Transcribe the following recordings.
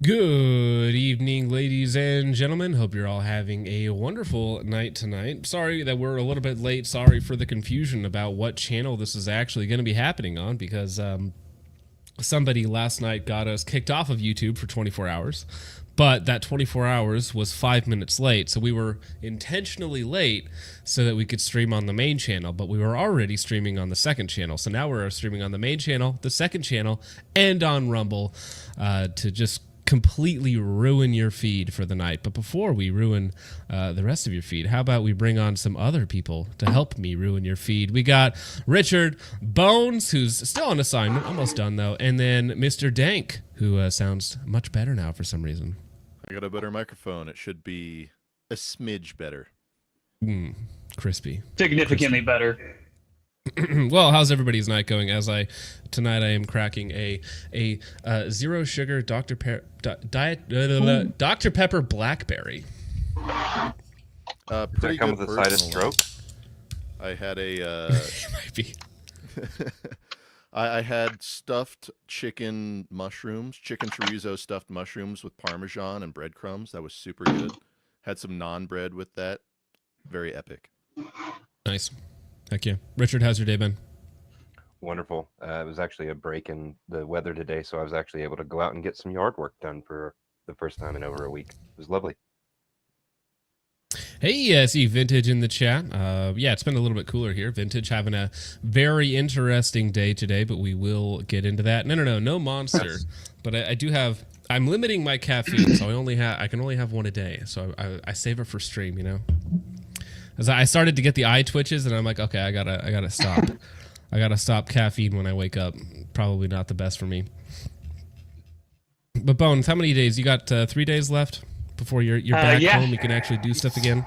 Good evening, ladies and gentlemen. Hope you're all having a wonderful night tonight. Sorry that we're a little bit late. Sorry for the confusion about what channel this is actually going to be happening on because somebody last night got us kicked off of YouTube for 24 hours. But that 24 hours was 5 minutes late, so we were intentionally late so that we could stream on the main channel, but we were already streaming on the second channel. So now we're streaming on the main channel, the second channel, and on Rumble to just completely ruin your feed for the night. But before we ruin the rest of your feed, how about we bring on some other people to help me ruin your feed? We got Richard Bones, who's still on assignment, almost done though, and then Mr. Dank, who sounds much better now for some reason. I got a better microphone. It should be a smidge better. Crispy. Significantly better. Well, how's everybody's night going? Tonight I am cracking a zero sugar Dr. Dr. Pepper Blackberry. Pretty come good with a side of personally. stroke? I had It might be. I had stuffed chicken mushrooms, chicken chorizo stuffed mushrooms with Parmesan and breadcrumbs. That was super good. Had some naan bread with that. Very epic. Nice. Heck yeah. Richard, how's your day been? Wonderful. It was actually a break in the weather today, so I was actually able to go out and get some yard work done for the first time in over a week. It was lovely. Hey, I see Vintage in the chat. Yeah, it's been a little bit cooler here. Vintage having a very interesting day today, but we will get into that. No Monster. Yes. But I do have. I'm limiting my caffeine, so I can only have one a day. So I save it for stream, you know. As I started to get the eye twitches, and I'm like, okay, I gotta stop. I gotta stop caffeine when I wake up. Probably not the best for me. But Bones, how many days? You got 3 days left before you're back yeah. home. You can actually do stuff again.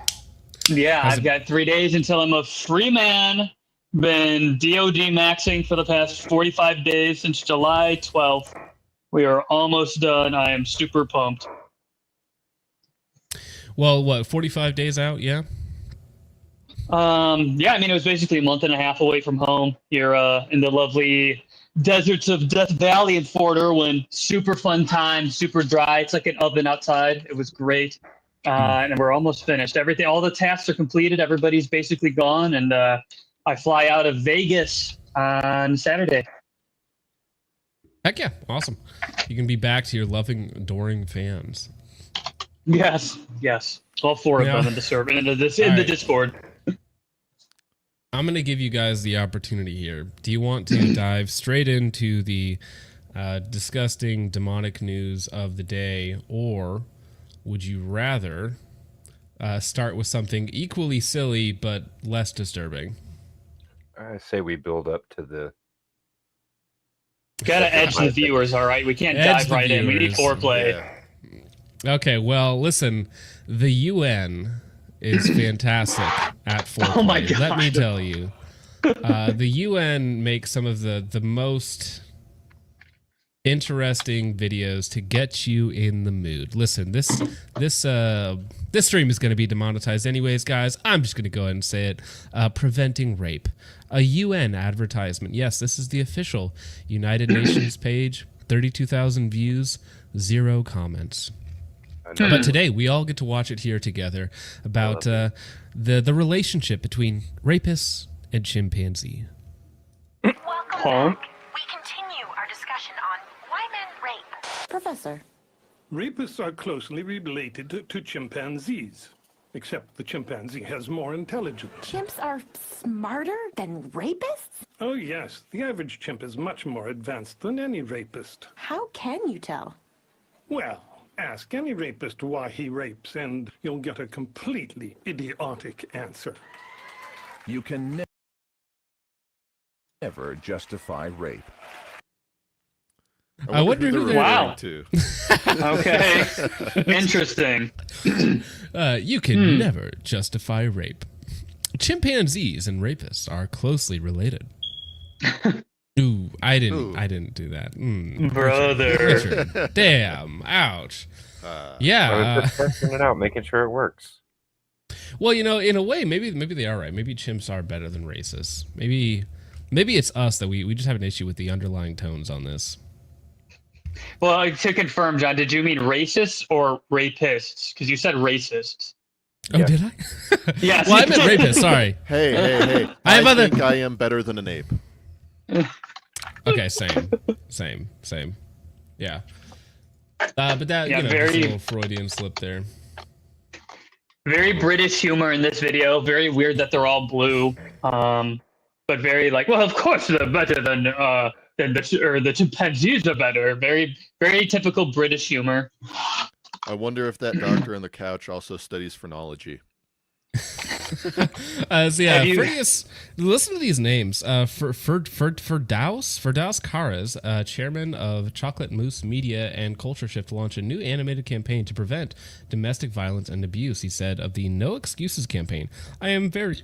Yeah, How's I've it- got 3 days until I'm a free man. Been DOD maxing for the past 45 days since July 12th. We are almost done. I am super pumped. Well, what? 45 days out? Yeah. Yeah, I mean, it was basically a month and a half away from home here in the lovely deserts of Death Valley in Fort Irwin. Super fun time, super dry. It's like an oven outside. It was great. And we're almost finished. All the tasks are completed. Everybody's basically gone. And I fly out of Vegas on Saturday. Heck yeah. Awesome. You can be back to your loving, adoring fans. Yes. All four of Yeah. them in the server, in the right. Discord. I'm going to give you guys the opportunity here. Do you want to dive straight into the disgusting, demonic news of the day, or would you rather start with something equally silly but less disturbing? I say we build up to the... Gotta edge the viewers, all right? We can't Edge dive the right in. We need viewers. foreplay. Yeah. Okay, well, listen. The UN is fantastic at foreplay. Oh my Let me God. tell you. The UN makes some of the most interesting videos to get you in the mood. Listen, this stream is going to be demonetized anyways, guys. I'm just going to go ahead and say it. Preventing rape. A UN advertisement. Yes, this is the official United Nations page. 32,000 views, 0 comments. But today we all get to watch it here together about the relationship between rapists and chimpanzee. Welcome Huh? back. We continue our discussion on why men rape. Professor. Rapists are closely related to chimpanzees, except the chimpanzee has more intelligence. Chimps are smarter than rapists? Oh yes, the average chimp is much more advanced than any rapist. How can you tell? Well, ask any rapist why he rapes and you'll get a completely idiotic answer. You can never justify rape. I wonder who they're they're- Wow. referring Okay. Interesting. You can never justify rape. Chimpanzees and rapists are closely related. Ooh, I didn't do that. Brother. Richard. Damn. Ouch. I Yeah. was just testing it out, making sure it works. Well, you know, in a way, maybe they are right. Maybe chimps are better than racists. Maybe it's us that we just have an issue with the underlying tones on this. Well, to confirm, John, did you mean racists or rapists? Because you said racists. Oh, Yeah. did I? Yes. Well, I meant rapist. Sorry. Hey. I have other- think I am better than an ape. Okay, same. Yeah. But that, Yeah, just very- a little Freudian slip there. Very British humor in this video. Very weird that they're all blue. But very like, well, of course they're better than the chimpanzees are better. Very, very typical British humor. I wonder if that doctor on the couch also studies phrenology. So yeah, Have you- Ferdius, listen to these names. Ferdaus Karas, chairman of Chocolate Mousse Media and Culture Shift, launched a new animated campaign to prevent domestic violence and abuse. He said of the No Excuses campaign, I am very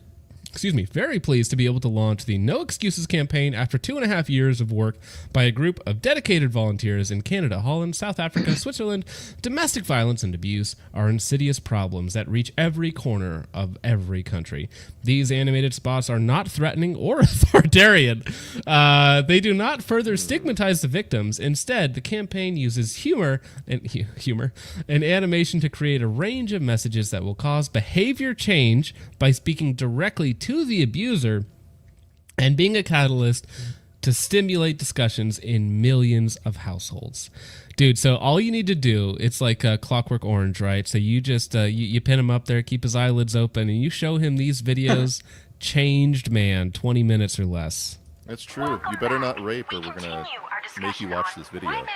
pleased to be able to launch the No Excuses campaign after 2.5 years of work by a group of dedicated volunteers in Canada, Holland, South Africa, Switzerland. Domestic violence and abuse are insidious problems that reach every corner of every country. These animated spots are not threatening or authoritarian. They do not further stigmatize the victims. Instead, the campaign uses humor and animation to create a range of messages that will cause behavior change by speaking directly to the abuser and being a catalyst to stimulate discussions in millions of households. Dude, so all you need to do, it's like Clockwork Orange, right? So you just you pin him up there, keep his eyelids open, and you show him these videos. Changed man, 20 minutes or less. That's true. You better not rape, or we're gonna make you watch this video.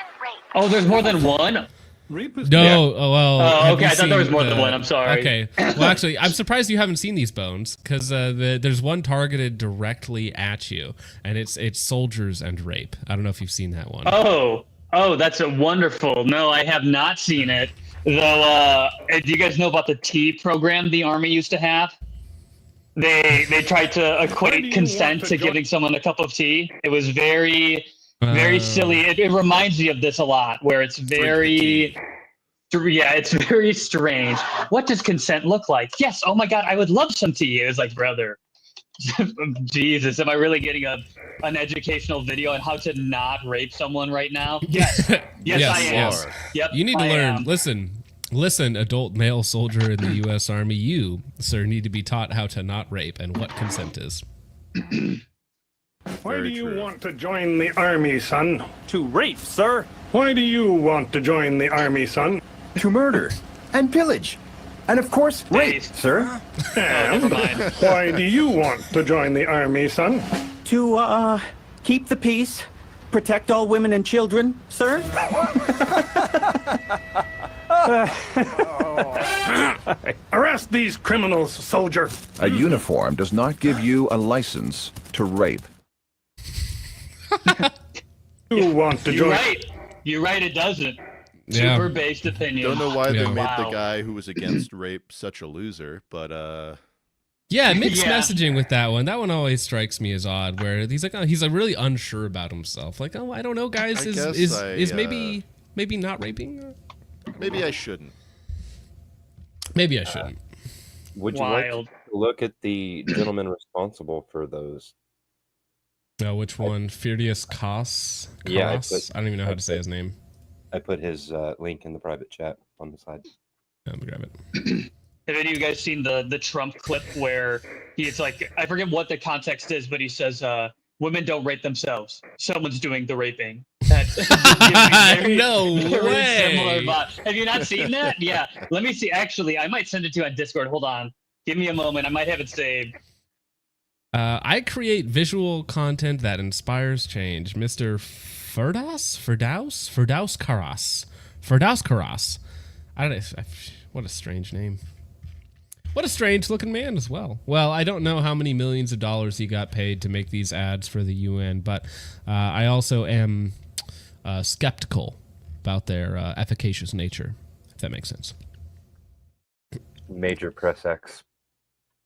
Oh, there's more than one? Rapist. No, oh, well. Oh, have okay. you I thought there was seen more than one. I'm sorry. Okay. Well, actually, I'm surprised you haven't seen these bones because there's one targeted directly at you, and it's soldiers and rape. I don't know if you've seen that one. Oh, that's a wonderful. No, I have not seen it. Though, do you guys know about the tea program the Army used to have? They tried to Why do equate you consent want to to join- giving someone a cup of tea. It was very silly. It reminds me of this a lot, where it's very, yeah, it's very strange. What does consent look like? Yes. Oh my God, I would love some tea. It's like, brother, Jesus, am I really getting an educational video on how to not rape someone right now? Yes. Yes, I am. yes. Yep. You need to I learn. am. Listen, adult male soldier in the U.S. Army, you, sir, need to be taught how to not rape and what consent is. Why do Very you true. want to join the army, son? To rape, sir. Why do you want to join the army, son? To murder. And pillage. And of course, rape, Days. sir. Never mind. Why do you want to join the army, son? To, keep the peace. Protect all women and children, sir. Arrest these criminals, soldier. A uniform does not give you a license to rape. You want to You're join? right. You're right. It doesn't. Yeah. Super based opinion. Don't know why they Yeah. made the Wow. guy who was against rape such a loser, but Yeah, mixed Yeah. messaging with that one. That one always strikes me as odd, where he's like, he's like really unsure about himself. Like, oh, I don't know, guys. I guess Is maybe not raping? maybe I shouldn't. Maybe I shouldn't. Would you Wild. like to look at the gentleman responsible for those? No, which one? Furious Koss? Yeah, Koss? I don't even know how to say his name. I put his link in the private chat on the side. Let me grab it. Have any of you guys seen the Trump clip where he's like, I forget what the context is, but he says, women don't rape themselves. Someone's doing the raping. That's No way. Similar vibe. Have you not seen that? Yeah. Let me see. Actually, I might send it to you on Discord. Hold on. Give me a moment. I might have it saved. I create visual content that inspires change. Mr. Ferdaus Karas. I don't know. What a strange name. What a strange looking man as well. Well, I don't know how many millions of dollars he got paid to make these ads for the UN, but I also am skeptical about their efficacious nature, if that makes sense. Major press X.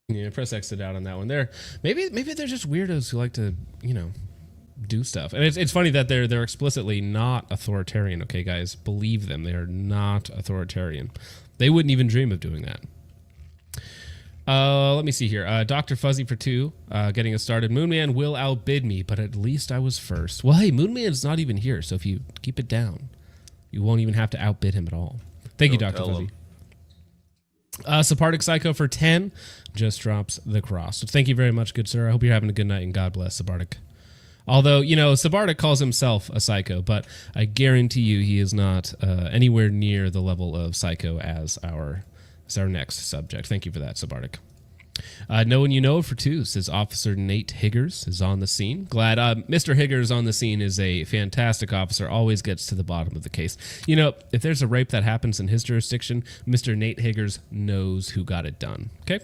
Yeah, press exit out on that one. Maybe they're just weirdos who like to, do stuff. And it's funny that they're explicitly not authoritarian. Okay, guys, believe them. They are not authoritarian. They wouldn't even dream of doing that. Let me see here. Dr. Fuzzy for 2, getting us started. Moonman will outbid me, but at least I was first. Well, hey, Moonman's not even here, so if you keep it down, You won't even have to outbid him at all. Thank you, Don't Dr. tell Fuzzy. him. Sephardic Psycho for 10 just drops the cross. So thank you very much, good sir. I hope you're having a good night, and God bless Sephardic. Although, you know, Sephardic calls himself a psycho, but I guarantee you he is not anywhere near the level of psycho as our next subject. Thank you for that, Sephardic. No one you know for 2 says Officer Nate Higgers is on the scene. Glad Mr. Higgers on the scene is a fantastic officer, always gets to the bottom of the case. You know, if there's a rape that happens in his jurisdiction, Mr. Nate Higgers knows who got it done. Okay?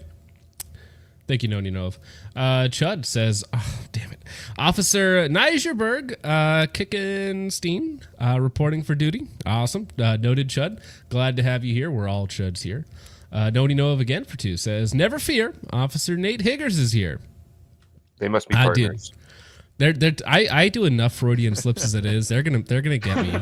Thank you, no one you know of. Chud says, oh, damn it. Officer Nigerberg, Kickenstein, reporting for duty. Awesome. Noted, Chud. Glad to have you here. We're all Chuds here. No one you know of again for 2 says, never fear, Officer Nate Higgers is here. They must be partners. I do enough Freudian slips as it is. They're gonna get me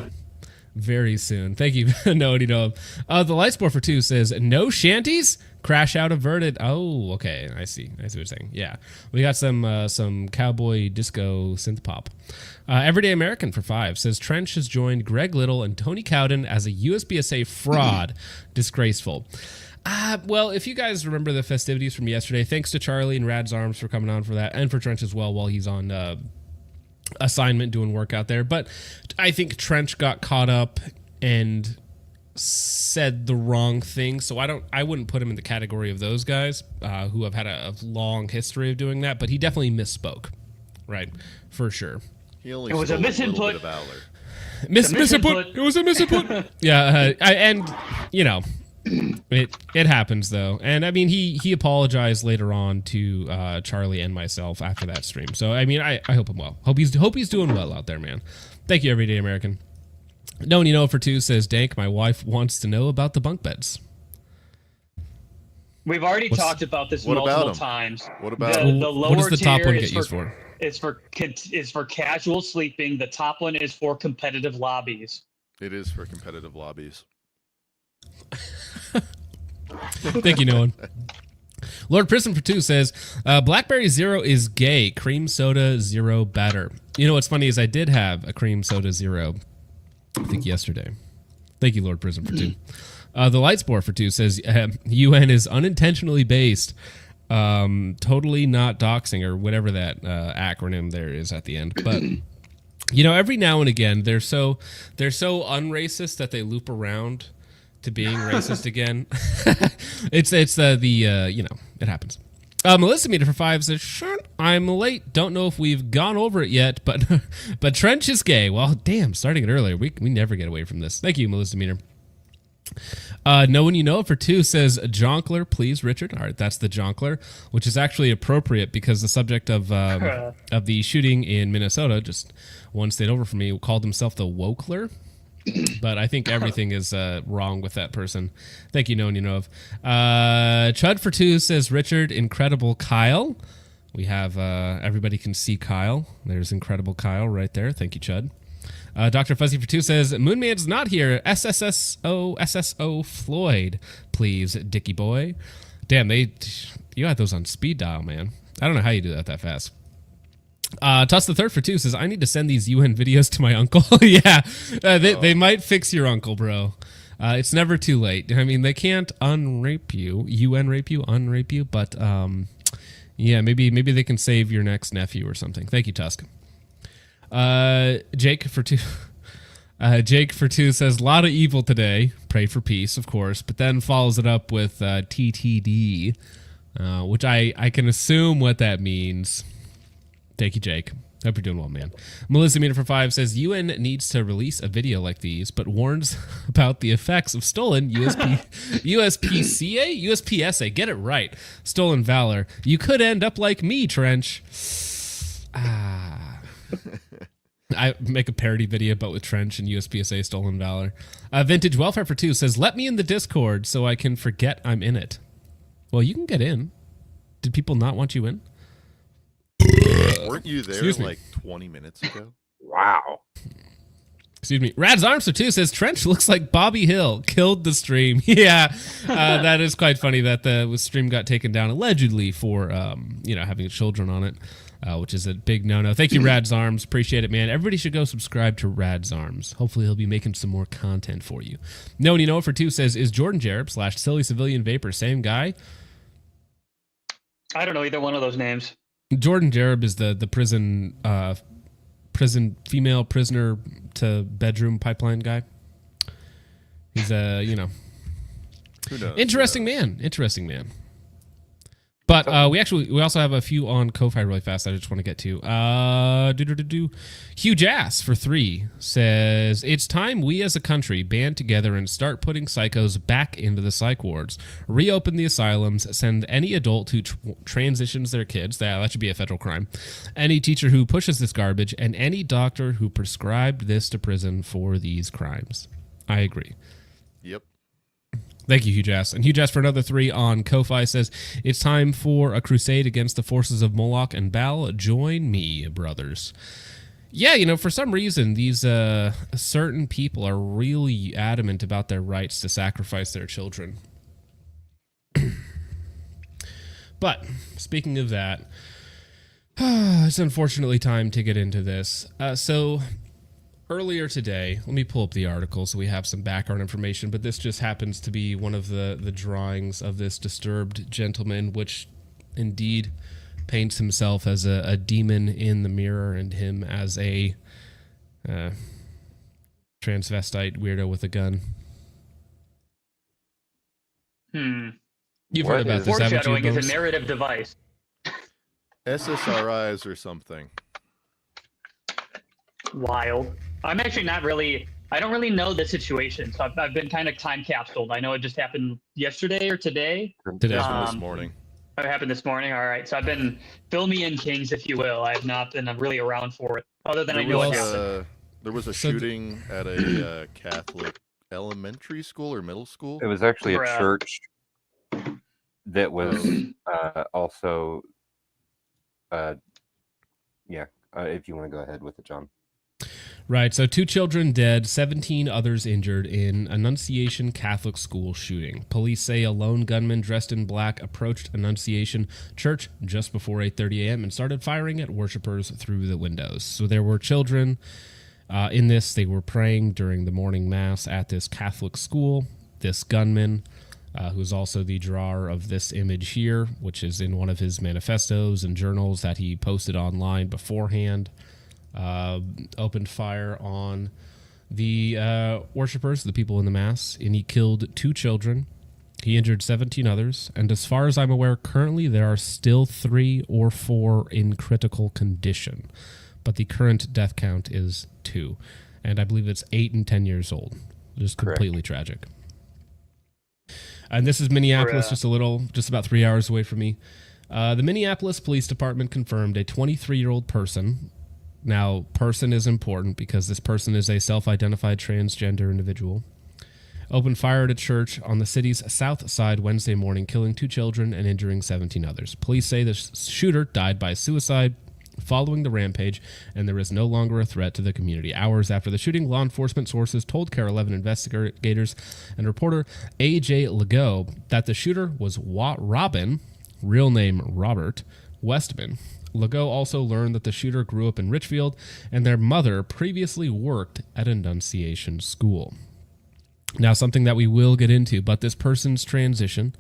very soon. Thank you. No one you know of. The Lightsport for 2 says, no shanties? Crash out averted. Oh, okay. I see what you're saying. Yeah. We got some cowboy disco synth pop. Everyday American for 5 says Trench has joined Greg Little and Tony Cowden as a USPSA fraud. Disgraceful. Well, if you guys remember the festivities from yesterday, thanks to Charlie and Rad's Arms for coming on for that, and for Trench as well while he's on assignment doing work out there. But I think Trench got caught up and said the wrong thing, so I wouldn't put him in the category of those guys who have had a long history of doing that. But he definitely misspoke, right? For sure. He only It was a stole little misinput. bit of valor. Misinput. It was a misinput. Yeah, and you know. It happens though, and I mean he apologized later on to Charlie and myself after that stream. So I mean I hope him well. Hope he's doing well out there, man. Thank you, Everyday American. No one you know for 2 says, Dank, my wife wants to know about the bunk beds. We've already talked about this what about multiple 'em? times. What about the 'em? lower What does the top tier one is get used for? It's for casual sleeping. The top one is for competitive lobbies. It is for competitive lobbies. Thank you, no one. Lord Prison for 2 says, Blackberry Zero is gay. Cream soda zero better. You know what's funny is I did have a cream soda zero, I think yesterday. Thank you, Lord Prison for 2. The Lightsport for 2 says, UN is unintentionally based. Totally not doxing or whatever that acronym there is at the end. But you know, every now and again they're so unracist that they loop around to being racist again. it's you know, it happens. Melissa Meter for 5 says, sure, I'm late. Don't know if we've gone over it yet, but Trench is gay. Well, damn, starting it earlier. We never get away from this. Thank you, Melissa Meter. No one you know for 2 says, Jonkler, please, Richard. All right, that's the Jonkler, which is actually appropriate because the subject of the shooting in Minnesota, just one state over from me, called himself the Wokler. But I think everything is wrong with that person. Thank you, no one you know of. Chud for 2 says, Richard, Incredible Kyle. We have everybody can see Kyle. There's Incredible Kyle right there. Thank you, Chud. Dr. Fuzzy for 2 says, Moonman's not here. SSO Floyd, please, Dickie boy. Damn, you got those on speed dial, man. I don't know how you do that fast. Tuss the Third for 2 says, I need to send these UN videos to my uncle. Yeah, they might fix your uncle, bro. It's never too late. I mean, they can't unrape you, unrape you, but yeah, maybe they can save your next nephew or something. Thank you, Tusk. Jake for 2 says, a lot of evil today. Pray for peace, of course, but then follows it up with TTD, which I can assume what that means. Thank you, Jake. Hope you're doing well, man. Melissa Meter for 5 says, UN needs to release a video like these, but warns about the effects of stolen USPSA. Get it right. Stolen valor. You could end up like me, Trench. I make a parody video, but with Trench and USPSA Stolen Valor. Vintage Welfare for 2 says, let me in the Discord so I can forget I'm in it. Well, you can get in. Did people not want you in? Weren't you there like 20 minutes ago? Wow. Excuse me. Rad's Arms for 2 says, Trench looks like Bobby Hill. Killed the stream. Yeah, that is quite funny that the stream got taken down allegedly for, having children on it. which is a big no-no. Thank you, Rad's Arms. Appreciate it, man. Everybody should go subscribe to Rad's Arms. Hopefully he'll be making some more content for you. No, and you know it for 2 says, is Jordan Jareb / Silly Civilian Vapor same guy? I don't know either one of those names. Jordan Jareb is the prison female prisoner to bedroom pipeline guy. He's Who knows? interesting man. But we also have a few on Ko-Fi really fast that I just want to get to. Hugh Jass for 3 says, it's time we as a country band together and start putting psychos back into the psych wards. Reopen the asylums, send any adult who transitions their kids, that should be a federal crime, any teacher who pushes this garbage, and any doctor who prescribed this to prison for these crimes. I agree. Yep. Thank you, Hugh Jass. And Hugh Jass for another 3 on Ko-Fi says, it's time for a crusade against the forces of Moloch and Baal. Join me, brothers. Yeah, for some reason, these certain people are really adamant about their rights to sacrifice their children. But, speaking of that, it's unfortunately time to get into this. Earlier today, let me pull up the article so we have some background information, but this just happens to be one of the drawings of this disturbed gentleman, which indeed paints himself as a demon in the mirror and him as a transvestite weirdo with a gun. You've heard about this, haven't you, Foreshadowing is Bones? a narrative device. SSRIs or something. Wild. I'm actually not really. I don't really know the situation, so I've been kind of time capsuled. I know it just happened yesterday or today. Today. This morning. It happened this morning. All right, so I've been fill me in, Kings, if you will. I have not been really around for it, other than I know it happened. There was a shooting at a Catholic elementary school or middle school. It was actually a church that was also, if you want to go ahead with it, John. Right, so 2 children dead, 17 others injured in Annunciation Catholic School shooting. Police say a lone gunman dressed in black approached Annunciation Church just before 8:30 a.m. and started firing at worshipers through the windows. So there were children in this. They were praying during the morning mass at this Catholic school. This gunman, who's also the drawer of this image here, which is in one of his manifestos and journals that he posted online beforehand, opened fire on the worshipers, the people in the mass, and he killed 2 children. He injured 17 others, and as far as I'm aware, currently there are still 3 or 4 in critical condition, but the current death count is 2, and I believe it's 8 and 10 years old. Just completely tragic. And this is Minneapolis, just about 3 hours away from me. The Minneapolis Police Department confirmed a 23-year-old person. Now, person is important because this person is a self-identified transgender individual. Opened fire at a church on the city's south side Wednesday morning, killing 2 children and injuring 17 others. Police say the shooter died by suicide following the rampage, and there is no longer a threat to the community. Hours after the shooting, law enforcement sources told KARE 11 investigators and reporter A.J. Legault that the shooter was Robin, real name Robert, Westman. Legault also learned that the shooter grew up in Richfield, and their mother previously worked at Annunciation School. Now, something that we will get into, but this person's transition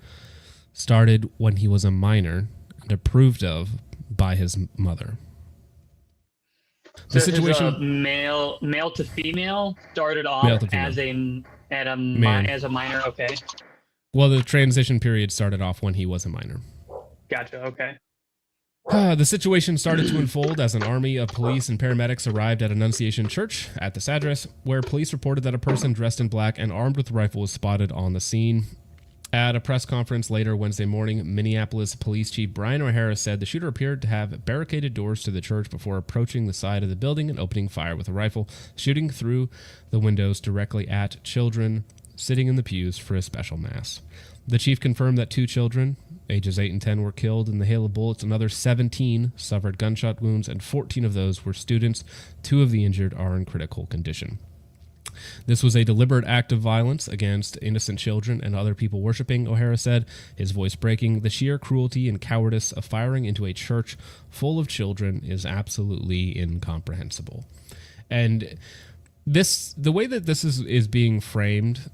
started when he was a minor and approved of by his mother. The situation, male to female, started off as a minor. Okay. Well, the transition period started off when he was a minor. Gotcha. Okay. The situation started to unfold as an army of police and paramedics arrived at Annunciation Church at this address, where police reported that a person dressed in black and armed with a rifle was spotted on the scene. At a press conference later Wednesday morning, Minneapolis Police Chief Brian O'Hara said the shooter appeared to have barricaded doors to the church before approaching the side of the building and opening fire with a rifle, shooting through the windows directly at children sitting in the pews for a special mass. The chief confirmed that 2 children, ages 8 and 10, were killed in the hail of bullets. Another 17 suffered gunshot wounds, and 14 of those were students. 2 of the injured are in critical condition. This was a deliberate act of violence against innocent children and other people worshiping, O'Hara said, his voice breaking. The sheer cruelty and cowardice of firing into a church full of children is absolutely incomprehensible. And the way that this is being framed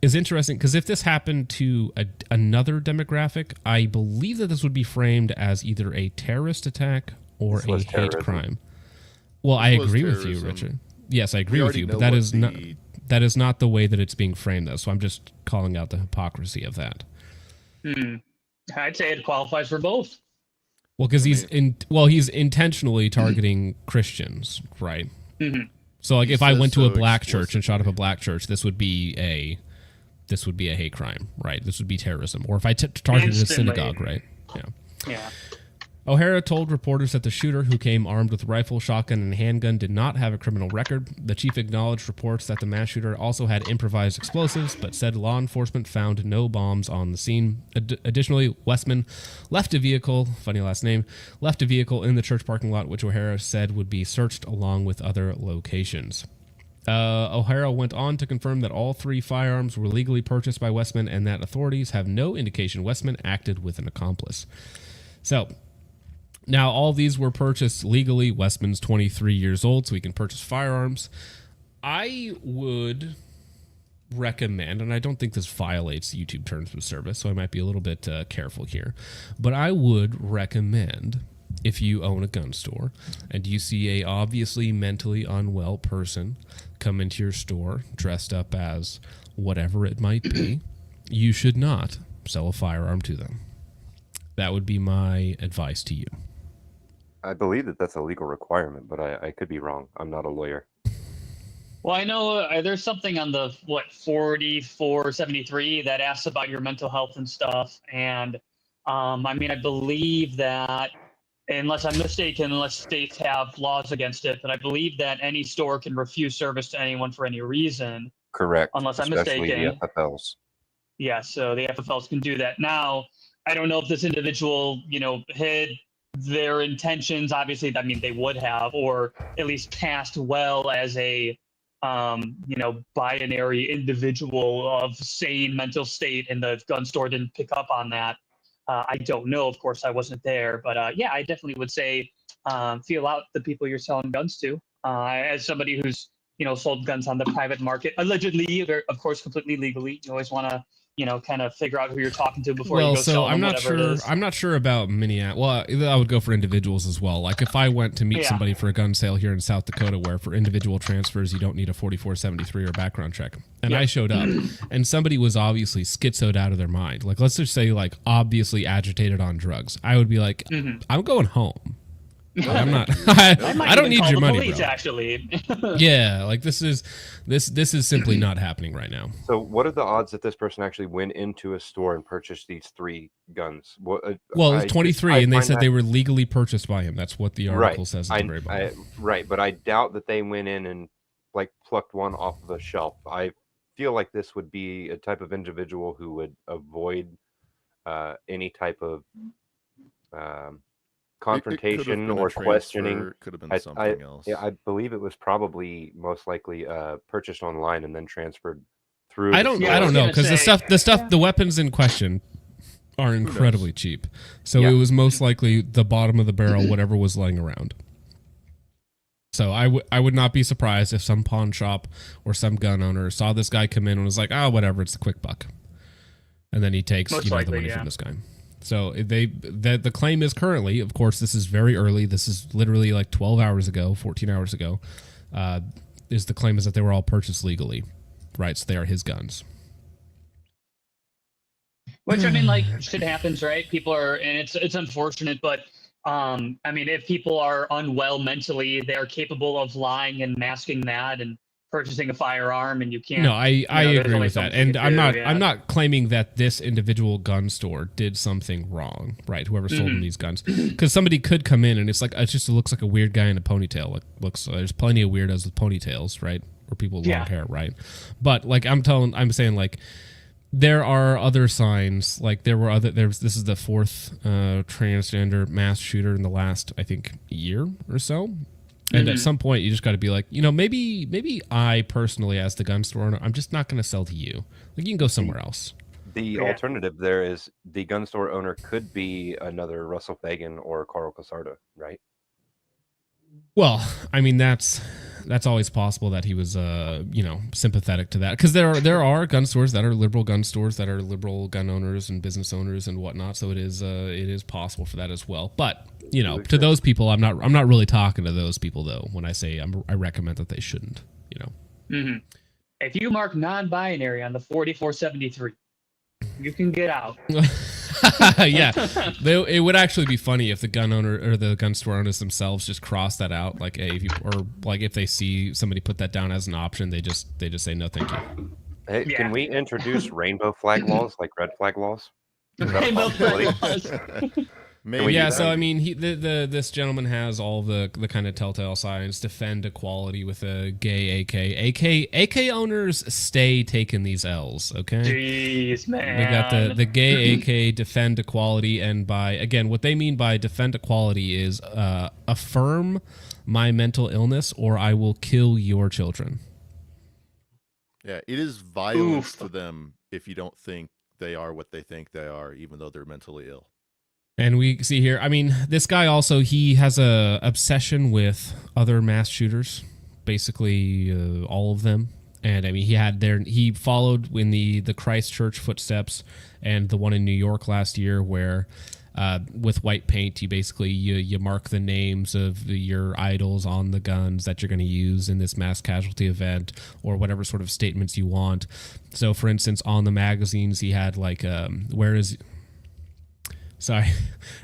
is interesting, because if this happened to another demographic, I believe that this would be framed as either a terrorist attack or a hate terrorism. crime. Well, I agree with you, Richard. Yes, I agree with you, but that is not the way that it's being framed, though. So I'm just calling out the hypocrisy of that. I'd say it qualifies for both. Well, because he's intentionally targeting Christians, right? Mm-hmm. So, like, if I went to a black church explicitly. and shot up a black church, this would be a hate crime, right? This would be terrorism. Or if I targeted a synagogue, right? Yeah. O'Hara told reporters that the shooter, who came armed with rifle, shotgun, and handgun, did not have a criminal record. The chief acknowledged reports that the mass shooter also had improvised explosives, but said law enforcement found no bombs on the scene. Additionally, Westman left a vehicle, funny last name, left a vehicle in the church parking lot, which O'Hara said would be searched along with other locations. O'Hara went on to confirm that all 3 firearms were legally purchased by Westman and that authorities have no indication Westman acted with an accomplice. So, now, all these were purchased legally. Westman's 23 years old, so he can purchase firearms. I would recommend, and I don't think this violates YouTube terms of service, so I might be a little bit careful here, but I would recommend, if you own a gun store and you see a obviously mentally unwell person come into your store dressed up as whatever it might be, you should not sell a firearm to them. That would be my advice to you. I believe that that's a legal requirement, but I could be wrong. I'm not a lawyer. Well, I know there's something on the 4473 that asks about your mental health and stuff, and I believe that, unless I'm mistaken, unless states have laws against it, but I believe that any store can refuse service to anyone for any reason. Correct. Unless I'm especially mistaken. the FFLs. Yeah, so the FFLs can do that. Now, I don't know if this individual, hid their intentions. Obviously, they would have, or at least passed well as a, binary individual of sane mental state, and the gun store didn't pick up on that. I don't know. Of course, I wasn't there, but I definitely would say feel out the people you're selling guns to. As somebody who's sold guns on the private market, allegedly, of course, completely legally. You always want to kind of figure out who you're talking to before you go sell them, whatever it is. I'm not sure about Minneapolis. Well, I would go for individuals as well. Like if I went to meet somebody for a gun sale here in South Dakota, where for individual transfers you don't need a 4473 or background check, and I showed up, and somebody was obviously schizoed out of their mind. Like let's just say like obviously agitated on drugs. I would be like, I'm going home. I'm not. I don't need your money, police, bro. Actually, yeah, like this is simply not happening right now. So, what are the odds that this person actually went into a store and purchased these 3 guns? Well, it's 23, and they said they were legally purchased by him. That's what the article says at the very bottom. Right, but I doubt that they went in and like plucked one off of a shelf. I feel like this would be a type of individual who would avoid any type of confrontation or questioning. Could have been something else. Yeah, I believe it was probably most likely purchased online and then transferred through. I don't know, because the weapons in question are incredibly cheap. So it was most likely the bottom of the barrel, whatever was laying around. So I would not be surprised if some pawn shop or some gun owner saw this guy come in and was like, whatever, it's a quick buck, and then he takes the money from this guy. So the claim is currently, of course, this is very early. This is literally like 12 hours ago, 14 hours ago. Is the claim is that they were all purchased legally, right? So they are his guns. Which shit happens, right? People are, and it's unfortunate, but if people are unwell mentally, they are capable of lying and masking that and purchasing a firearm, and you can't. No, I agree with that, and I'm not claiming that this individual gun store did something wrong, right? Whoever sold them these guns, because somebody could come in and it looks like a weird guy in a ponytail. There's plenty of weirdos with ponytails, right? Or people with long hair, right? But like I'm saying like there are other signs. Like this is the 4th transgender mass shooter in the last I think year or so. And at some point, you just got to be like, maybe I personally, as the gun store owner, I'm just not going to sell to you. Like, you can go somewhere else. The alternative there is the gun store owner could be another Russell Fagan or Carl Casarda, right? Well, I mean, that's always possible that he was, sympathetic to that, because there are gun stores that are liberal gun stores that are liberal gun owners and business owners and whatnot. So it is possible for that as well. But to those people, I'm not really talking to those people though when I say I recommend that they shouldn't. If you mark non-binary on the 4473, you can get out. Yeah, it would actually be funny if the gun owner or the gun store owners themselves just cross that out. Like, hey, if they see somebody put that down as an option, they just say no, thank you. Hey, can we introduce rainbow flag laws like red flag laws? Rainbow flag laws. Maybe. Yeah, so I mean, this gentleman has all the kind of telltale signs. Defend equality with a gay AK owners stay taking these L's. Okay, jeez, man. We got the gay AK defend equality, and what they mean by defend equality is affirm my mental illness or I will kill your children. Yeah, it is violence to them if you don't think they are what they think they are, even though they're mentally ill. And we see here, I mean, this guy also, he has a obsession with other mass shooters, basically all of them. And I mean, he followed in the Christchurch footsteps and the one in New York last year where with white paint, you mark the names of your idols on the guns that you're going to use in this mass casualty event or whatever sort of statements you want. So for instance, on the magazines, he had like, sorry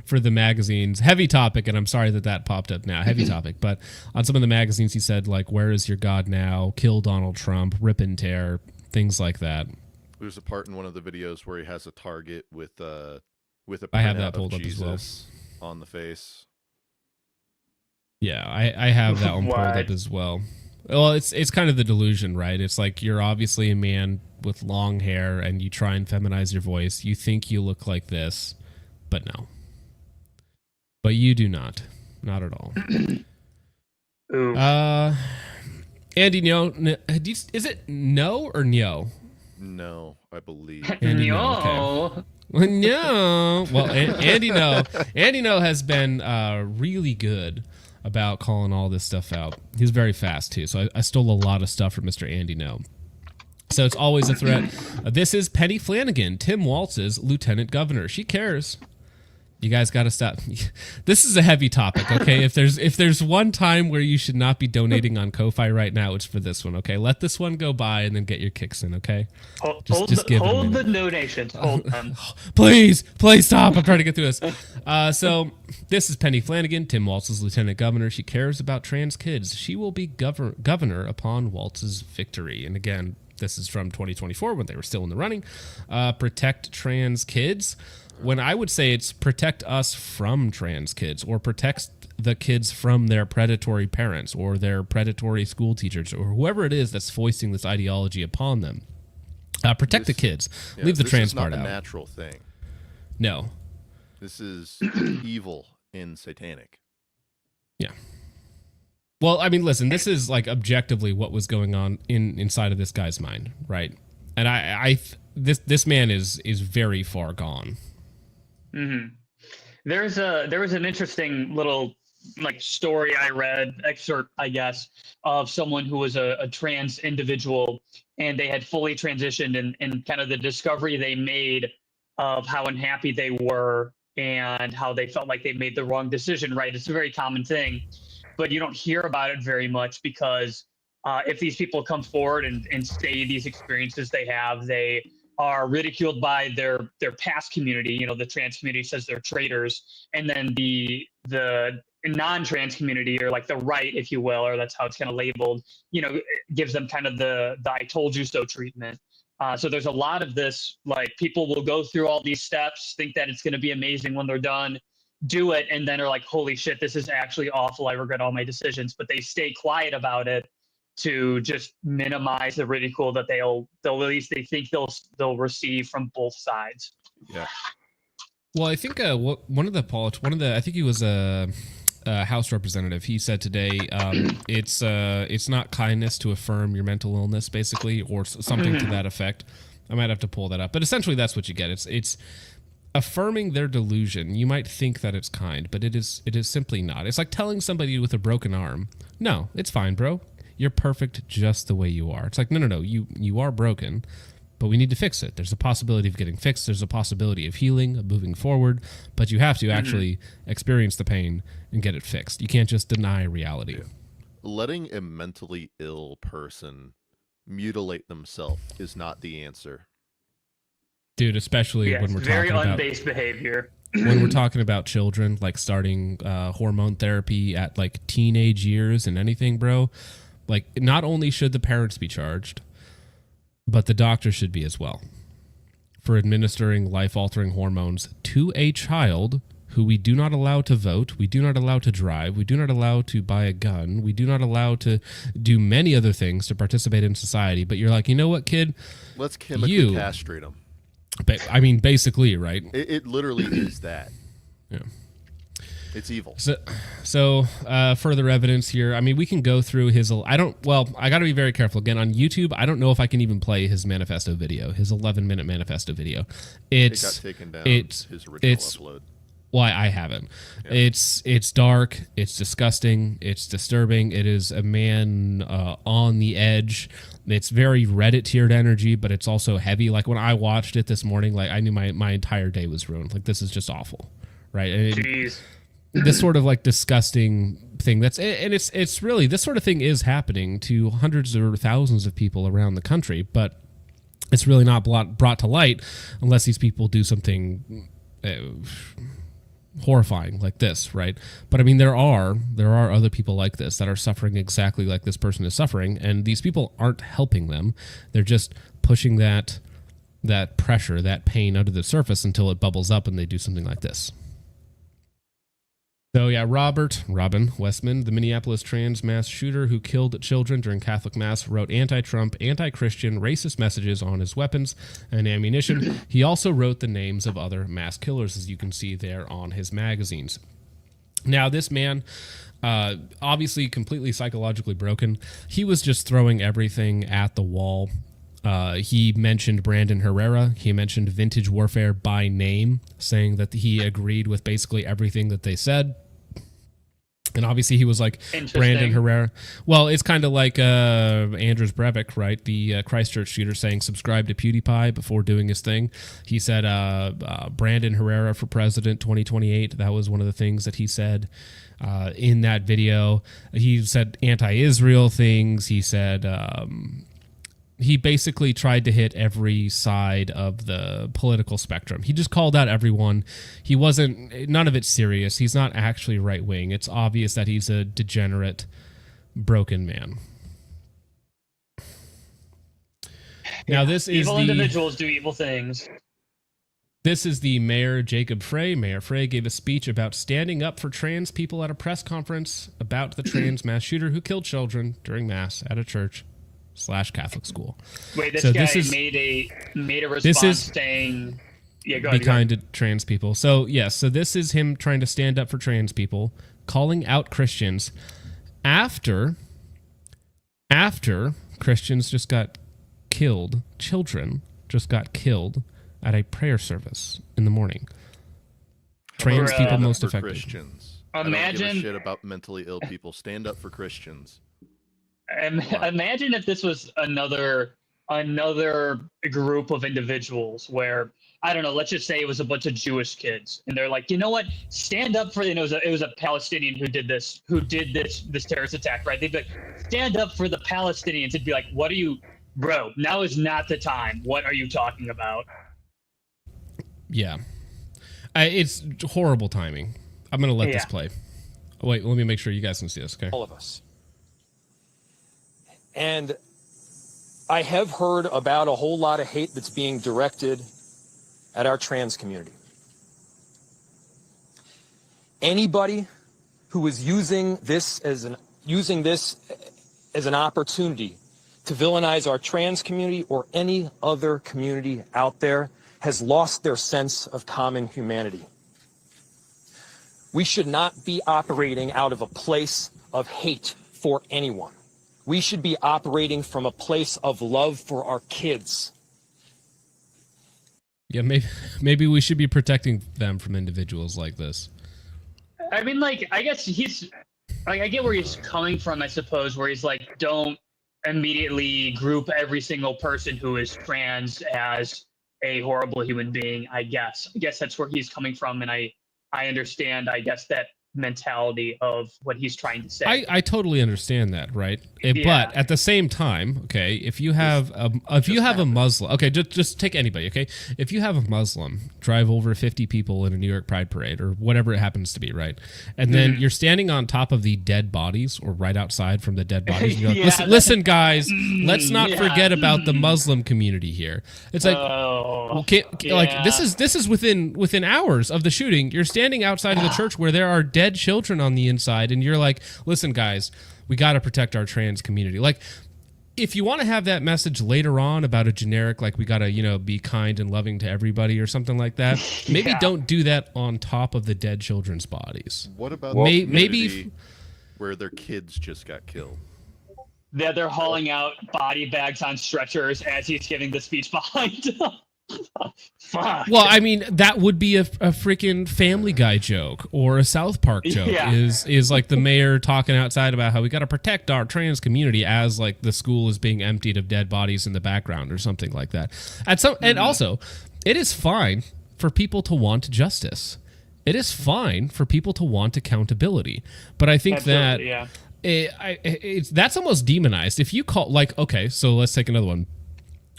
for the magazines, heavy topic, and I'm sorry that popped up now, heavy topic, but on some of the magazines he said like, where is your God now, kill Donald Trump, rip and tear, things like that. There's a part in one of the videos where he has a target with a I have that printout pulled of up as Jesus on the face. Yeah, I have that one pulled up as well. Well, it's kind of the delusion, right? It's like you're obviously a man with long hair and you try and feminize your voice, you think you look like this, but no. But you do not. Not at all. Andy, is it no or no? No, I believe. Andy, no. Okay. No. Well, Andy No has been really good about calling all this stuff out. He's very fast too. So I stole a lot of stuff from Mr. Andy No. So it's always a threat. This is Penny Flanagan, Tim Walz's lieutenant governor. She cares. You guys got to stop. This is a heavy topic, okay? If there's one time where you should not be donating on Ko-Fi right now, it's for this one, okay? Let this one go by and then get your kicks in, okay? Hold the donations. Hold them. Please stop. I'm trying to get through this. So this is Penny Flanagan, Tim Walz's lieutenant governor. She cares about trans kids. She will be governor upon Walz's victory. And again, this is from 2024 when they were still in the running. Protect trans kids. When I would say it's protect us from trans kids or protect the kids from their predatory parents or their predatory school teachers or whoever it is that's foisting this ideology upon them. Protect the kids. Yeah, leave the trans part out. This is not a natural thing. No. This is evil in satanic. Yeah. Well, I mean, listen, this is like objectively what was going on inside of this guy's mind, right? And this man is very far gone. Mm-hmm. There was an interesting little story I read, excerpt, I guess, of someone who was a trans individual and they had fully transitioned and kind of the discovery they made of how unhappy they were and how they felt like they made the wrong decision, right? It's a very common thing, but you don't hear about it very much because if these people come forward and say these experiences they have, they are ridiculed by their past community. The trans community says they're traitors, and then the non-trans community, or like the right, if you will, or that's how it's kind of labeled, gives them kind of the I told you so treatment. So there's a lot of this, like people will go through all these steps, think that it's going to be amazing when they're done, do it, and then are like, holy shit, this is actually awful. I regret all my decisions, but they stay quiet about it to just minimize the ridicule that they'll at least they think they'll receive from both sides. Yeah. Well, I think I think he was House representative. He said today, it's not kindness to affirm your mental illness, basically, or something to that effect. I might have to pull that up, but essentially that's what you get. It's affirming their delusion. You might think that it's kind, but it is simply not. It's like telling somebody with a broken arm, no, it's fine, bro. You're perfect just the way you are. It's like, no, you are broken, but we need to fix it. There's a possibility of getting fixed. There's a possibility of healing, of moving forward, but you have to actually experience the pain and get it fixed. You can't just deny reality. Yeah. Letting a mentally ill person mutilate themselves is not the answer. Dude, especially when we're very talking about unbased behavior. when we're talking about children, like starting hormone therapy at like teenage years and anything, bro. Like, not only should the parents be charged, but the doctor should be as well for administering life-altering hormones to a child who we do not allow to vote, we do not allow to drive, we do not allow to buy a gun, we do not allow to do many other things to participate in society. But you're like, you know what, kid? Let's chemically castrate them. I mean, basically, right? It literally is that. Yeah. It's evil. So further evidence here. I mean, we can go through his. I got to be very careful. Again, on YouTube, I don't know if I can even play his manifesto video, his 11-minute manifesto video. It got taken down. His original upload. Why I haven't. Yeah. It's dark. It's disgusting. It's disturbing. It is a man on the edge. It's very Reddit-tiered energy, but it's also heavy. Like when I watched it this morning, like I knew my entire day was ruined. Like this is just awful, right? And Jeez. This sort of like disgusting thing it's really, this sort of thing is happening to hundreds or thousands of people around the country, but it's really not brought to light unless these people do something horrifying like this, right? But I mean, there are other people like this that are suffering exactly like this person is suffering, and these people aren't helping them. They're just pushing that pressure, that pain under the surface until it bubbles up and they do something like this. So yeah, Robin Westman, the Minneapolis trans mass shooter who killed children during Catholic Mass, wrote anti-Trump, anti-Christian, racist messages on his weapons and ammunition. He also wrote the names of other mass killers, as you can see there on his magazines. Now, this man, obviously completely psychologically broken, he was just throwing everything at the wall. He mentioned Brandon Herrera. He mentioned Vintage Warfare by name, saying that he agreed with basically everything that they said. And obviously he was like Brandon Herrera. Well, it's kind of like Andrews Breivik, right? The Christchurch shooter saying subscribe to PewDiePie before doing his thing. He said Brandon Herrera for president 2028. That was one of the things that he said in that video. He said anti-Israel things. He said... he basically tried to hit every side of the political spectrum. He just called out everyone. He wasn't, none of it's serious. He's not actually right wing. It's obvious that he's a degenerate, broken man. Now, this is evil individuals do evil things. This is the Mayor Jacob Frey. Mayor Frey gave a speech about standing up for trans people at a press conference about the trans mass shooter who killed children during Mass at a church / Catholic school. Wait, this guy made a response saying, "Yeah, go ahead." Be kind to trans people. So yes, so this is him trying to stand up for trans people, calling out Christians after Christians just got killed, children just got killed at a prayer service in the morning. Trans people most affected. Christians. Imagine, I don't give a shit about mentally ill people. Stand up for Christians. Imagine if this was another group of individuals where, I don't know, let's just say it was a bunch of Jewish kids, and they're like, you know what, stand up for, it was a Palestinian who did this terrorist attack, right? They'd be like, stand up for the Palestinians. It'd be like, what are you, bro? Now is not the time. What are you talking about? Yeah, it's horrible timing. I'm gonna let this play. Wait, let me make sure you guys can see this. Okay, all of us. And I have heard about a whole lot of hate that's being directed at our trans community. Anybody who is using this as an opportunity to villainize our trans community or any other community out there has lost their sense of common humanity. We should not be operating out of a place of hate for anyone. We should be operating from a place of love for our kids. Yeah, maybe we should be protecting them from individuals like this. I mean, like, I guess I get where he's coming from, I suppose, where he's like, don't immediately group every single person who is trans as a horrible human being, I guess. I guess that's where he's coming from, and I understand, I guess, that mentality of what he's trying to say. I totally understand that, right? Yeah. But at the same time, okay, if you have a Muslim, okay, just take anybody, okay? If you have a Muslim drive over 50 people in a New York Pride parade or whatever it happens to be, right? And then you're standing on top of the dead bodies or right outside from the dead bodies. And you're like, listen, guys, let's not forget about the Muslim community here. It's like, like this is within hours of the shooting. You're standing outside of the church where there are dead children on the inside, and you're like, listen, guys, we got to protect our trans community. Like, if you want to have that message later on about a generic, like, we got to, be kind and loving to everybody or something like that, maybe don't do that on top of the dead children's bodies. What about maybe where their kids just got killed? Yeah, they're hauling out body bags on stretchers as he's giving the speech behind. Fuck. Well, I mean, that would be a freaking Family Guy joke or a South Park joke. Yeah. Is like the mayor talking outside about how we got to protect our trans community as like the school is being emptied of dead bodies in the background or something like that. And also, it is fine for people to want justice. It is fine for people to want accountability. But I think that's almost demonized. If you call, like, okay, so let's take another one.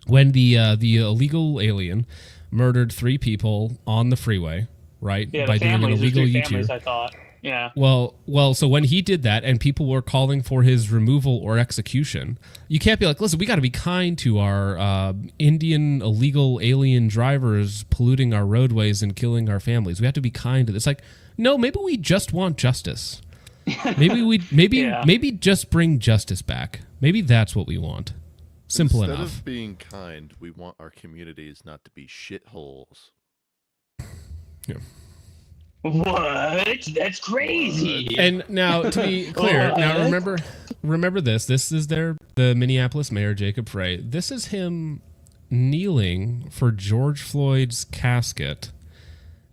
When the illegal alien murdered 3 people on the freeway, right? Yeah, by doing an illegal U-turn. I thought. Yeah. Well, so when he did that and people were calling for his removal or execution, you can't be like, listen, we got to be kind to our Indian illegal alien drivers polluting our roadways and killing our families. We have to be kind to this. Like, no, maybe we just want justice. Maybe just bring justice back. Maybe that's what we want. Simple enough. Instead of being kind, we want our communities not to be shitholes. Yeah. What? That's crazy. And now, to be clear, now remember this. This is the Minneapolis mayor, Jacob Frey. This is him kneeling for George Floyd's casket.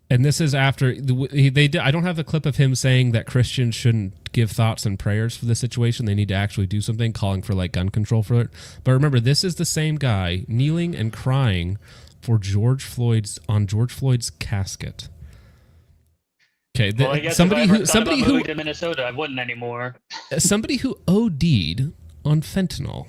And this is after I don't have the clip of him saying that Christians shouldn't give thoughts and prayers for the situation. They need to actually do something, calling for like gun control for it. But remember, this is the same guy kneeling and crying for George Floyd's casket. Okay, somebody who moved to Minnesota, I wouldn't anymore. Somebody who OD'd on fentanyl.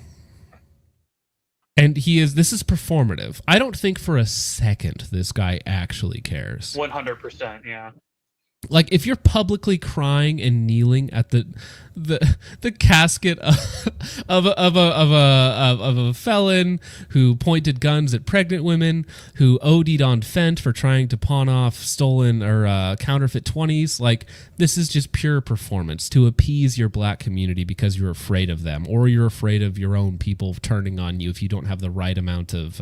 And this is performative. I don't think for a second this guy actually cares. 100%, yeah. Like, if you're publicly crying and kneeling at the casket of a felon who pointed guns at pregnant women, who OD'd on Fent for trying to pawn off stolen or counterfeit 20s, like, this is just pure performance to appease your black community because you're afraid of them, or you're afraid of your own people turning on you if you don't have the right amount of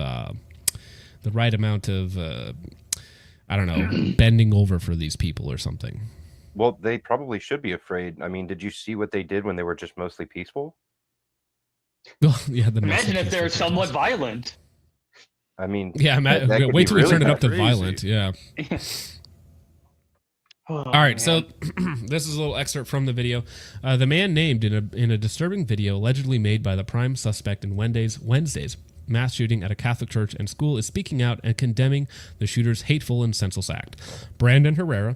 I don't know, bending over for these people or something. Well, they probably should be afraid. I mean, did you see what they did when they were just mostly peaceful? Well, yeah, imagine if they're somewhat violent. I mean, yeah, wait till we turn it up to violent. Yeah. All right, so this is a little excerpt from the video. The man named in a disturbing video allegedly made by the prime suspect in Wednesday's mass shooting at a Catholic church and school is speaking out and condemning the shooter's hateful and senseless act. Brandon Herrera,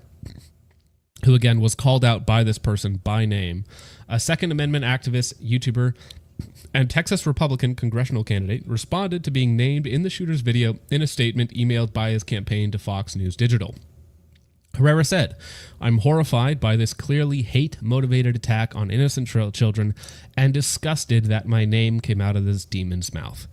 who again was called out by this person by name, a Second Amendment activist, YouTuber, and Texas Republican congressional candidate, responded to being named in the shooter's video in a statement emailed by his campaign to Fox News Digital. Herrera said, "I'm horrified by this clearly hate-motivated attack on innocent children and disgusted that my name came out of this demon's mouth."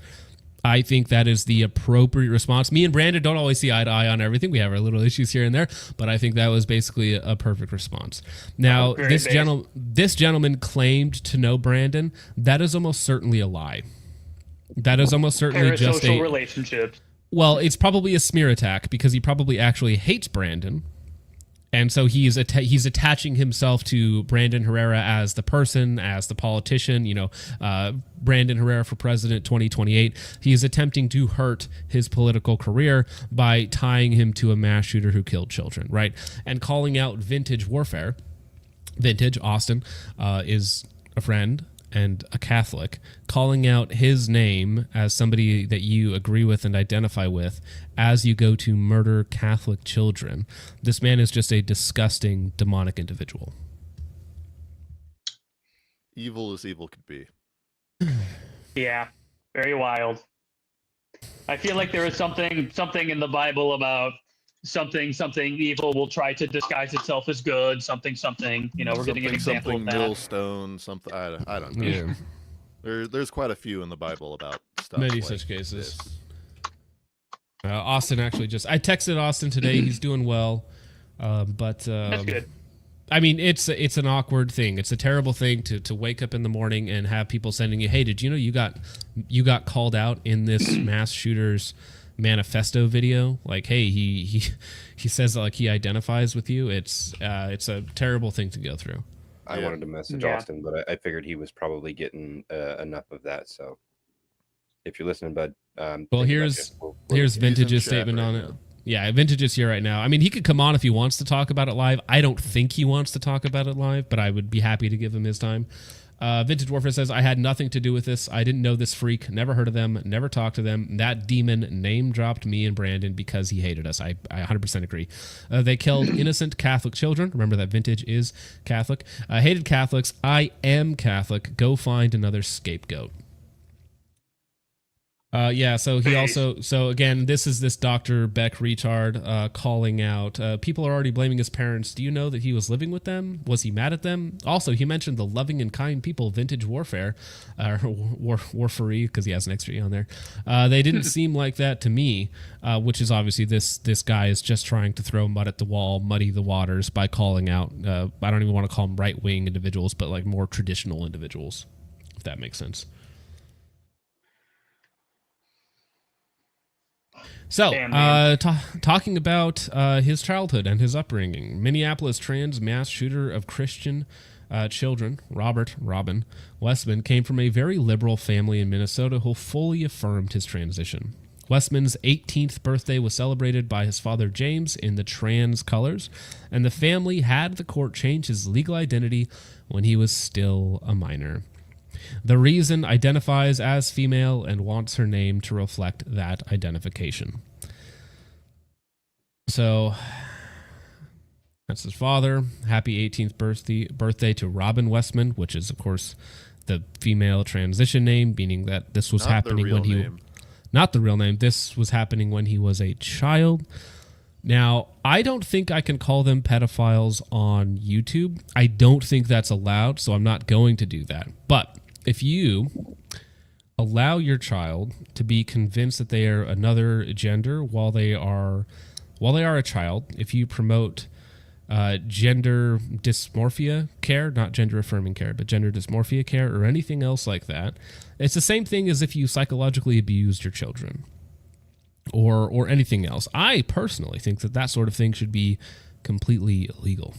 I think that is the appropriate response. Me and Brandon don't always see eye to eye on everything. We have our little issues here and there, but I think that was basically a perfect response. Now, this gentleman claimed to know Brandon. That is almost certainly a lie. That is almost certainly just a relationship. Well, it's probably a smear attack because he probably actually hates Brandon. And so he's attaching himself to Brandon Herrera as the person, as the politician, Brandon Herrera for president 2028. He is attempting to hurt his political career by tying him to a mass shooter who killed children, right? And calling out Vintage Warfare. Vintage, Austin, is a friend and a Catholic, calling out his name as somebody that you agree with and identify with as you go to murder Catholic children. This man is just a disgusting, demonic individual. Evil as evil could be. Yeah, very wild. I feel like there is something in the Bible about something evil will try to disguise itself as good. Something. We're getting an example of that. Millstone. Something. I don't know. Yeah. There's quite a few in the Bible about stuff. Many like such cases. this. Austin actually I texted Austin today. He's doing well, but That's good. I mean, it's an awkward thing. It's a terrible thing to wake up in the morning and have people sending you, "Hey, did you know you got called out in this mass shooter's Manifesto video?" Like, hey, he says that, like, he identifies with you. It's a terrible thing to go through. I wanted to message Austin, but I figured he was probably getting enough of that. So if you're listening, bud. Well, here's Vintage's statement on it. Yeah, Vintage is here right now. I mean, he could come on if he wants to talk about it live. I don't think he wants to talk about it live, but I would be happy to give him his time. Vintage Warfare says, "I had nothing to do with this. I didn't know this freak. Never heard of them. Never talked to them. That demon name dropped me and Brandon because he hated us." I 100% agree. They killed innocent Catholic children. Remember that Vintage is Catholic. Hated Catholics. I am Catholic. Go find another scapegoat. So he also, again, this is this Dr. Beck retard calling out, people are already blaming his parents. Do you know that he was living with them? Was he mad at them? Also, he mentioned the loving and kind people, Vintage Warfare, Warfaree, because he has an extra E on there. They didn't seem like that to me, which is obviously this guy is just trying to throw mud at the wall, muddy the waters by calling out, I don't even want to call them right-wing individuals, but like more traditional individuals, if that makes sense. So, talking about his childhood and his upbringing, Minneapolis trans mass shooter of Christian children, Robin Westman, came from a very liberal family in Minnesota who fully affirmed his transition. Westman's 18th birthday was celebrated by his father James in the trans colors, and the family had the court change his legal identity when he was still a minor. The reason identifies as female and wants her name to reflect that identification. So that's his father. Happy 18th birthday to Robin Westman, which is, of course, the female transition name, meaning that this was happening when he... Not the real name. This was happening when he was a child. Now, I don't think I can call them pedophiles on YouTube. I don't think that's allowed, so I'm not going to do that. But if you allow your child to be convinced that they are another gender while they are a child, if you promote gender dysmorphia care, not gender affirming care, but gender dysmorphia care or anything else like that, it's the same thing as if you psychologically abused your children or anything else. I personally think that sort of thing should be completely illegal.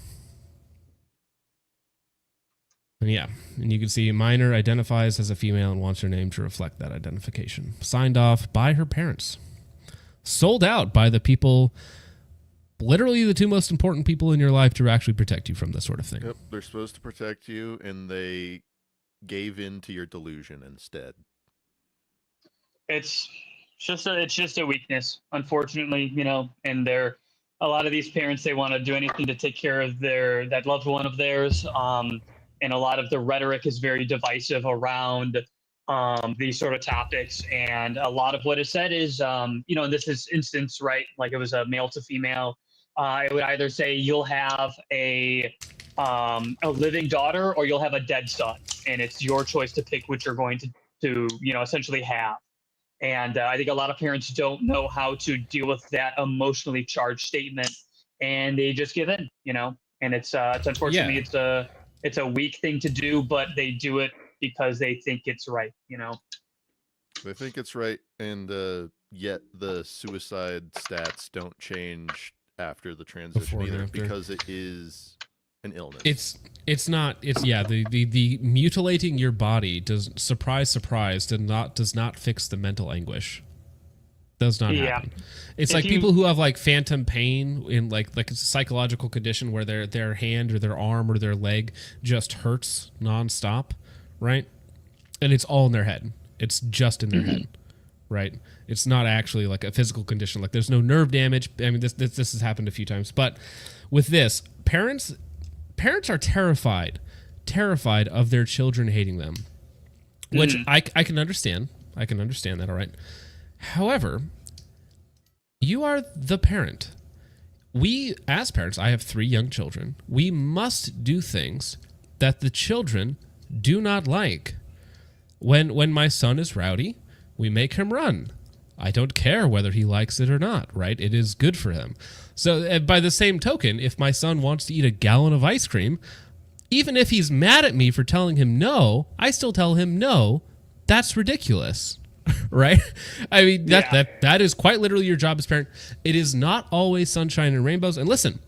And yeah, and you can see minor identifies as a female and wants her name to reflect that identification. Signed off by her parents. Sold out by the people, literally the two most important people in your life to actually protect you from this sort of thing. Yep, they're supposed to protect you, and they gave in to your delusion instead. It's just a weakness, unfortunately, and a lot of these parents, they want to do anything to take care of that loved one of theirs. And a lot of the rhetoric is very divisive around these sort of topics. And a lot of what is said is, in this instance, right, like it was a male to female, it would either say you'll have a living daughter or you'll have a dead son. And it's your choice to pick which you're going to essentially have. And I think a lot of parents don't know how to deal with that emotionally charged statement, and they just give in, and it's unfortunately, it's a weak thing to do, but they do it because they think it's right, They think it's right, and yet the suicide stats don't change after the transition Before and either, after. because it is an illness. It's not. It's the mutilating your body does surprise does not fix the mental anguish. Does not happen. It's like people who have like phantom pain in like it's a psychological condition where their hand or their arm or their leg just hurts nonstop, right? And it's all in their head. It's just in their head, right? It's not actually like a physical condition. Like there's no nerve damage. I mean, this has happened a few times, but with this, parents are terrified of their children hating them, which I can understand. I can understand that. All right. However, you are the parent. We, as parents, I have 3 young children. We must do things that the children do not like. When my son is rowdy, we make him run. I don't care whether he likes it or not, right? It is good for him. So by the same token, if my son wants to eat a gallon of ice cream, even if he's mad at me for telling him no, I still tell him no. That's ridiculous. Right? I mean, that is quite literally your job as parent. It is not always sunshine and rainbows. And listen,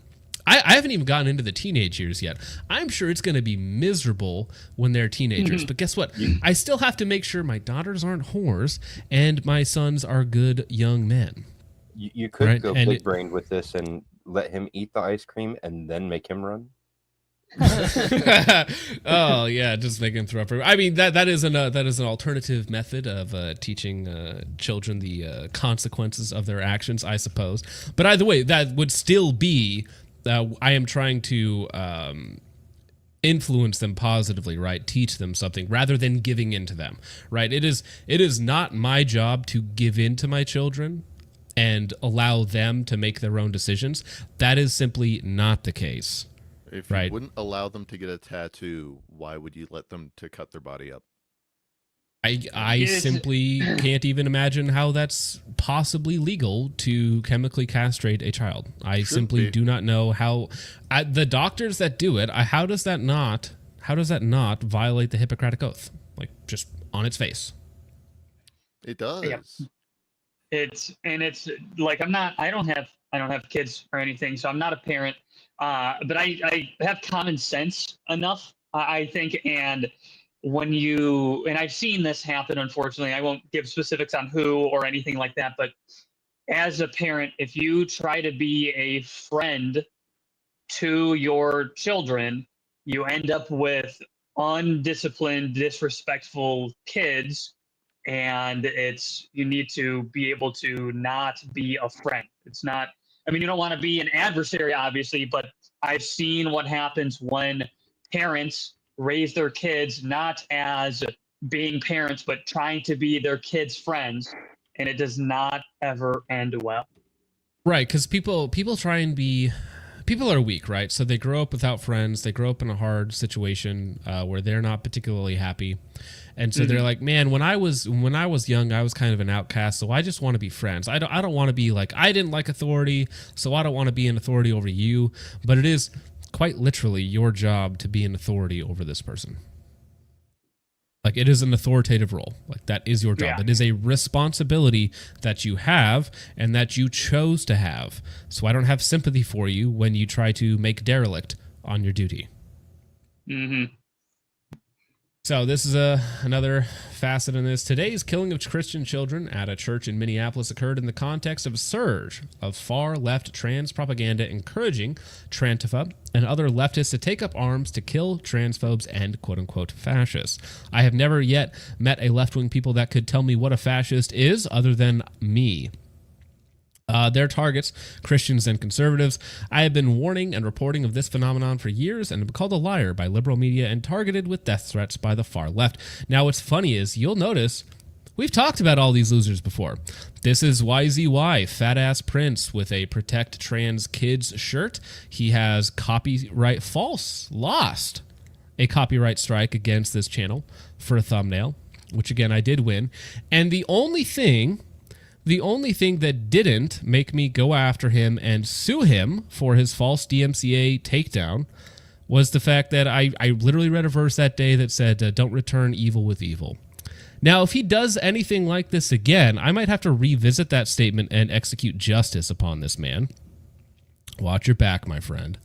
I haven't even gotten into the teenage years yet. I'm sure it's going to be miserable when they're teenagers. But guess what? I still have to make sure my daughters aren't whores and my sons are good young men. You could go big-brained with this and let him eat the ice cream and then make him run. Oh yeah, just make him throw up. I mean that is an alternative method of teaching children the consequences of their actions, I suppose. But either way, that would still be I am trying to influence them positively, right? Teach them something rather than giving in to them, right? It is not my job to give in to my children and allow them to make their own decisions. That is simply not the case. If you wouldn't allow them to get a tattoo, why would you let them to cut their body up? I simply can't even imagine how that's possibly legal to chemically castrate a child. I simply do not know how the doctors that do it. How does that not violate the Hippocratic Oath? Like just on its face. It does. Yeah. It's like I don't have kids or anything, so I'm not a parent. But I have common sense enough, I think, and I've seen this happen, unfortunately. I won't give specifics on who or anything like that, but as a parent, if you try to be a friend to your children, you end up with undisciplined, disrespectful kids, and you need to be able to not be a friend. It's not, I mean, you don't want to be an adversary, obviously, but I've seen what happens when parents raise their kids not as being parents, but trying to be their kids' friends, and it does not ever end well. Right, because people try and be... People are weak, right? So they grow up without friends. They grow up in a hard situation where they're not particularly happy. And so they're like, man, when I was young, I was kind of an outcast, so I just want to be friends. I don't want to be like, I didn't like authority, so I don't want to be an authority over you. But it is quite literally your job to be an authority over this person. Like, it is an authoritative role. Like, that is your job. It is a responsibility that you have and that you chose to have. So I don't have sympathy for you when you try to make derelict on your duty. Mm-hmm. So this is another facet in this. Today's killing of Christian children at a church in Minneapolis occurred in the context of a surge of far-left trans propaganda encouraging Trantifa and other leftists to take up arms to kill transphobes and quote-unquote fascists. I have never yet met a left-wing people that could tell me what a fascist is other than me. Their targets, Christians and conservatives. I have been warning and reporting of this phenomenon for years and have been called a liar by liberal media and targeted with death threats by the far left. Now, what's funny is you'll notice we've talked about all these losers before. This is YZY, Fat Ass Prince, with a Protect Trans Kids shirt. He has lost a copyright strike against this channel for a thumbnail, which again I did win. And the only thing that didn't make me go after him and sue him for his false DMCA takedown was the fact that I literally read a verse that day that said, don't return evil with evil. Now, if he does anything like this again, I might have to revisit that statement and execute justice upon this man. Watch your back, my friend.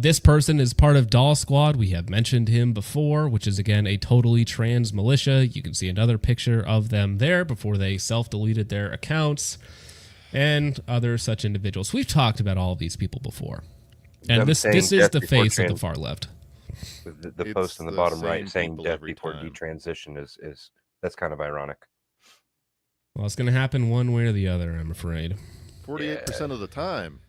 This person is part of Doll Squad. We have mentioned him before, which is, again, a totally trans militia. You can see another picture of them there before they self-deleted their accounts, and other such individuals. We've talked about all of these people before. And this is the face of the far left. The post in the bottom right saying death before detransition is that's kind of ironic. Well, it's going to happen one way or the other, I'm afraid. 48% of the time.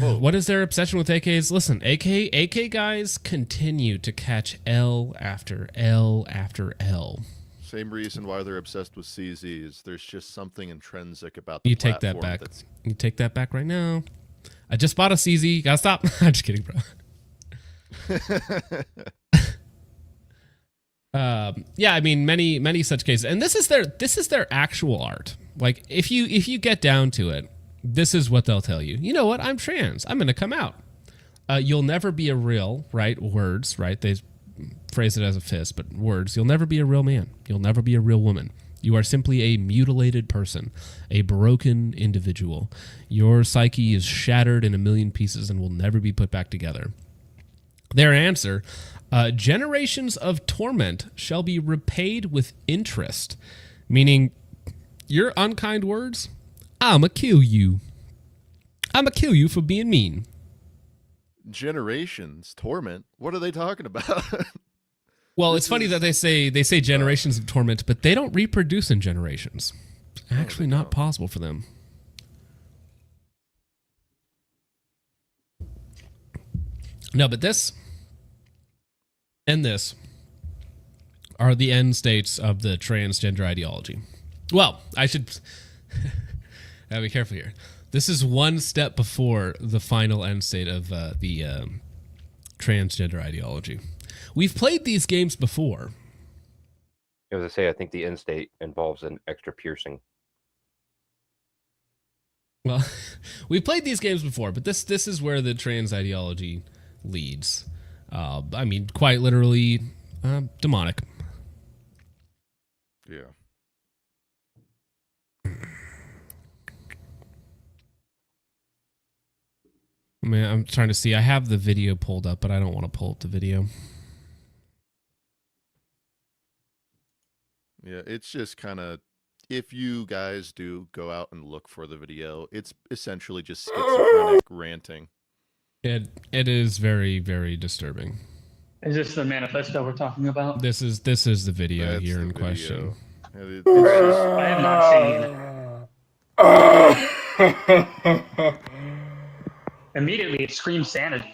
What is their obsession with AKs? Listen, AK guys continue to catch L after L after L. Same reason why they're obsessed with CZs. There's just something intrinsic about the You take that back. You take that back right now. I just bought a CZ. You gotta stop. I'm just kidding, bro. Yeah, I mean, many such cases, and this is their actual art. Like, if you get down to it, this is what they'll tell you. You know what? I'm trans. I'm gonna come out. You'll never be a real, right? Words, right? They phrase it as a fist, but words. You'll never be a real man. You'll never be a real woman. You are simply a mutilated person, a broken individual. Your psyche is shattered in a million pieces and will never be put back together. Their answer, generations of torment shall be repaid with interest, meaning your unkind words, I'ma kill you. I'ma kill you for being mean. Generations torment? What are they talking about? Well, it's funny that they say generations of torment, but they don't reproduce in generations. It's actually not possible for them. No, but this and this are the end states of the transgender ideology. Well, I should gotta be careful here. This is one step before the final end state of the transgender ideology. We've played these games before. As I say, I think the end state involves an extra piercing. Well, we've played these games before, but this is where the trans ideology leads. I mean, quite literally, demonic. Yeah. I mean, I'm trying to see. I have the video pulled up, but I don't want to pull up the video. Yeah, it's just kind of, if you guys do go out and look for the video, it's essentially just schizophrenic ranting. It is very, very disturbing. Is this the manifesto we're talking about? This is the video That's here the in video. question. It's just, I have not seen. Immediately, it screams sanity.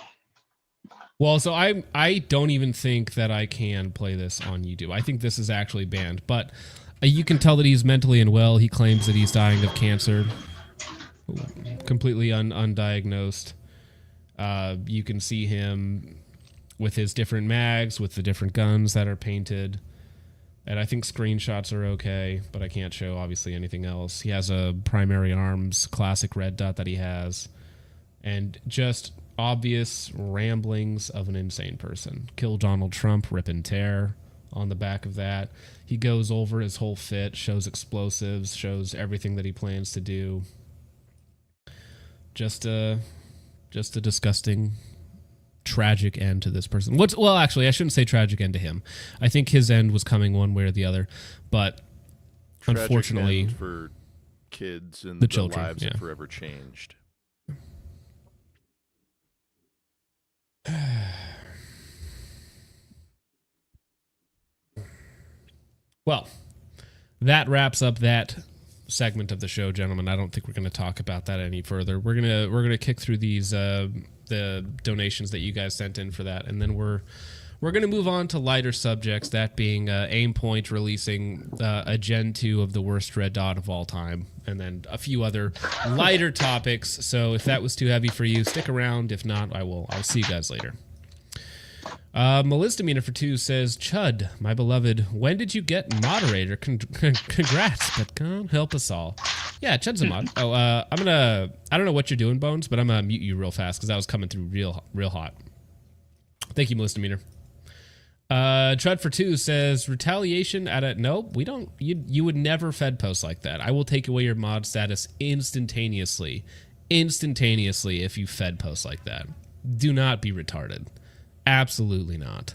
Well, so I don't even think that I can play this on YouTube. I think this is actually banned, but you can tell that he's mentally unwell. He claims that he's dying of cancer, completely undiagnosed. You can see him with his different mags, with the different guns that are painted. And I think screenshots are okay, but I can't show, obviously, anything else. He has a primary arms classic red dot that he has. And just obvious ramblings of an insane person. Kill Donald Trump, rip and tear on the back of that. He goes over his whole fit, shows explosives, shows everything that he plans to do. Just a disgusting, tragic end to this person. Well, actually, I shouldn't say tragic end to him. I think his end was coming one way or the other, but tragic unfortunately, end for kids and the their children, lives yeah. have forever changed. Well, that wraps up that segment of the show, gentlemen. I don't think we're going to talk about that any further. We're gonna kick through these the donations that you guys sent in for that, and then we're gonna move on to lighter subjects. That being Aimpoint releasing a Gen 2 of the worst red dot of all time, and then a few other lighter topics. So if that was too heavy for you, stick around. If not, I'll see you guys later. Melisdemeanor for 2 says, Chud, my beloved, when did you get moderator? Congrats, but God help us all. Yeah, Chud's a mod. Oh, I don't know what you're doing, Bones, but I'm gonna mute you real fast because that was coming through real hot. Thank you, Melisdemeanor. Chud for 2 says, retaliation at a, nope, we don't, you would never fed post like that. I will take away your mod status instantaneously. instantaneously if you fed posts like that. Do not be retarded. Absolutely not.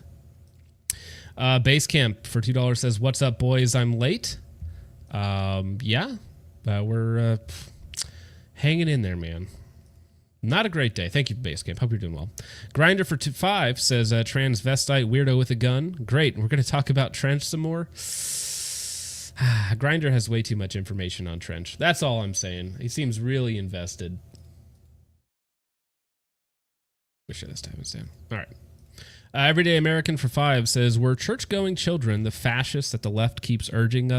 Basecamp for $2 says, "What's up, boys? I'm late." Yeah, we're hanging in there, man. Not a great day. Thank you, Basecamp. Hope you're doing well. Grinder for 5 says, "Transvestite weirdo with a gun." Great. We're going to talk about Trench some more. Grinder has way too much information on Trench. That's all I'm saying. He seems really invested. Wish this time was down. All right. Everyday American for 5 says, "We're church-going children, the fascists that the left keeps urging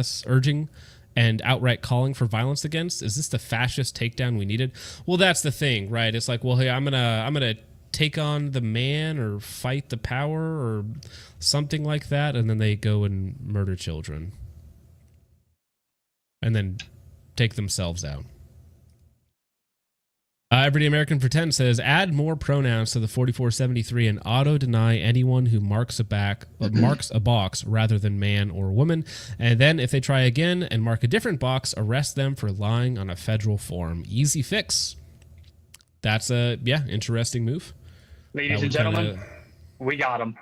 and outright calling for violence against. Is this the fascist takedown we needed?" Well, that's the thing, right? It's like, well, hey, I'm gonna take on the man or fight the power or something like that, and then they go and murder children and then take themselves out. Everyday American for 10 says, "Add more pronouns to the 4473 and auto-deny anyone who marks a box rather than man or woman. And then if they try again and mark a different box, arrest them for lying on a federal form. Easy fix." That's a, interesting move. Ladies and gentlemen, we got him.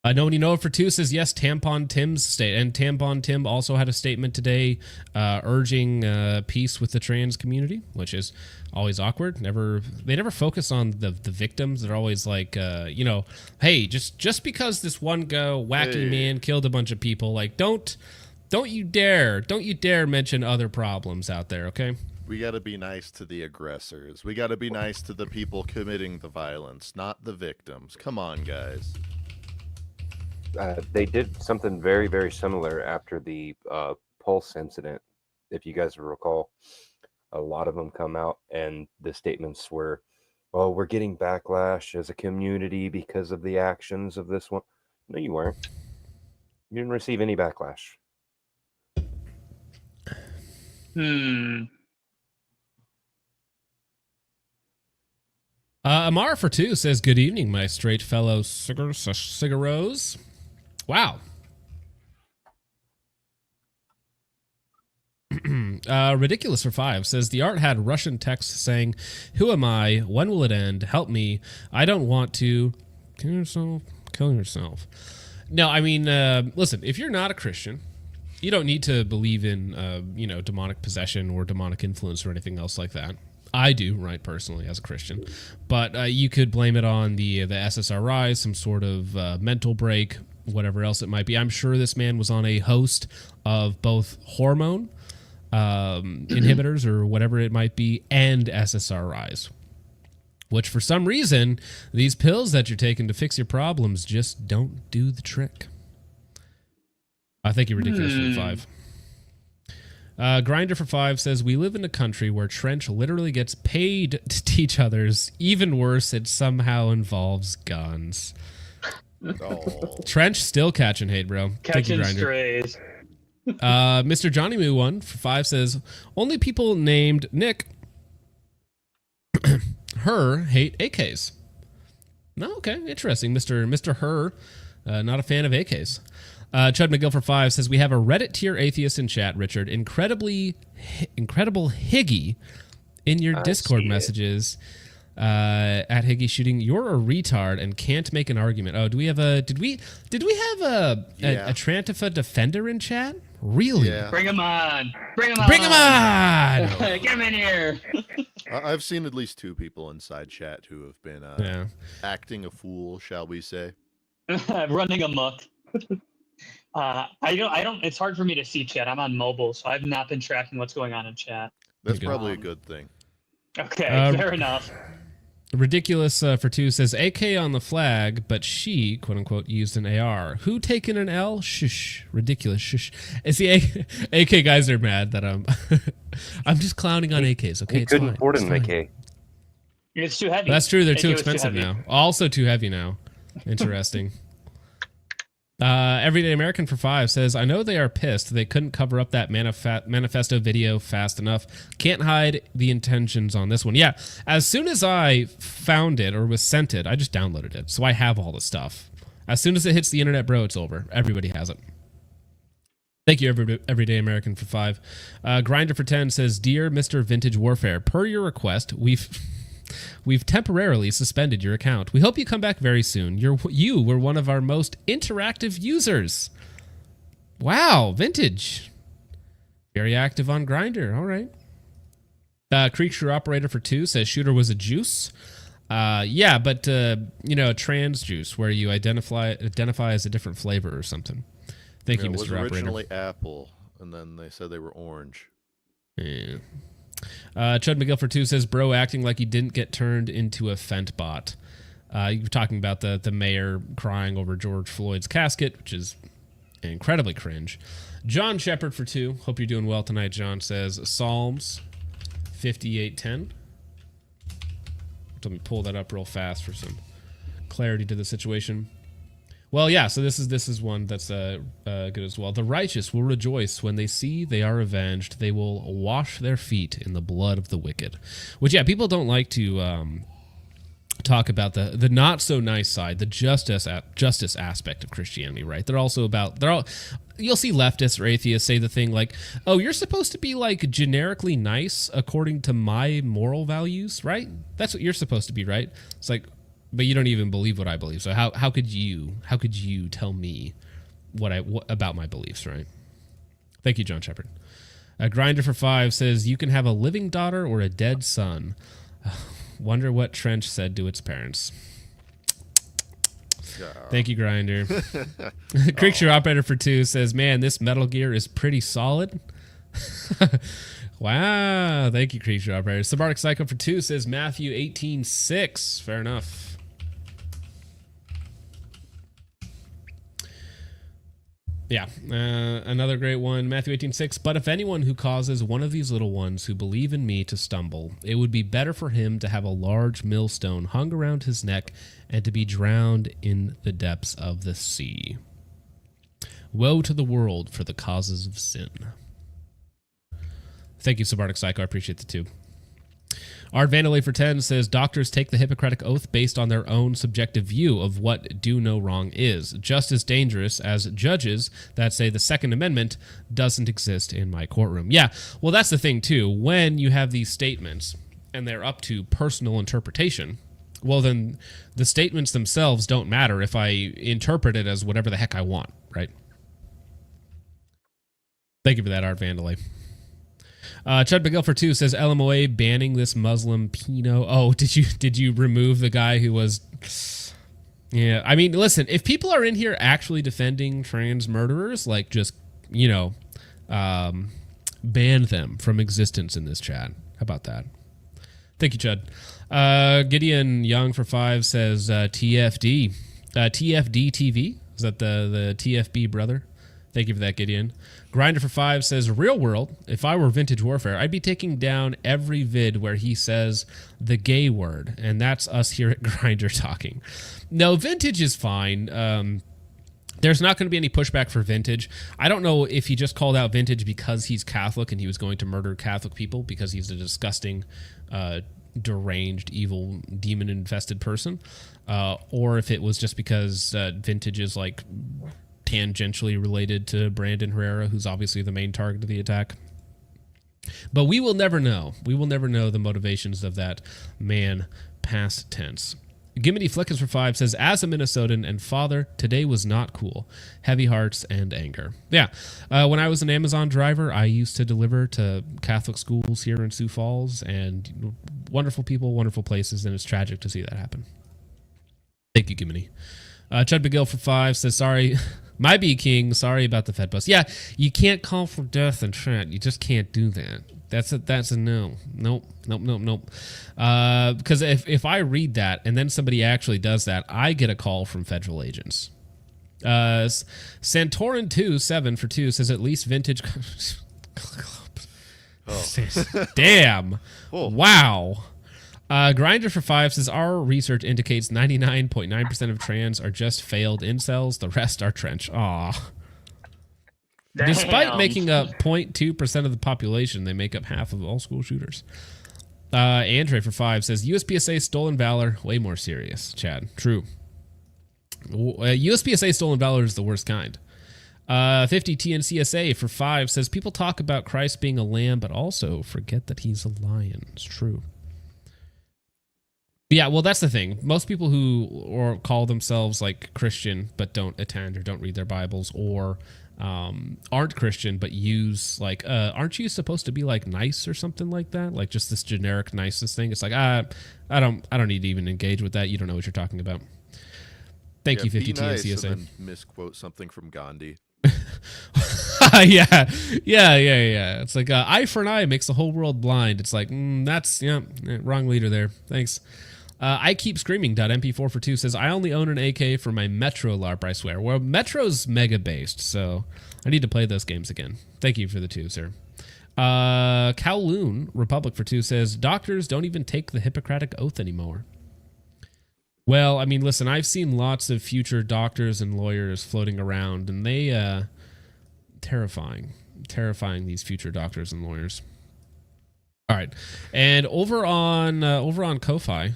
No one you know for 2 says, "Yes, Tampon Tim's state." And Tampon Tim also had a statement today urging peace with the trans community, which is always awkward. They never focus on the victims. They're always like, hey, just because this one wacky man killed a bunch of people, like don't you dare mention other problems out there, okay? We got to be nice to the aggressors. We got to be nice to the people committing the violence, not the victims. Come on, guys. They did something very, very similar after the Pulse incident. If you guys recall, a lot of them come out and the statements were, "Well, we're getting backlash as a community because of the actions of this one." No, you weren't. You didn't receive any backlash. Amara for 2 says, "Good evening, my straight fellow cigaros." Wow. Ridiculous for 5 says, "The art had Russian text saying, 'Who am I? When will it end? Help me. I don't want to kill yourself.'" No, I mean, listen, if you're not a Christian, you don't need to believe in, demonic possession or demonic influence or anything else like that. I do, right, personally, as a Christian. But you could blame it on the SSRI, some sort of mental break, whatever else it might be. I'm sure this man was on a host of both hormone inhibitors or whatever it might be and SSRIs, which for some reason, these pills that you're taking to fix your problems just don't do the trick. I think you're ridiculous for 5. Grinder for 5 says, "We live in a country where Trench literally gets paid to teach others. Even worse, it somehow involves guns." Oh. Trench still catching hate, bro. Catching strays. Mr. Johnny Moo 1 for 5 says, "Only people named Nick Her hate AKs." No, okay, interesting. Mr. Her, not a fan of AKs. Chud McGill for 5 says, "We have a Reddit tier atheist in chat, Richard. Incredible Higgy in your Discord messages. At Higgy shooting, you're a retard and can't make an argument." Oh, did we have a Trantifa defender in chat? Really? Yeah. Bring him on. Bring him on. Get him in here. I've seen at least 2 people inside chat who have been acting a fool, shall we say? Running amok. I don't. It's hard for me to see chat. I'm on mobile, so I've not been tracking what's going on in chat. That's probably a good thing. Okay, fair enough. Ridiculous for 2 says, "AK on the flag, but she, quote unquote, used an AR. Who taken an L? Shush. Ridiculous. Shush." It's the AK guys are mad that I'm I'm just clowning on AKs. Okay, you couldn't afford an AK. It's too heavy. That's true. They're too AK was expensive heavy. now. Also too heavy now. Interesting. Everyday American for 5 says, "I know they are pissed they couldn't cover up that manifesto video fast enough. Can't hide the intentions on this one." Yeah, as soon as I found it or was sent it, I just downloaded it. So I have all the stuff. As soon as it hits the internet, bro, it's over. Everybody has it. Thank you, Everyday American, for 5. Grinder for 10 says, "Dear Mr. Vintage Warfare, per your request, we've temporarily suspended your account. We hope you come back very soon. You were one of our most interactive users." Wow, Vintage. Very active on Grinder. All right. Creature Operator for 2 says, "Shooter was a juice." Yeah, but, a trans juice where you identify as a different flavor or something. Thank you, Mr. Operator. It was originally apple, and then they said they were orange. Yeah. Chud McGill for 2 says, "Bro acting like he didn't get turned into a Fent bot." You're talking about the mayor crying over George Floyd's casket, which is incredibly cringe. John Shepard for 2. Hope you're doing well tonight, John, says, "Psalms 58:10. Let me pull that up real fast for some clarity to the situation. Well, yeah, so this is one that's good as well. "The righteous will rejoice when they see they are avenged. They will wash their feet in the blood of the wicked." Which, yeah, people don't like to talk about the not so nice side, the justice aspect of Christianity, right? You'll see leftists or atheists say the thing like, "Oh, you're supposed to be like generically nice according to my moral values, right? That's what you're supposed to be, right?" It's like, but you don't even believe what I believe. So how could you tell me what about my beliefs, right? Thank you, John Shepard. Grinder for 5 says, "You can have a living daughter or a dead son." Wonder what Trench said to its parents. Thank you, Grinder. Creature Operator for 2 says, "Man, this Metal Gear is pretty solid." Wow. Thank you, Creature Operator. Subartic Psycho for 2 says, "Matthew 18:6. Fair enough. Yeah, another great one, Matthew 18:6. "But if anyone who causes one of these little ones who believe in me to stumble, it would be better for him to have a large millstone hung around his neck and to be drowned in the depths of the sea. Woe to the world for the causes of sin." Thank you, Subartic Psycho. I appreciate the 2. Art Vandalay for 10 says, "Doctors take the Hippocratic Oath based on their own subjective view of what do no wrong is. Just as dangerous as judges that say the Second Amendment doesn't exist in my courtroom." Yeah, well, that's the thing, too. When you have these statements and they're up to personal interpretation, well, then the statements themselves don't matter if I interpret it as whatever the heck I want, right? Thank you for that, Art Vandalay. Chud McGill for 2 says, "LMOA banning this Muslim Pino." Oh, did you remove the guy who was... Yeah, I mean, listen, if people are in here actually defending trans murderers, like, just, ban them from existence in this chat. How about that? Thank you, Chud. Gideon Young for 5 says, TFD. TFD TV? Is that the TFB brother? Thank you for that, Gideon. Grinder for 5 says, "Real world, if I were Vintage Warfare, I'd be taking down every vid where he says the gay word." And that's us here at Grinder talking. No, Vintage is fine. There's not going to be any pushback for Vintage. I don't know if he just called out Vintage because he's Catholic and he was going to murder Catholic people because he's a disgusting, deranged, evil, demon-infested person, or if it was just because Vintage is like tangentially related to Brandon Herrera, who's obviously the main target of the attack. But we will never know. We will never know the motivations of that man, past tense. Gimity Flickers for 5 says, "As a Minnesotan and father, today was not cool. Heavy hearts and anger." Yeah. When I was an Amazon driver, I used to deliver to Catholic schools here in Sioux Falls, and wonderful people, wonderful places, and it's tragic to see that happen. Thank you, Gimity. Chud McGill for 5 says, "Sorry, my B King, sorry about the Fed bus." Yeah, you can't call for death in chat. You just can't do that. That's a no. Nope. Because if I read that and then somebody actually does that, I get a call from federal agents. Santorin 27 for 2 says, "At least Vintage." Oh. Damn. Oh. Wow. Grinder for 5 says, "Our research indicates 99.9% of trans are just failed incels. The rest are trench." Aw. Damn. Despite making up 0.2% of the population, they make up half of all school shooters. Andre for 5 says, "USPSA stolen valor, way more serious." Chad, true. USPSA stolen valor is the worst kind. 50 TNCSA for 5 says people talk about Christ being a lamb, but also forget that he's a lion. It's true. Yeah, well, that's the thing. Most people who call themselves like Christian but don't attend or don't read their Bibles, or aren't Christian but use like, aren't you supposed to be like nice or something like that? Like just this generic niceness thing. It's like I don't need to even engage with that. You don't know what you're talking about. Thank you, 50 be nice TNCSA. and then misquote something from Gandhi. yeah. It's like eye for an eye makes the whole world blind. It's like that's wrong leader there. Thanks. I keep screaming. MP4 for 2 says I only own an AK for my Metro LARP. I swear. Well, Metro's mega based, so I need to play those games again. Thank you for the 2, sir. Kowloon Republic for 2 says doctors don't even take the Hippocratic Oath anymore. Well, I mean, listen, I've seen lots of future doctors and lawyers floating around, and they terrifying, these future doctors and lawyers. All right, and over on Ko-Fi,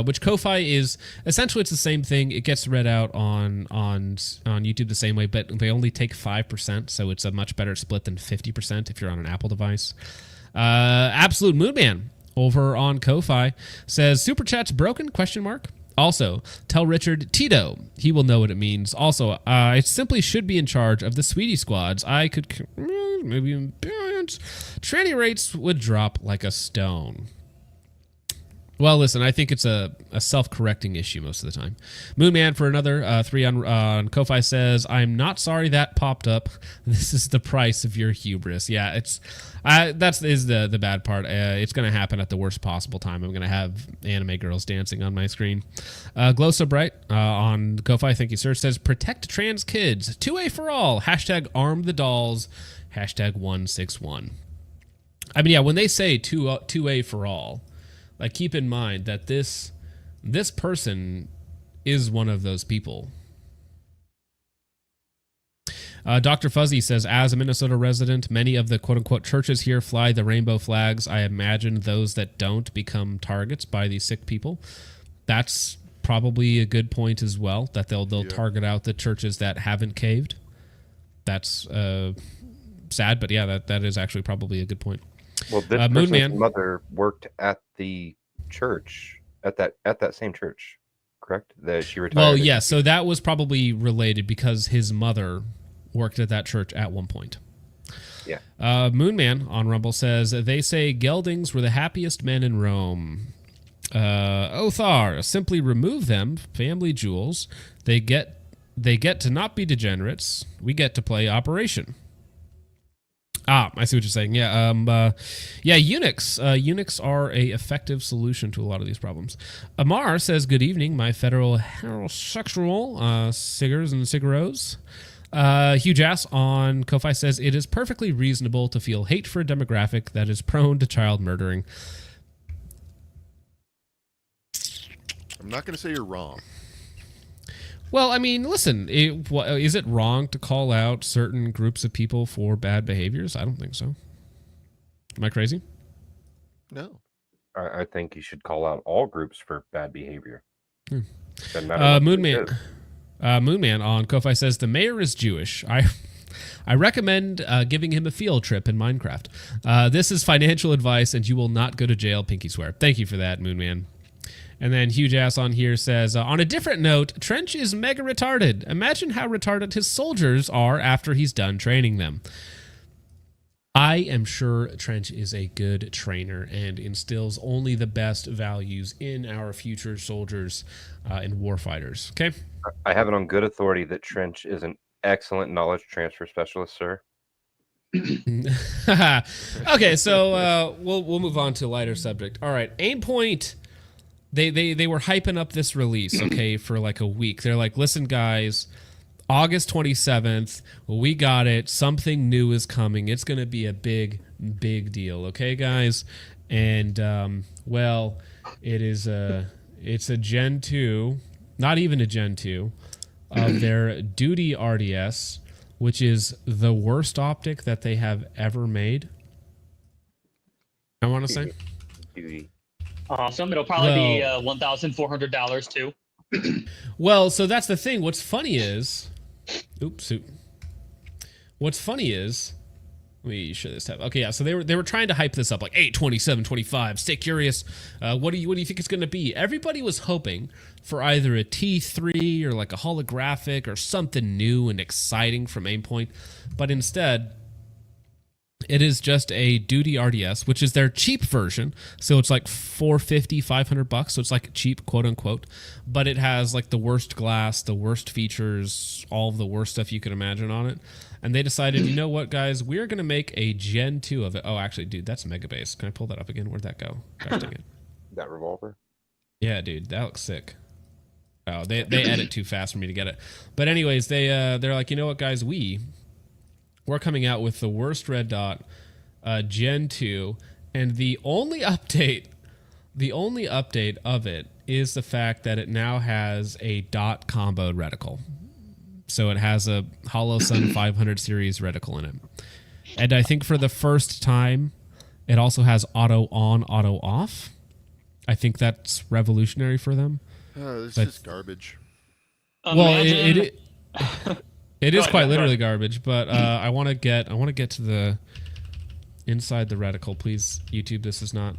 which Ko-Fi is essentially, it's the same thing. It gets read out on YouTube the same way, but they only take 5%, so it's a much better split than 50% if you're on an Apple device. Absolute Moonman over on Ko-Fi says super chat's broken ? Also, tell Richard Tito. He will know what it means. Also, I simply should be in charge of the Sweetie Squads. I could maybe in billions. Tranny rates would drop like a stone. Well, listen, I think it's a self-correcting issue most of the time. Moonman for another 3 on Ko-Fi says, I'm not sorry that popped up. This is the price of your hubris. Yeah, that's the bad part. It's going to happen at the worst possible time. I'm going to have anime girls dancing on my screen. Glow So Bright on Ko-Fi, thank you, sir, says, protect trans kids. 2A for all. Hashtag arm the dolls. Hashtag 161. I mean, yeah, when they say 2A for all, like, keep in mind that this person is one of those people. Dr. Fuzzy says, as a Minnesota resident, many of the quote-unquote churches here fly the rainbow flags. I imagine those that don't become targets by these sick people. That's probably a good point as well, that they'll target out the churches that haven't caved. That's sad, but yeah, that is actually probably a good point. Well, this person's mother worked at the church, at that same church, correct? That she retired. Well, yeah, so that was probably related because his mother worked at that church at one point. Yeah. Moonman on Rumble says, they say geldings were the happiest men in Rome. Othar, simply remove them, family jewels. They get to not be degenerates. We get to play Operation. I see what you're saying. Yeah, eunuchs. Eunuchs are a effective solution to a lot of these problems. Amar says, good evening, my federal heterosexual siggers and siggeros. Huge Ass on Ko-Fi says, it is perfectly reasonable to feel hate for a demographic that is prone to child murdering. I'm not going to say you're wrong. Well, I mean, listen, is it wrong to call out certain groups of people for bad behaviors? I don't think so. Am I crazy? No. I think you should call out all groups for bad behavior. Moonman on Ko-Fi says, the mayor is Jewish. I recommend giving him a field trip in Minecraft. This is financial advice, and you will not go to jail, pinky swear. Thank you for that, Moonman. And then Huge Ass on here says, on a different note, Trench is mega retarded. Imagine how retarded his soldiers are after he's done training them. I am sure Trench is a good trainer and instills only the best values in our future soldiers and warfighters. Okay? I have it on good authority that Trench is an excellent knowledge transfer specialist, sir. Okay, so we'll move on to a lighter subject. All right, Aimpoint. They were hyping up this release, okay, for like a week. They're like, listen, guys, August 27th, we got it. Something new is coming. It's going to be a big, big deal, okay, guys? And, well, it's a Gen 2, not even a Gen 2, of their Duty RDS, which is the worst optic that they have ever made. I want to say. Duty. Awesome. It'll probably be $1,400 too. Well, so that's the thing. What's funny is, what's funny is, let me show this tab. Okay, yeah. So they were trying to hype this up like 827.25. Stay curious. What do you think it's going to be? Everybody was hoping for either a T3 or like a holographic or something new and exciting from Aimpoint, but instead, it is just a Duty RDS, which is their cheap version. So it's like $450, $500. So it's like cheap, quote unquote. But it has like the worst glass, the worst features, all of the worst stuff you could imagine on it. And they decided, you know what, guys? We're going to make a Gen 2 of it. Oh, actually, dude, that's Megabase. Can I pull that up again? Where'd that go? Gosh dang it. That revolver? Yeah, dude, that looks sick. Oh, they edit too fast for me to get it. But anyways, they're like, you know what, guys? We're coming out with the worst red dot, Gen 2, and the only update of it is the fact that it now has a dot combo reticle. So it has a HoloSun 500 series reticle in it. And I think for the first time, it also has auto on, auto off. I think that's revolutionary for them. This is garbage. Well, it is quite literally garbage, but I want to get to the inside the reticle, please. YouTube, this is not.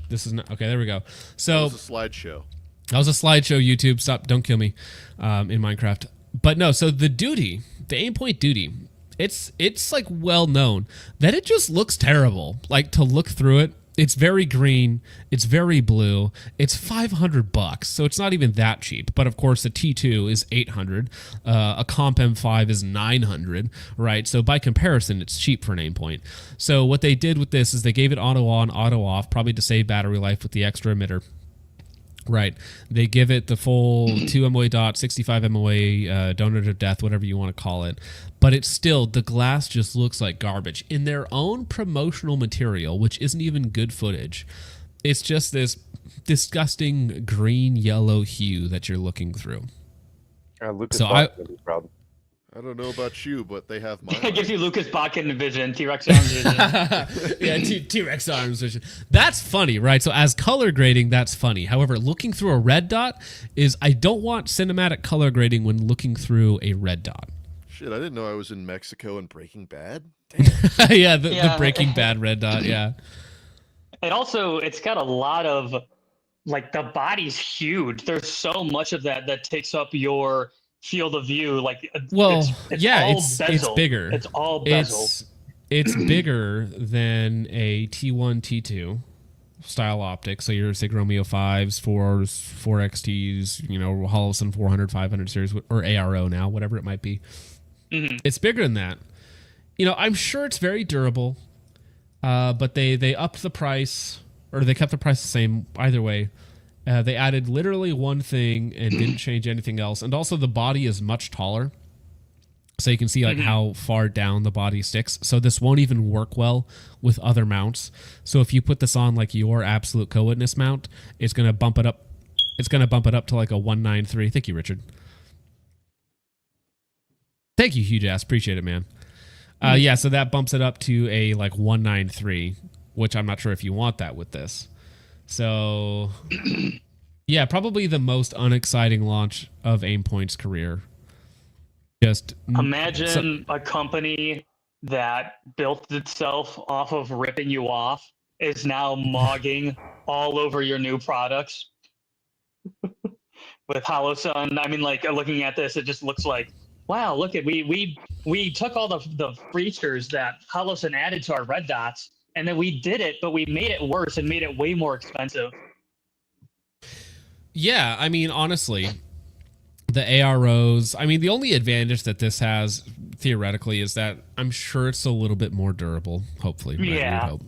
Okay, there we go. So that was a slideshow. That was a slideshow. YouTube, stop! Don't kill me in Minecraft. But no, so the Aimpoint Duty, it's like well known that it just looks terrible. Like to look through it. It's very green. It's very blue. It's $500, so it's not even that cheap. But of course, a T2 is $800. A Comp M5 is $900, right? So by comparison, it's cheap for an Aimpoint. So what they did with this is they gave it auto on, auto off, probably to save battery life with the extra emitter. Right. They give it the full 2 MOA dot, 65 MOA, donut of death, whatever you want to call it. But it's still, the glass just looks like garbage. In their own promotional material, which isn't even good footage, it's just this disgusting green-yellow hue that you're looking through. Lucas so Botkin would be proud. I don't know about you, but they have mine. It gives you Lucas Botkin vision, T-Rex arms vision. Yeah, T-Rex arms vision. That's funny, right? So as color grading, that's funny. However, looking through a red dot is, I don't want cinematic color grading when looking through a red dot. Shit, I didn't know I was in Mexico and Breaking Bad. Yeah, the Breaking Bad red dot, yeah. It's got a lot of, like, the body's huge. There's so much of that takes up your field of view. Like, it's bigger. It's all bezel. It's bigger than a T1, T2 style optic. So your Sig Romeo 5s, 4s, 4XTs, HoloSun 400, 500 series, or ARO now, whatever it might be. Mm-hmm. It's bigger than that. I'm sure it's very durable, but they upped the price, or they kept the price the same either way. They added literally one thing and didn't change anything else. And also the body is much taller. So you can see like how far down the body sticks. So this won't even work well with other mounts. So if you put this on like your absolute co-witness mount, it's going to bump it up. It's going to bump it up to like a 193. Thank you, Richard. Thank you, huge ass. Appreciate it, man. Yeah, so that bumps it up to a like 193, which I'm not sure if you want that with this. So, yeah, probably the most unexciting launch of Aimpoint's career. Just imagine a company that built itself off of ripping you off is now mogging all over your new products with HoloSun. I mean, like, looking at this, it just looks like, wow, look at we took all the features that HoloSun added to our red dots. And then we did it, but we made it worse and made it way more expensive. Yeah, I mean, honestly, the AROs, I mean, the only advantage that this has, theoretically, is that I'm sure it's a little bit more durable, hopefully. Yeah, right?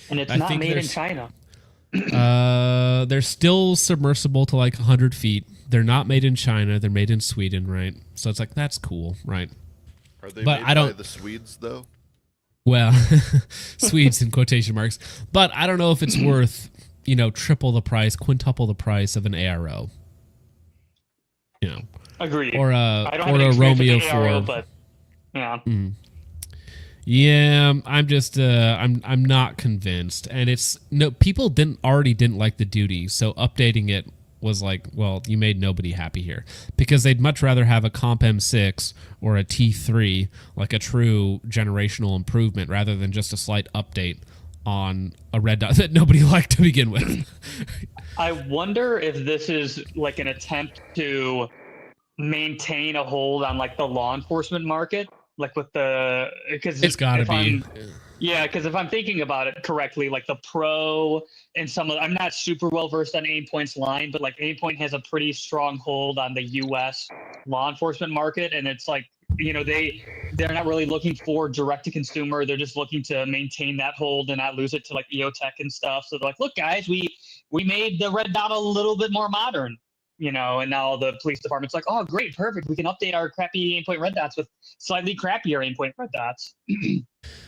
and it's not made in China. They're still submersible to like 100 feet. They're not made in China. They're made in Sweden, right? So it's like, that's cool, right? Are they made by the Swedes, though? Well, Swedes in quotation marks. But I don't know if it's worth, triple the price, quintuple the price of an ARO. Agreed. Or I don't or have a Romeo ARO, 4. but yeah. Yeah, I'm just I'm not convinced. And people didn't like the Duty, so updating it was like, well, you made nobody happy here, because they'd much rather have a Comp M6 or a T3, like a true generational improvement, rather than just a slight update on a red dot that nobody liked to begin with. I wonder if this is like an attempt to maintain a hold on like the law enforcement market, like with the, because It's got to be. Yeah, because if I'm thinking about it correctly, like the Pro and some of, I'm not super well versed on Aimpoint's line, but like Aimpoint has a pretty strong hold on the U.S. law enforcement market, and it's like, you know, they're not really looking for direct to consumer. They're just looking to maintain that hold and not lose it to like EOTech and stuff. So they're like, look, guys, we made the red dot a little bit more modern, you know, and now the police department's like, oh, great, perfect. We can update our crappy Aimpoint red dots with slightly crappier Aimpoint red dots.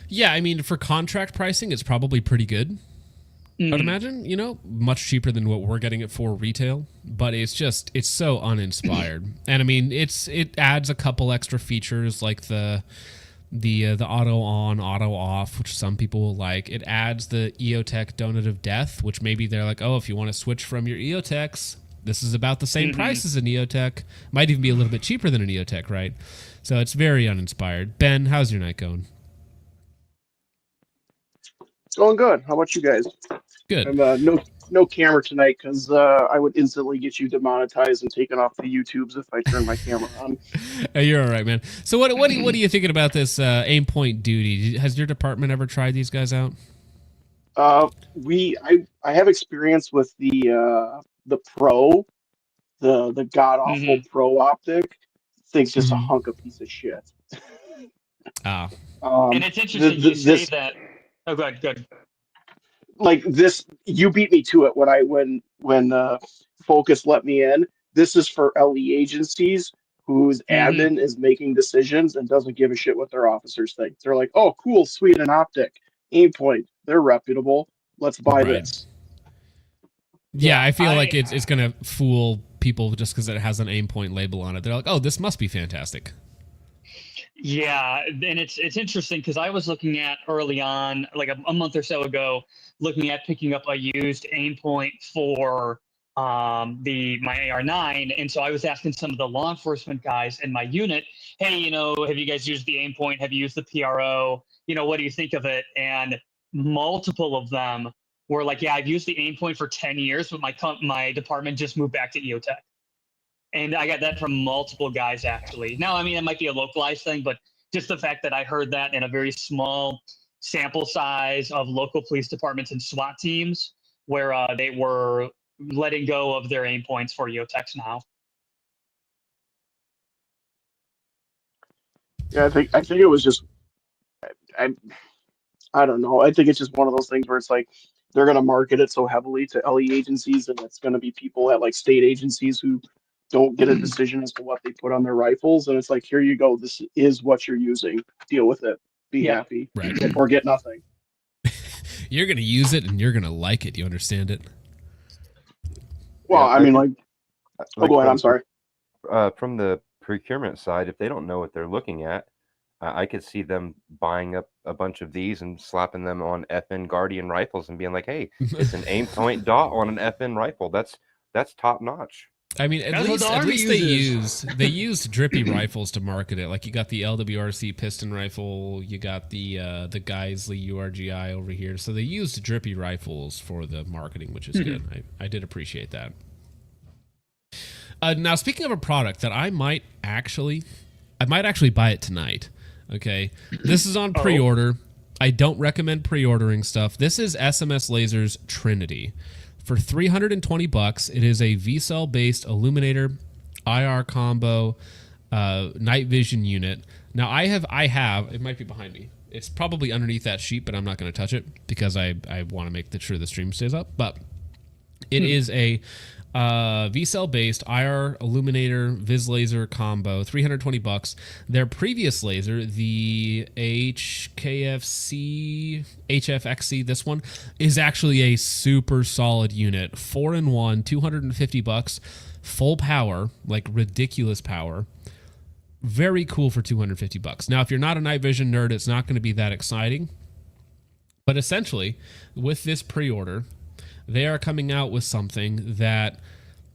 Yeah, I mean, for contract pricing, it's probably pretty good. I'd imagine, you know, much cheaper than what we're getting it for retail, but it's so uninspired. And I mean, it adds a couple extra features like the auto on, auto off, which some people will like. It adds the EOTech donut of death, which maybe they're like, oh, if you want to switch from your EOTechs, this is about the same price as an EOTech. Might even be a little bit cheaper than an EOTech, right? So it's very uninspired. Ben, how's your night going? It's going good. How about you guys? Good. I'm no camera tonight because I would instantly get you demonetized and taken off the YouTubes if I turn my camera on. You're all right, man. So what are you thinking about this Aimpoint duty? Has your department ever tried these guys out? I have experience with the Pro, the god awful Pro optic. Thing's just a hunk of piece of shit. And it's interesting you say that. Oh, good. Like this, you beat me to it when Focus let me in. This is for LE agencies whose admin is making decisions and doesn't give a shit what their officers think. They're like, oh, cool, sweet, an optic. Aimpoint, they're reputable. Let's buy this. Yeah, I feel like it's going to fool people just because it has an Aimpoint label on it. They're like, oh, this must be fantastic. Yeah, and it's interesting because I was looking at early on, like a month or so ago, looking at picking up a used Aimpoint for my AR9, and so I was asking some of the law enforcement guys in my unit, hey, you know, have you guys used the Aimpoint? Have you used the PRO? You know, what do you think of it? And multiple of them were like, yeah, I've used the Aimpoint for 10 years, but my department just moved back to EOTech. And I got that from multiple guys, actually. Now, I mean, it might be a localized thing, but just the fact that I heard that in a very small sample size of local police departments and SWAT teams where they were letting go of their Aimpoints for EOTechs now. Yeah, I think it was just, I don't know. I think it's just one of those things where it's like they're going to market it so heavily to LE agencies, and it's going to be people at like state agencies who don't get a decision as to what they put on their rifles, and it's like, here you go, this is what you're using, deal with it, be happy, right, or get nothing. You're gonna use it and you're gonna like it. You understand it? Well, I mean, like go ahead, I'm sorry. From the procurement side, if they don't know what they're looking at, I could see them buying up a bunch of these and slapping them on FN Guardian rifles and being like, hey, it's an Aimpoint dot on an FN rifle. That's top notch. I mean, at least they used drippy rifles to market it. Like you got the LWRC piston rifle, you got the Geisley URGI over here. So they used drippy rifles for the marketing, which is good. I did appreciate that. Now, speaking of a product that I might actually buy it tonight. Okay, this is on pre-order. I don't recommend pre-ordering stuff. This is SMS Laser's Trinity. For $320, it is a V-cell based illuminator, IR combo, night vision unit. Now I have, it might be behind me. It's probably underneath that sheet, but I'm not going to touch it because I want to make sure the stream stays up. But it is a V-cell based IR illuminator Viz laser combo, $320. Their previous laser, the HFXC, this one is actually a super solid unit, 4-in-1, $250, full power, like ridiculous power. Very cool for $250. Now, if you're not a night vision nerd, it's not going to be that exciting. But essentially, with this pre-order, they are coming out with something that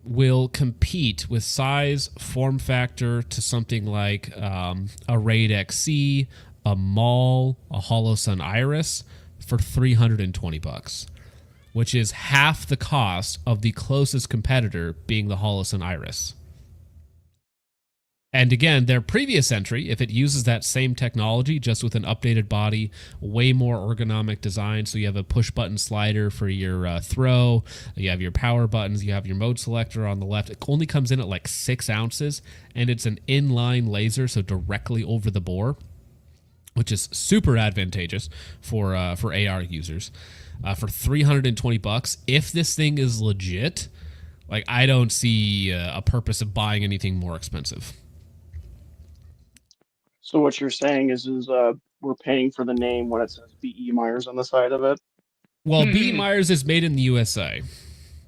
will compete with size, form factor to something like a Raid XC, a Maul, a Holosun Iris for $320, which is half the cost of the closest competitor being the Holosun Iris. And again, their previous entry, if it uses that same technology, just with an updated body, way more ergonomic design, so you have a push-button slider for your throw, you have your power buttons, you have your mode selector on the left. It only comes in at like 6 ounces, and it's an inline laser, so directly over the bore, which is super advantageous for AR users. For $320, if this thing is legit, like I don't see a purpose of buying anything more expensive. So what you're saying is we're paying for the name when it says B.E. Myers on the side of it? Well, B.E. Myers is made in the USA,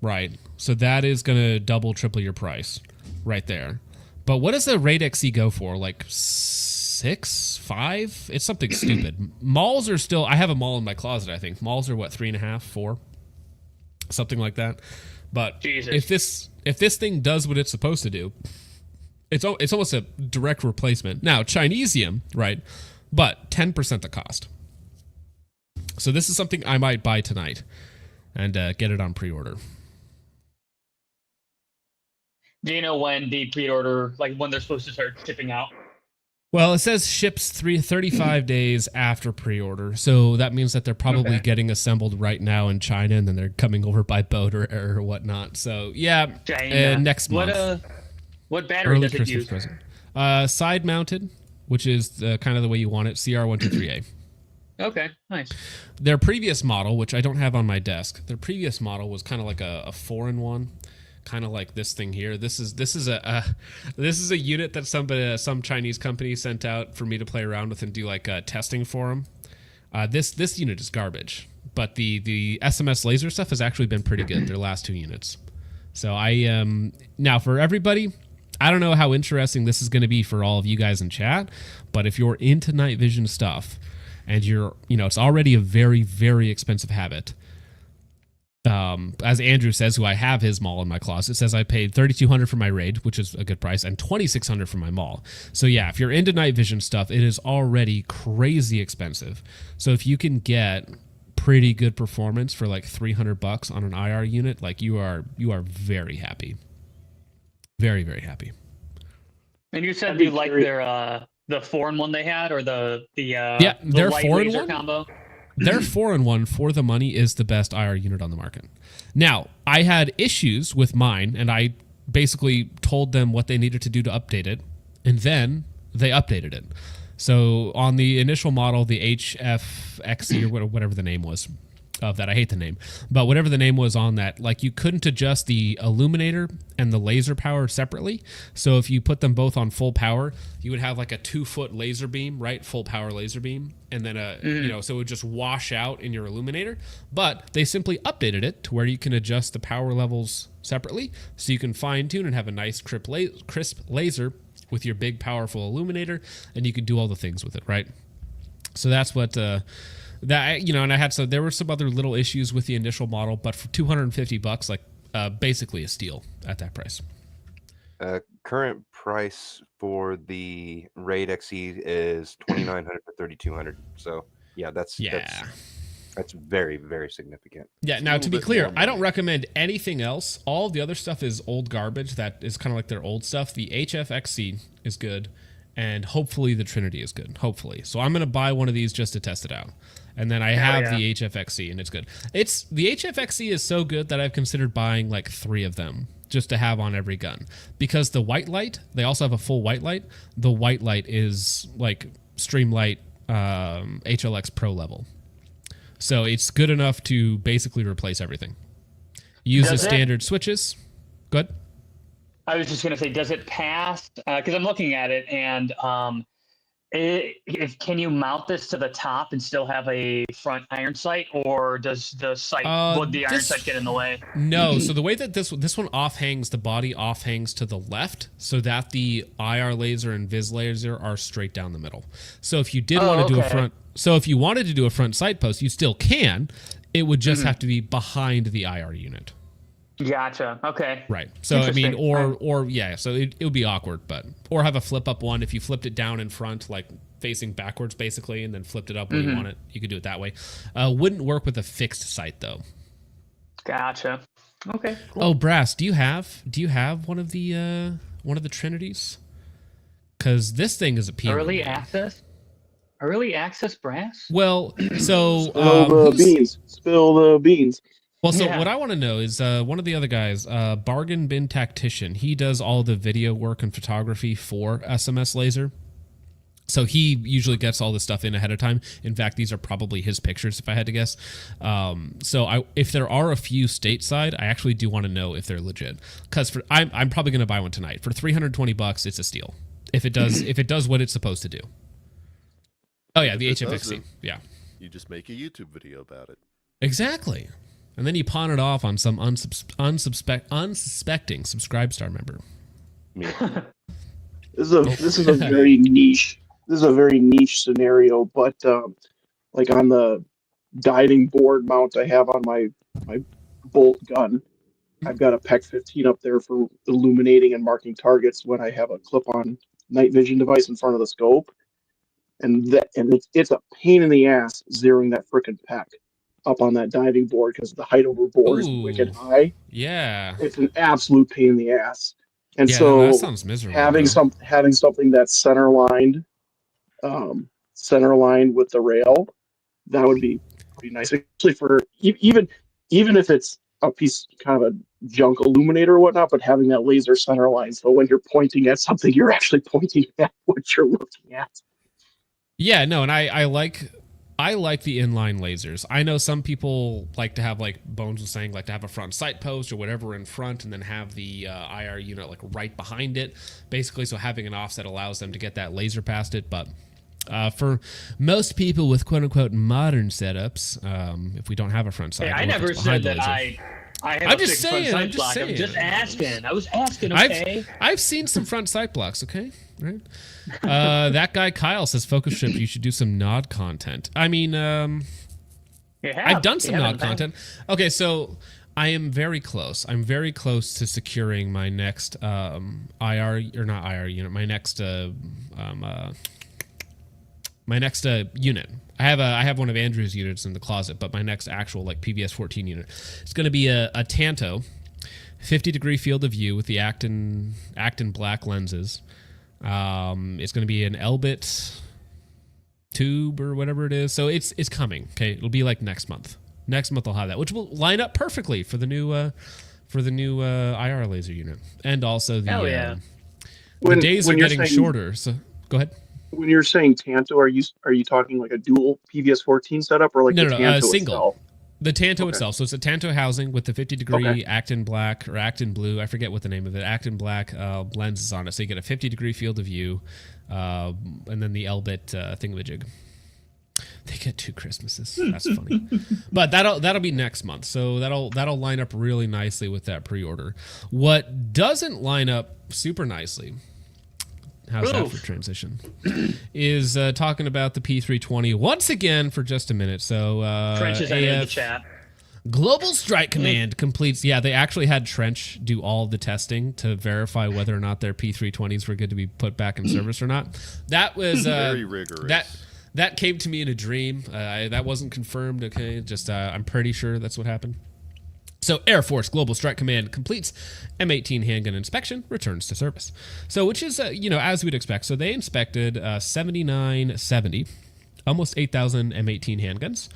right? So that is going to double, triple your price right there. But what does the Raid XC go for? Like 6, 5? It's something stupid. Malls are still, I have a Maul in my closet, I think. Malls are what, 3.5, 4? Something like that. But Jesus. if this thing does what it's supposed to do, it's almost a direct replacement. Now, Chinesium, right? But 10% the cost. So this is something I might buy tonight and get it on pre-order. Do you know when the pre-order, like when they're supposed to start shipping out? Well, it says ships 35 days after pre-order. So that means that they're probably getting assembled right now in China, and then they're coming over by boat or whatnot. So, yeah, next month. What battery does it Christmas use? Present. Side-mounted, which is kind of the way you want it, CR123A. Okay, nice. Their previous model, which I don't have on my desk, their previous model was kind of like a 4-in-1, kind of like this thing here. This is a unit that some Chinese company sent out for me to play around with and do like testing for them. This unit is garbage, but the SMS laser stuff has actually been pretty good. Their last 2 units. So now for everybody, I don't know how interesting this is going to be for all of you guys in chat, but if you're into night vision stuff and it's already a very, very expensive habit. As Andrew says, who I have his Maul in my closet, says I paid $3,200 for my Raid, which is a good price, and $2,600 for my Maul. So yeah, if you're into night vision stuff, it is already crazy expensive. So if you can get pretty good performance for like $300 on an IR unit, like you are very happy. Very, very happy. And you said you like their the 4-in-1 they had, or the their light 4-in-1 laser combo? Their 4-in-1 for the money is the best IR unit on the market. Now, I had issues with mine, and I basically told them what they needed to do to update it, and then they updated it. So on the initial model, the HFXC or whatever the name was of that, I hate the name, but whatever the name was on that, like you couldn't adjust the illuminator and the laser power separately. So if you put them both on full power, you would have like a 2-foot laser beam, right? Full power laser beam. And then, so it would just wash out in your illuminator. But they simply updated it to where you can adjust the power levels separately. So you can fine tune and have a nice crisp laser with your big powerful illuminator, and you can do all the things with it, right? So that's what and there were some other little issues with the initial model, but for $250, like basically a steal at that price. Current price for the Raid XE is $2,900 to $3,200. So yeah, that's very, very significant. Yeah. Now, to be clear, I don't recommend anything else. All the other stuff is old garbage. That is kind of like their old stuff. The HFXC is good, and hopefully the Trinity is good. Hopefully. So I'm going to buy one of these just to test it out. And then I have the HFXC, and it's good. The HFXC is so good that I've considered buying like 3 of them just to have on every gun. Because the white light, they also have a full white light. The white light is like Streamlight HLX Pro level. So it's good enough to basically replace everything. Uses standard switches. Good. I was just going to say, does it pass? Because I'm looking at it, and can you mount this to the top and still have a front iron sight, or does the sight would the iron sight get in the way? No. So the way that this one offhangs, the body offhangs to the left, so that the IR laser and vis laser are straight down the middle. So if you did want to do a front, if you wanted to do a front sight post, you still can. It would just have to be behind the IR unit. Gotcha. Okay. Right. So I mean, Interesting. or yeah. So it would be awkward, or have a flip up one. If you flipped it down in front, like facing backwards, basically, and then flipped it up where you want it, you could do it that way. Wouldn't work with a fixed sight though. Gotcha. Okay. Cool. Oh, Brass, do you have one of the Trinities? Because this thing is appealing. Early access. Early access brass. Well, so Spill the beans. Spill the beans. Well, so what I want to know is one of the other guys, Bargain Bin Tactician. He does all the video work and photography for SMS Laser. So he usually gets all this stuff in ahead of time. In fact, these are probably his pictures, if I had to guess. If there are a few stateside, I actually do want to know if they're legit. Because I'm probably going to buy one tonight for $320. It's a steal if it does what it's supposed to do. Oh yeah, the HFXC. Yeah. You just make a YouTube video about it. Exactly. And then you pawn it off on some unsuspecting Subscribestar member. This is a very niche. This is a very niche scenario, but like on the diving board mount I have on my bolt gun, I've got a PEC 15 up there for illuminating and marking targets when I have a clip-on night vision device in front of the scope, and it's a pain in the ass zeroing that frickin' PEC up on that diving board because the height over bore is wicked high. Yeah, it's an absolute pain in the ass. And yeah, so that sounds miserable. Having something that's center lined with the rail, that would be pretty nice. Actually, for even if it's a piece kind of a junk illuminator or whatnot, but having that laser center line, so when you're pointing at something, you're actually pointing at what you're looking at. Yeah, no, and I like the inline lasers. I know some people like to have, like Bones was saying, like to have a front sight post or whatever in front and then have the IR unit like right behind it, basically, so having an offset allows them to get that laser past it. But for most people with quote-unquote modern setups, if we don't have a front sight... Hey, I never said that I have I'm just saying. I'm just asking. I was asking, okay? I've seen some front sight blocks, okay? Right. That guy Kyle says Focus Ship, you should do some nod content. I mean, I've done some nod content. Okay, so I am very close. I'm very close to securing my next IR or not IR unit. My next unit. I have one of Andrew's units in the closet, but my next actual like PVS 14 unit, it's going to be a Tanto, 50-degree field of view with the Actin black lenses. It's going to be an Elbit tube or whatever it is. So it's coming. Okay, it'll be like next month. Next month I'll have that, which will line up perfectly for the new IR laser unit, and also the the days are getting shorter. So go ahead. When you're saying Tanto, are you talking like a dual PVS 14 setup or like no, the Tanto single? Itself? The Tanto itself. So it's a Tanto housing with the 50-degree Actin black or Actin blue. I forget what the name of it. Actin black lenses on it. So you get a 50-degree field of view, and then the Elbit thingamajig. They get 2 Christmases. That's funny. But that'll be next month. So that'll line up really nicely with that pre-order. What doesn't line up super nicely, how's that for transition, is talking about the P320 once again for just a minute. So Trench is in the chat. Global Strike Command completes. Yeah, they actually had Trench do all the testing to verify whether or not their P320s were good to be put back in service or not. That was very rigorous. That came to me in a dream. That wasn't confirmed. Okay, just I'm pretty sure that's what happened. So Air Force Global Strike Command completes M18 handgun inspection, returns to service. So which is, as we'd expect. So they inspected 7970, almost 8,000 M18 handguns,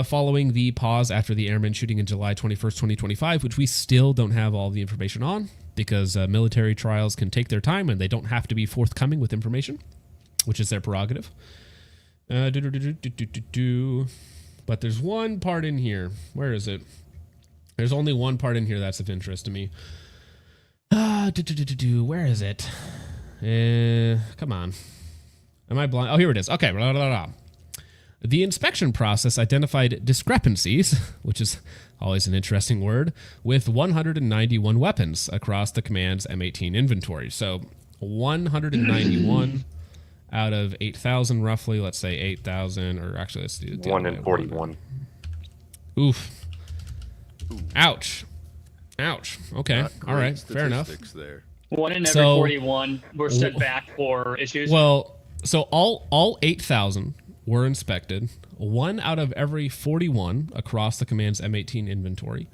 following the pause after the airman shooting in July 21st, 2025, which we still don't have all the information on because military trials can take their time and they don't have to be forthcoming with information, which is their prerogative. But there's one part in here. Where is it? There's only one part in here that's of interest to me. Where is it? Come on. Am I blind? Oh, here it is. Okay. The inspection process identified discrepancies, which is always an interesting word, with 191 weapons across the command's M18 inventory. So 191 out of 8,000 roughly. Let's say 8,000, or actually let's do 1 in 41. Oof. Ouch. Ouch. Okay. Not All right. great Fair enough. statistics there. 1 in every So- 41 were sent back for issues. Well, so all 8,000 were inspected. 1 out of every 41 across the command's M18 inventory.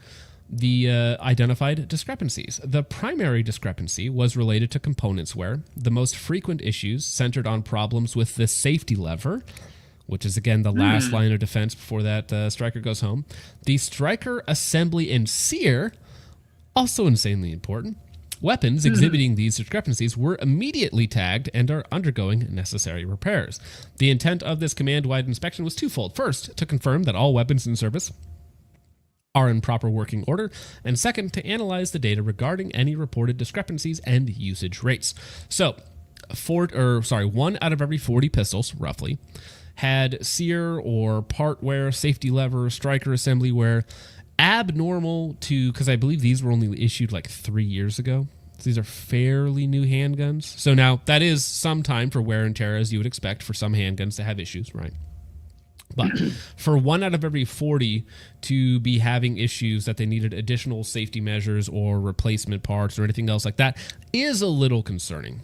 The identified discrepancies. The primary discrepancy was related to components wear. The most frequent issues centered on problems with the safety lever, which is, again, the last line of defense before that striker goes home. The striker assembly and sear, also insanely important. Weapons exhibiting these discrepancies were immediately tagged and are undergoing necessary repairs. The intent of this command-wide inspection was twofold. First, to confirm that all weapons in service are in proper working order, and second, to analyze the data regarding any reported discrepancies and usage rates. So, 1 out of every 40 pistols, roughly, had sear or part wear, safety lever, striker assembly wear, abnormal to, because I believe these were only issued like 3 years ago. So these are fairly new handguns. So now that is some time for wear and tear, as you would expect for some handguns to have issues, right? But for 1 out of every 40 to be having issues that they needed additional safety measures or replacement parts or anything else like that is a little concerning.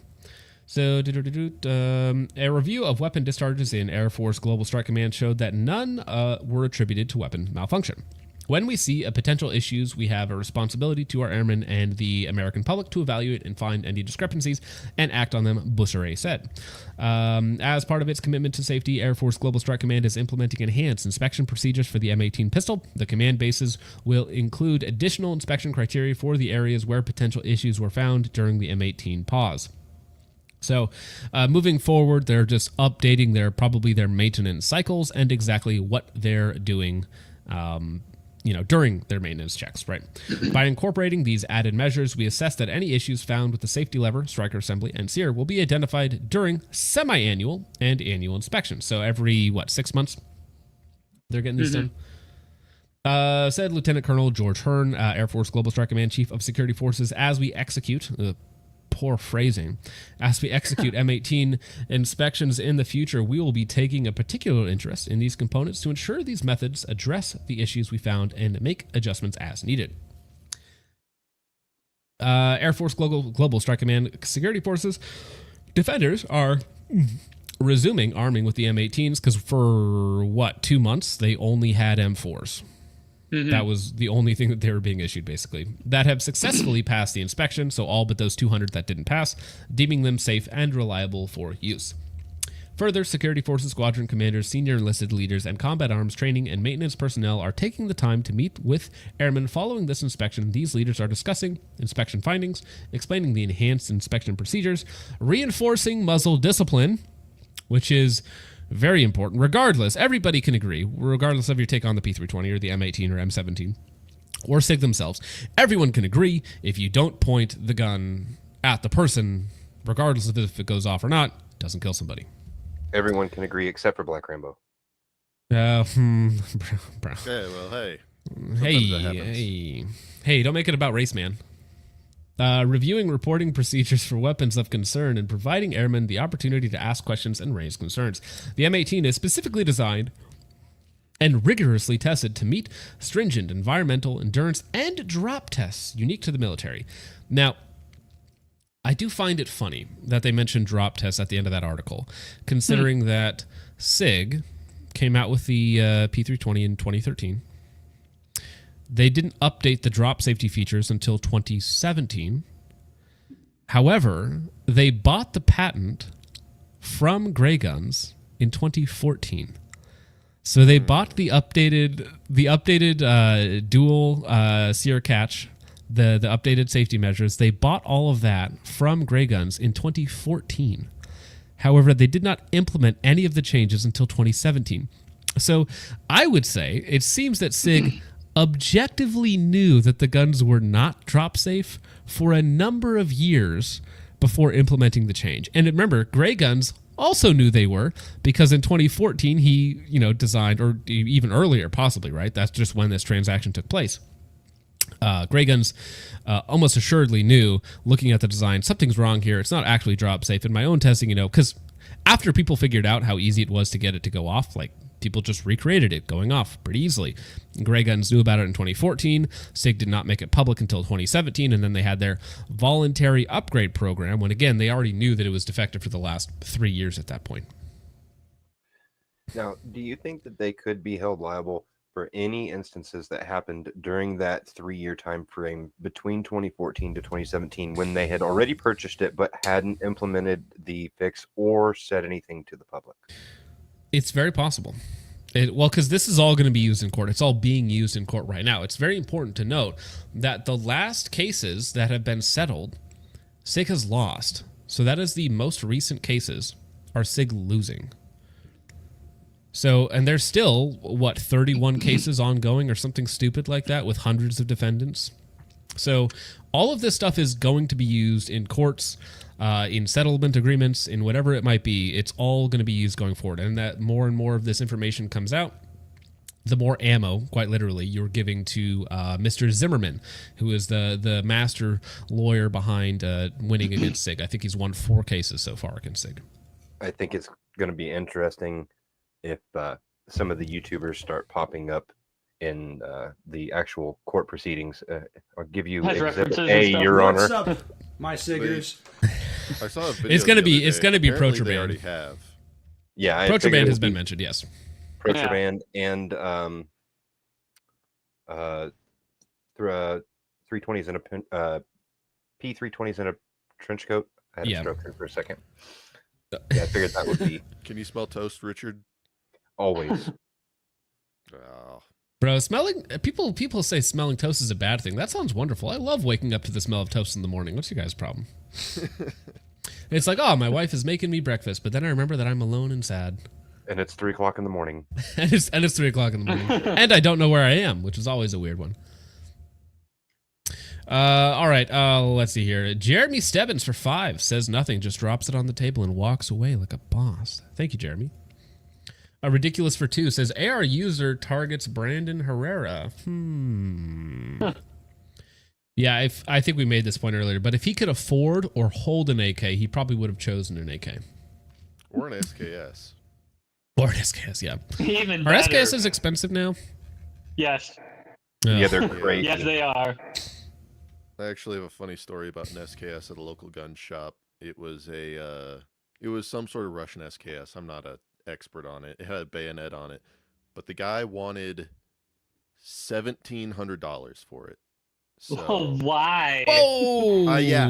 So, a review of weapon discharges in Air Force Global Strike Command showed that none were attributed to weapon malfunction. When we see a potential issues, we have a responsibility to our airmen and the American public to evaluate and find any discrepancies and act on them, Busseret said. As part of its commitment to safety, Air Force Global Strike Command is implementing enhanced inspection procedures for the M18 pistol. The command bases will include additional inspection criteria for the areas where potential issues were found during the M18 pause. So, moving forward, they're just updating their maintenance cycles and exactly what they're doing during their maintenance checks, right? By incorporating these added measures, we assess that any issues found with the safety lever, striker assembly, and sear will be identified during semi-annual and annual inspections. So every, 6 months? They're getting these done. Said Lieutenant Colonel George Hearn, Air Force Global Strike Command Chief of Security Forces, as we execute... poor phrasing. As we execute M18 inspections in the future, we will be taking a particular interest in these components to ensure these methods address the issues we found and make adjustments as needed. Air Force Global Strike Command Security Forces defenders are resuming arming with the M18s because for 2 months they only had M4s. That was the only thing that they were being issued, basically, that have successfully passed the inspection, so all but those 200 that didn't pass, deeming them safe and reliable for use. Further, Security Forces squadron commanders, senior enlisted leaders, and combat arms training and maintenance personnel are taking the time to meet with airmen following this inspection. These leaders are discussing inspection findings, explaining the enhanced inspection procedures, reinforcing muzzle discipline, which is... very important. Regardless, everybody can agree, regardless of your take on the P320 or the M18 or M17 or SIG themselves, everyone can agree if you don't point the gun at the person, regardless of if it goes off or not, it doesn't kill somebody. Everyone can agree except for Black Rambo. Bro. Okay, well, hey. Hey, don't make it about race, man. Reviewing reporting procedures for weapons of concern and providing airmen the opportunity to ask questions and raise concerns. The M18 is specifically designed and rigorously tested to meet stringent environmental, endurance, and drop tests unique to the military. Now, I do find it funny that they mentioned drop tests at the end of that article, considering that SIG came out with the P320 in 2013. They didn't update the drop safety features until 2017. However, they bought the patent from Gray Guns in 2014. So they bought the updated dual sear catch, the updated safety measures. They bought all of that from Gray Guns in 2014. However, they did not implement any of the changes until 2017. So I would say it seems that SIG objectively knew that the guns were not drop safe for a number of years before implementing the change. And remember, Gray Guns also knew they were, because in 2014 he, designed, or even earlier possibly, right? That's just when this transaction took place. Gray Guns almost assuredly knew, looking at the design, something's wrong here. It's not actually drop safe. In my own testing, because after people figured out how easy it was to get it to go off, like people just recreated it, going off pretty easily. Gray Guns knew about it in 2014. SIG did not make it public until 2017, and then they had their voluntary upgrade program when, again, they already knew that it was defective for the last 3 years at that point. Now, do you think that they could be held liable for any instances that happened during that 3-year time frame between 2014 to 2017 when they had already purchased it but hadn't implemented the fix or said anything to the public? It's very possible. Well, because this is all going to be used in court. It's all being used in court right now. It's very important to note that the last cases that have been settled, SIG has lost. So that is the most recent cases are SIG losing. So, and there's still, 31 cases ongoing or something stupid like that with hundreds of defendants. So all of this stuff is going to be used in courts, in settlement agreements, in whatever it might be. It's all going to be used going forward. And that more and more of this information comes out, the more ammo, quite literally, you're giving to Mr. Zimmerman, who is the master lawyer behind winning against SIG. I think he's won 4 cases so far against SIG. I think it's going to be interesting if some of the YouTubers start popping up in the actual court proceedings. I'll give you Exhibit A, Your Honor. What's up, my Siggers? I saw a video. It's gonna be Apparently Protraband. They already have. Yeah, Protraband has been mentioned. Yes. Protraband and 320s in a P320s in a trench coat. I had a stroke there for a second. Yeah, I figured that would be. Can you smell toast, Richard? Always. Oh. Bro, people say smelling toast is a bad thing. That sounds wonderful. I love waking up to the smell of toast in the morning. What's your guys' problem? It's like, oh, my wife is making me breakfast, but then I remember that I'm alone and sad. And it's 3 o'clock in the morning. and it's 3 o'clock in the morning. And I don't know where I am, which is always a weird one. All right, let's see here. Jeremy Stebbins for 5 says nothing, just drops it on the table and walks away like a boss. Thank you, Jeremy. Ridiculous for 2 says AR user targets Brandon Herrera. Yeah, I think we made this point earlier, but if he could afford or hold an AK, he probably would have chosen an AK. Or an SKS. Or an SKS, yeah. Even Are better. SKSs expensive now? Yes. Yeah, they're great. Yes, they are. I actually have a funny story about an SKS at a local gun shop. It was some sort of Russian SKS. I'm not an expert on it. It had a bayonet on it, but the guy wanted $1,700 for it. So, why? Oh, yeah.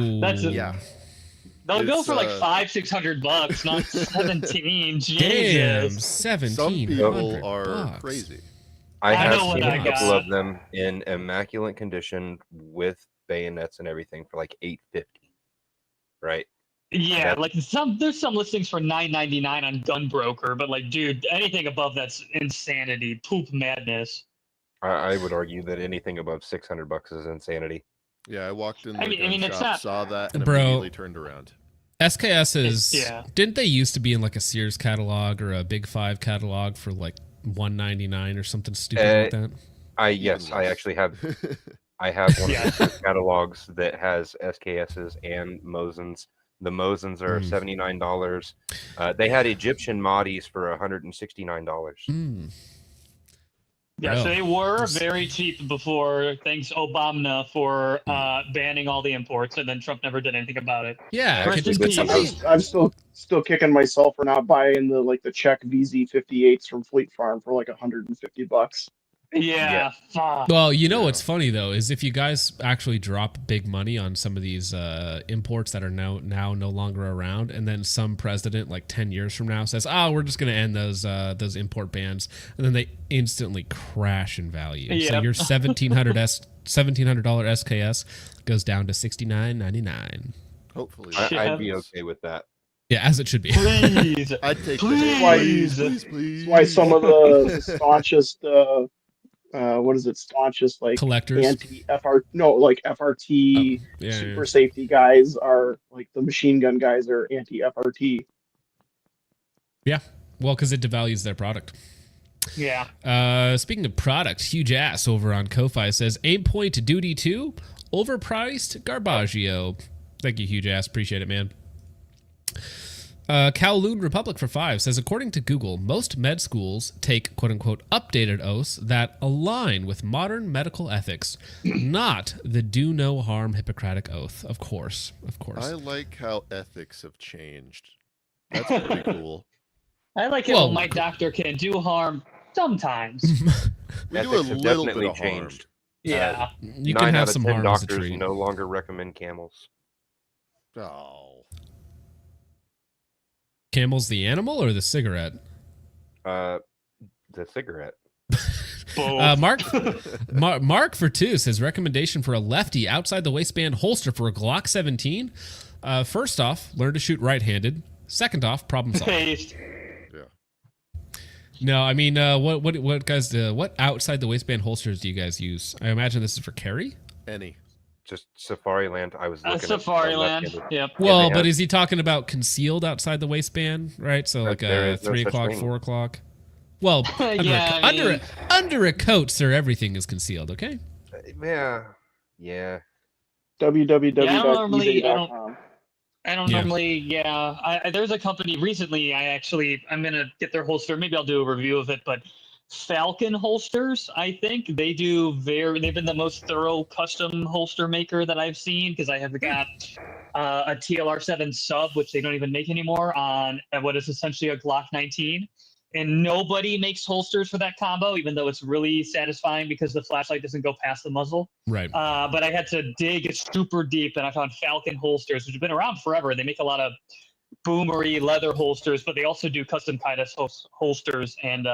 They'll go for like $500-600, not 17. Damn, Jesus. 17. Some people are crazy. I have know seen what a I couple got. of them in immaculate condition with bayonets and everything for like $850. Right? Yeah, like there's some listings for $9.99 on Gunbroker, but like, dude, anything above that's insanity, poop madness. I would argue that anything above $600 is insanity. Yeah, I walked in the I mean, gun it's shop, not- saw that, and Bro. immediately turned around. SKSs, didn't they used to be in like a Sears catalog or a Big 5 catalog for like $199 or something stupid like that? Yes, I actually have. I have one of the catalogs that has SKSs and Mosins. The Mosins are $79. They had Egyptian Mahdi's for $169. Yeah, so they were very cheap before, thanks Obama for banning all the imports, and then Trump never did anything about it. Yeah, I'm still kicking myself for not buying the Czech VZ58s from Fleet Farm for like $150. Yeah, fuck. Well, you know what's funny though is if you guys actually drop big money on some of these imports that are now no longer around, and then some president like 10 years from now says, "Oh, we're just going to end those import bans," and then they instantly crash in value. So your $1,700 SKS goes down to $69.99. Hopefully, I'd be okay with that. Yeah, as it should be. Please, I'd take please. That's why some of the staunchest staunchest like collectors, FRT super safety guys are like the machine gun guys are anti-FRT. Yeah, well, because it devalues their product. Yeah. Speaking of product, Huge Ass over on Ko-Fi says Aimpoint Duty 2 overpriced Garbaggio. Thank you, Huge Ass. Appreciate it, man. Kowloon Republic for 5 says, according to Google, most med schools take quote-unquote updated oaths that align with modern medical ethics, not the do no harm Hippocratic oath. Of course. I like how ethics have changed. That's pretty cool. I like it when my doctor can do harm sometimes. We do a Ethics have little bit definitely of harm. changed. Yeah. You 9 can have out of some 10 harm as a doctors treat. no longer recommend camels. Oh. Camel's the animal or the cigarette? The cigarette. Mark for 2 says, recommendation for a lefty outside the waistband holster for a Glock 17. First off, learn to shoot right-handed. Second off, problem solved. Yeah. No, I mean, what guys? What outside the waistband holsters do you guys use? I imagine this is for carry. Any. Just Safariland. I was looking Safariland. at Yep. Well, but is he talking about concealed outside the waistband, right? So like there is no 3 such o'clock, thing. 4 o'clock. Well, under a coat, sir, everything is concealed. Okay. Yeah. www.ebay.com. I don't normally, there's a company recently, I'm going to get their holster. Maybe I'll do a review of it, but Falcon Holsters, I think they've been the most thorough custom holster maker that I've seen, because I have got a TLR7 sub, which they don't even make anymore, on what is essentially a Glock 19. And nobody makes holsters for that combo, even though it's really satisfying because the flashlight doesn't go past the muzzle. Right. But I had to dig super deep, and I found Falcon Holsters, which have been around forever. They make a lot of boomery leather holsters, but they also do custom Kydex holsters. And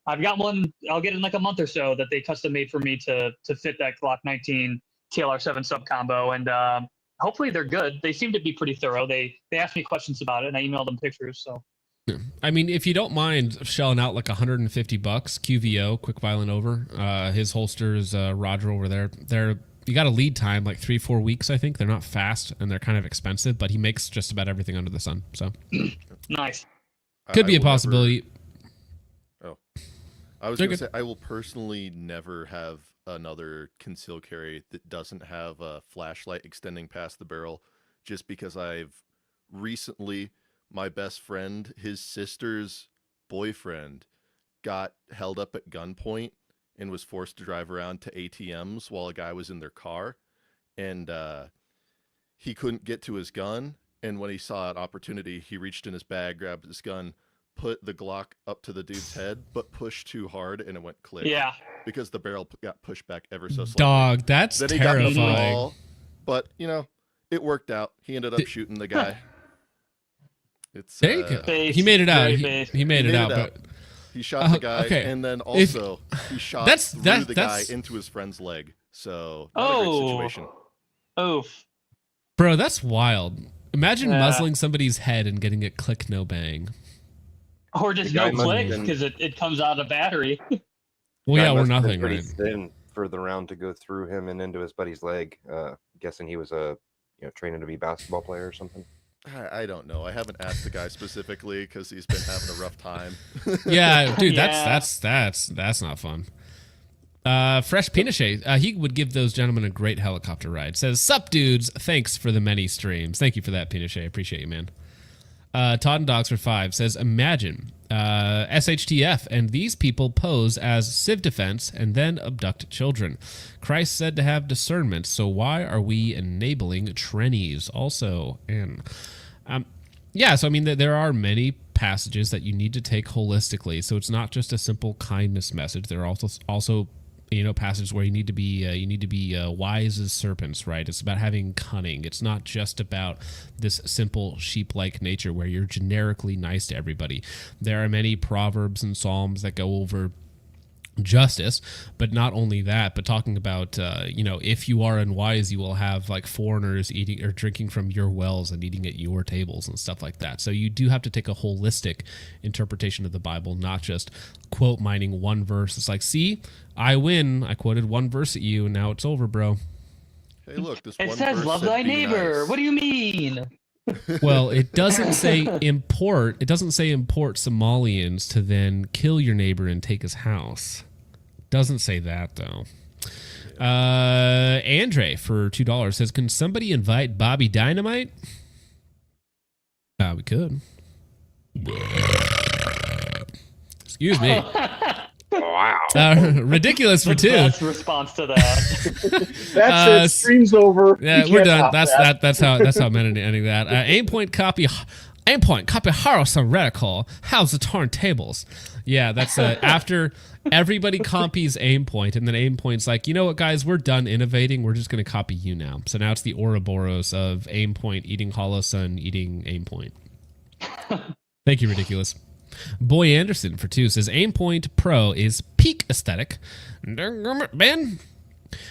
I've got one. I'll get in like a month or so that they custom made for me to fit that Glock 19 TLR7 sub combo. And hopefully they're good. They seem to be pretty thorough. They asked me questions about it, and I emailed them pictures. So. I mean, if you don't mind shelling out like $150, QVO, quick violent over, his holsters, Roger over there, you got a lead time like 3-4 weeks. I think they're not fast and they're kind of expensive, but he makes just about everything under the sun. So nice. Could be a possibility. I was going to say, I will personally never have another concealed carry that doesn't have a flashlight extending past the barrel, just because I've recently, my best friend, his sister's boyfriend, got held up at gunpoint and was forced to drive around to ATMs while a guy was in their car. And he couldn't get to his gun. And when he saw an opportunity, he reached in his bag, grabbed his gun, put the Glock up to the dude's head, but pushed too hard and it went click. Yeah. Because the barrel got pushed back ever so slightly. Dog, that's then terrifying. He got the brawl, but, it worked out. He ended up shooting the guy. It's there you go. He made it out. He made it out. But he shot the guy, and then also he shot through the guy into his friend's leg. So not a great situation. Oh, bro, that's wild. Imagine muzzling somebody's head and getting it click no bang, or just no click because it comes out of battery. Well, yeah, or nothing. Pretty right? thin for the round to go through him and into his buddy's leg. Guessing he was training to be a basketball player or something. I don't know. I haven't asked the guy specifically because he's been having a rough time. Yeah, dude, that's not fun. Fresh Pinochet, he would give those gentlemen a great helicopter ride. Says, sup, dudes. Thanks for the many streams. Thank you for that, Pinochet. Appreciate you, man. Todd and Dogs for 5 says, imagine SHTF and these people pose as civ defense and then abduct children. Christ said to have discernment, so why are we enabling trannies? Also, and so I mean, there are many passages that you need to take holistically. So it's not just a simple kindness message. There are also passages where you need to be wise as serpents, right? It's about having cunning. It's not just about this simple sheep-like nature where you're generically nice to everybody. There are many proverbs and psalms that go over justice, but not only that, but talking about if you are unwise, you will have like foreigners eating or drinking from your wells and eating at your tables and stuff like that. So you do have to take a holistic interpretation of the Bible, not just quote mining one verse. It's like, see, I win, I quoted one verse at you and now it's over, bro. Hey, look, this it one says verse love said, thy "Be neighbor." nice. What do you mean? Well, it doesn't say import Somalians to then kill your neighbor and take his house. Doesn't say that, though. Andre for $2 says, can somebody invite Bobby Dynamite? We could. Excuse me. Wow. Ridiculous for The two. best response to that. That's it. Stream's over. Yeah, You we're can't done. top That's how I'm ending that. Aimpoint copy Harrison reticle. How's the turntables? Yeah, that's after everybody copies Aimpoint, and then Aimpoint's like, you know what, guys, we're done innovating. We're just going to copy you now. So now it's the Ouroboros of Aimpoint eating Hollow Sun eating Aimpoint. Thank you, Ridiculous. Boy Anderson for 2 says Aimpoint Pro is peak aesthetic. Ben?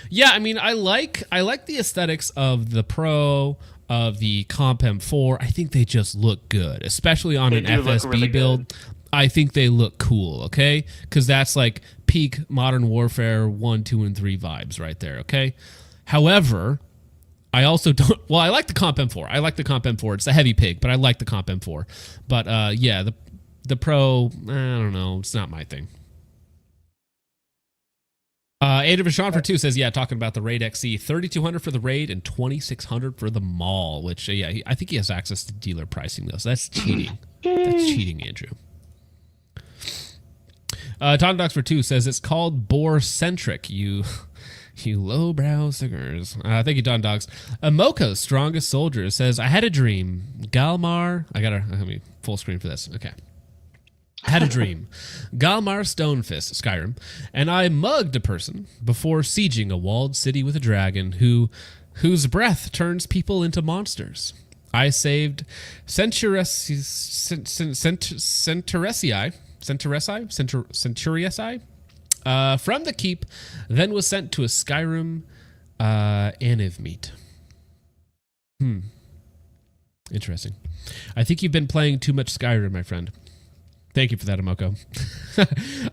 Yeah, I mean, I like the aesthetics of the Pro, of the Comp M4. I think they just look good, especially on an FSB really build. Good. I think they look cool, okay? Because that's like peak Modern Warfare 1, 2, and 3 vibes right there, okay? However, I also don't... Well, I like the Comp M4. I like the Comp M4. It's a heavy pig, but I like the Comp M4. But, yeah, the Pro, I don't know. It's not my thing. Ada Vachon for 2 says, yeah, talking about the Raid XC, $3,200 for the Raid and $2,600 for the Mall, which, yeah, I think he has access to dealer pricing, though, so that's cheating. That's cheating, Andrew. Tom Docs for 2 says, it's called Boar-centric, you lowbrow singers. Thank you, Don Dogs. Moko's Strongest Soldier says, I had a dream. Galmar, let me full screen for this. Okay. Had a dream. Galmar Stonefist, Skyrim, and I mugged a person before sieging a walled city with a dragon whose breath turns people into monsters. I saved Centuresii from the keep, then was sent to a Skyrim Anivmeet. Interesting. I think you've been playing too much Skyrim, my friend. Thank you for that, Amoko.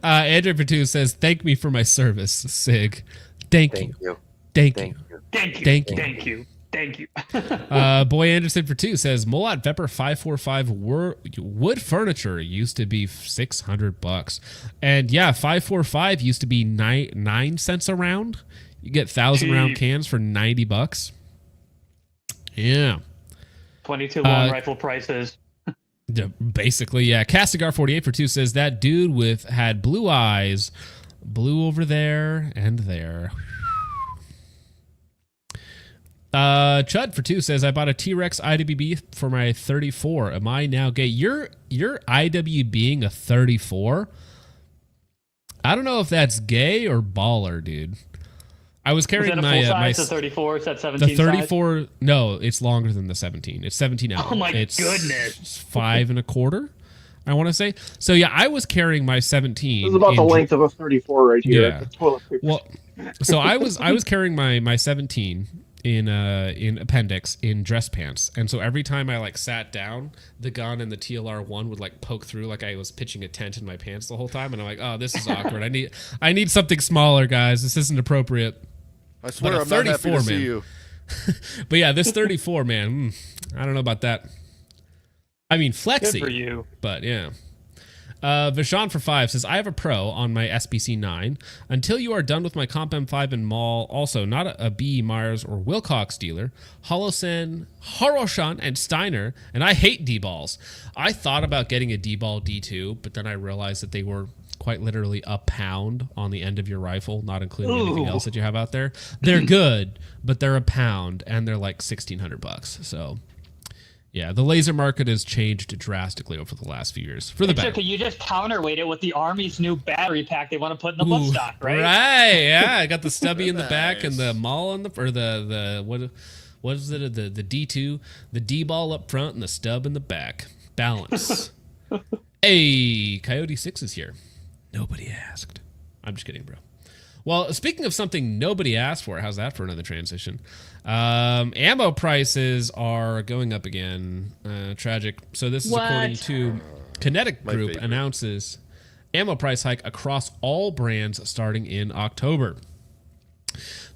Andrew Patu says, thank me for my service, Sig. Thank you. Thank you. Boy Anderson for 2 says, Molat Vepper 545 wood furniture used to be $600. And yeah, 545 used to be 9 cents a round. You get 1,000 round cans for $90. Yeah. 22 long rifle prices. Basically, yeah. Castigar48 for 2 says that dude had blue eyes, blue over there and there. Chud for 2 says I bought a T-Rex IWB for my 34. Am I now gay? You're IWBing a 34? I don't know if that's gay or baller, dude. I was carrying my size, the 34. Is that 17? The 34. Size? No, it's longer than the 17. It's 17 out. Oh my goodness! It's 5 1/4. I want to say. So yeah, I was carrying my 17. This is about the length of a 34 right here. Yeah. Well, so I was carrying my 17 in appendix in dress pants, and so every time I like sat down, the gun and the TLR1 would like poke through like I was pitching a tent in my pants the whole time, and I'm like, oh, this is awkward. I need something smaller, guys. This isn't appropriate. I swear I'm not happy to see you. But yeah, this 34, man, I don't know about that. I mean, flexy. Good for you. But yeah. Vachon for 5 says, I have a Pro on my SBC 9. Until you are done with my Comp M5 and Mall, also not a B, Myers, or Wilcox dealer, Holosan, Horoshan, and Steiner, and I hate D-balls. I thought about getting a D-ball D2, but then I realized that they were quite literally a pound on the end of your rifle, not including anything else that you have out there. They're good, but they're a pound, and they're like $1,600. So... yeah, the laser market has changed drastically over the last few years for the better. You just counterweight it with the Army's new battery pack they want to put in the butt stock, right? Right, yeah. I got the stubby in the back and the Maul on what is it? The D2, the D ball up front and the stub in the back. Balance. Hey, Coyote 6 is here. Nobody asked. I'm just kidding, bro. Well, speaking of something nobody asked for, how's that for another transition? Ammo prices are going up again. Tragic. So this is according to Kinetic Group announces ammo price hike across all brands starting in October.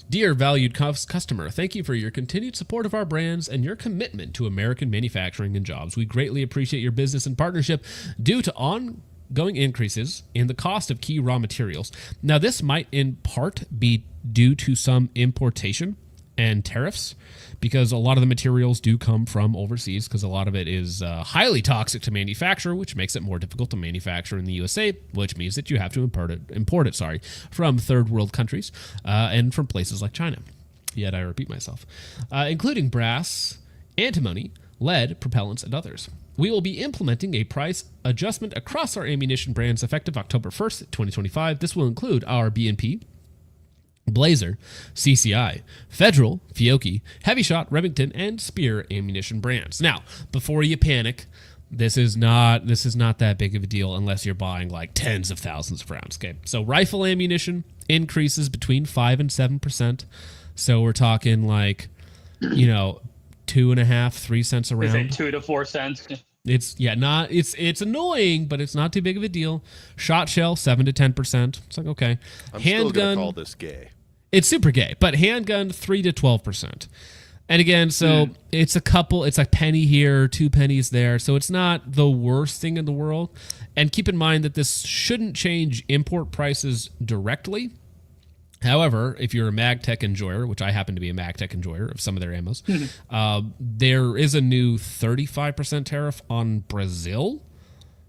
Dear valued customer, thank you for your continued support of our brands and your commitment to American manufacturing and jobs. We greatly appreciate your business and partnership due to ongoing increases in the cost of key raw materials. Now, this might in part be due to some importation and tariffs, because a lot of the materials do come from overseas, because a lot of it is highly toxic to manufacture, which makes it more difficult to manufacture in the USA, which means that you have to import it from third world countries and from places like China. Yet I repeat myself, including brass, antimony, lead, propellants, and others. We will be implementing a price adjustment across our ammunition brands effective October 1st, 2025. This will include our B&P, Blazer, CCI, Federal, Fiocchi, Heavy Shot, Remington, and Spear ammunition brands. Now, before you panic, this is not that big of a deal unless you're buying like tens of thousands of rounds. Okay, so rifle ammunition increases between 5 and 7%. So we're talking like, 2.5, 3 cents a round. Is it 2 to 4 cents? It's annoying, but it's not too big of a deal. Shot shell 7 to 10%. It's like, okay. I'm still gonna call this gay. It's super gay, but handgun 3 to 12%. And again, so it's a penny here, 2 pennies there. So it's not the worst thing in the world. And keep in mind that this shouldn't change import prices directly. However, if you're a MagTech enjoyer, which I happen to be a MagTech enjoyer of some of their ammos, there is a new 35% tariff on Brazil,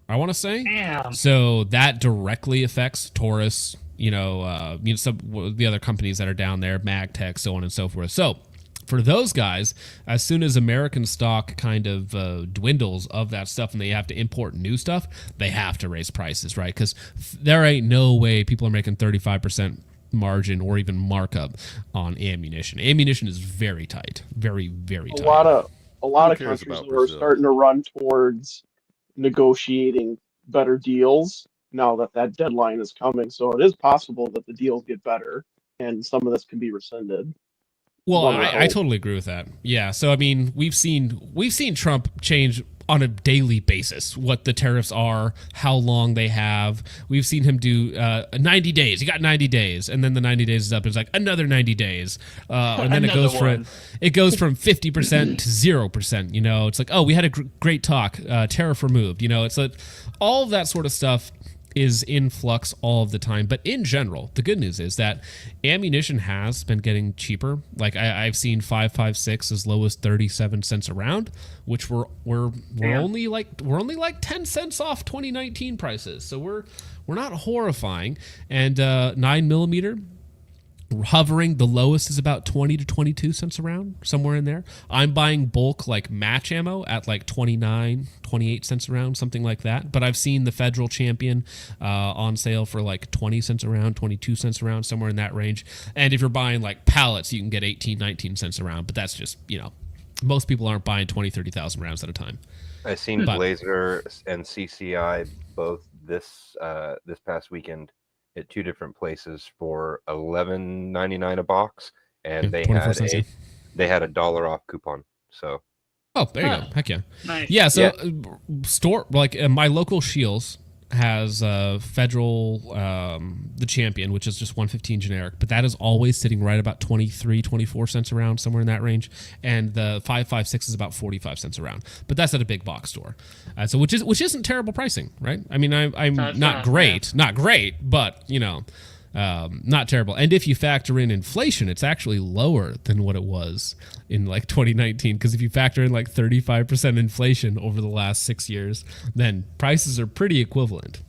I want to say. Damn. So that directly affects Taurus, some the other companies that are down there, MagTech, so on and so forth. So for those guys, as soon as American stock kind of dwindles of that stuff and they have to import new stuff, they have to raise prices, right? Because there ain't no way people are making 35% margin or even markup on ammunition. Ammunition is very tight, very, very tight. A lot of countries are starting to run towards negotiating better deals now that deadline is coming. So it is possible that the deals get better and some of this can be rescinded. Well, I totally agree with that. Yeah. So I mean, we've seen Trump change on a daily basis what the tariffs are, how long they have. We've seen him do 90 days. He got 90 days, and then the 90 days is up. It's like another 90 days, and then it goes from 50% to 0%. It's like, oh, we had a great talk, tariff removed. It's like all of that sort of stuff is in flux all of the time. But in general, the good news is that ammunition has been getting cheaper. Like I've seen 5.56 as low as 37 cents a round, which we're only like 10 cents off 2019 prices. So we're not horrifying. And 9mm hovering, the lowest is about 20 to 22 cents a round, somewhere in there. I'm buying bulk like match ammo at like 29, 28 cents a round, something like that. But I've seen the Federal Champion on sale for like 20 cents a round, 22 cents a round, somewhere in that range. And if you're buying like pallets, you can get 18, 19 cents a round. But that's just, most people aren't buying 20, 30,000 rounds at a time. I've seen Blazer and CCI both this past weekend at 2 different places for $11.99 a box, and they had a $1 off coupon. So, there you go. Heck yeah, nice. Yeah. So store like my local Shields has Federal the Champion, which is just 115 generic, but that is always sitting right about 23, 24 cents a round, somewhere in that range. And the 5.56 is about 45 cents a round, but that's at a big box store. So which isn't terrible pricing, right? I mean, I'm not great, but not terrible. And if you factor in inflation, it's actually lower than what it was in like 2019. Because if you factor in like 35% inflation over the last 6 years, then prices are pretty equivalent.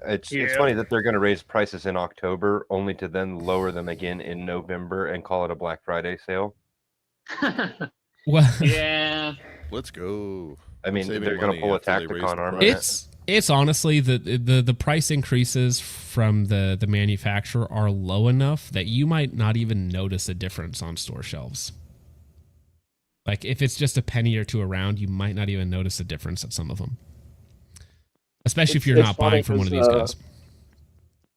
It's funny that they're going to raise prices in October, only to then lower them again in November and call it a Black Friday sale. Well, yeah. Let's go. I mean, they're going to pull a tactic on our. It's honestly the price increases from the manufacturer are low enough that you might not even notice a difference on store shelves. Like if it's just a penny or two a round, you might not even notice a difference at some of them. Especially if you're not buying from one of these guys.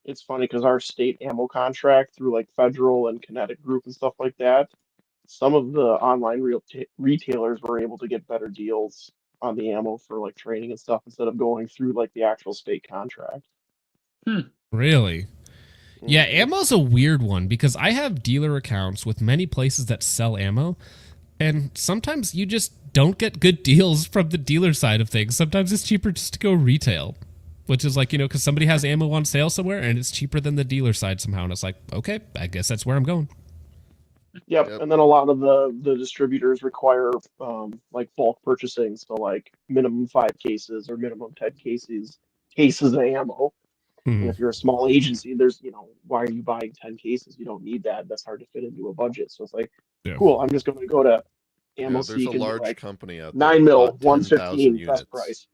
It's funny because our state ammo contract through like Federal and Kinetic Group and stuff like that, some of the online retailers were able to get better deals on the ammo for like training and stuff instead of going through like the actual state contract. Really? Yeah, ammo's a weird one because I have dealer accounts with many places that sell ammo, and sometimes you just don't get good deals from the dealer side of things. Sometimes it's cheaper just to go retail, which is like, because somebody has ammo on sale somewhere and it's cheaper than the dealer side somehow. And it's like, okay, I guess that's where I'm going. Yep. And then a lot of the distributors require like bulk purchasing, so like minimum 5 cases or minimum 10 cases of ammo. And Hmm. if you're a small agency, there's, why are you buying 10 cases? You don't need that. That's hard to fit into a budget. So it's like, Yeah. cool, I'm just going to go to Ammo Yeah, there's a Seek and be large like, company out there 9 that mil, bought 10,000 115, best units. price.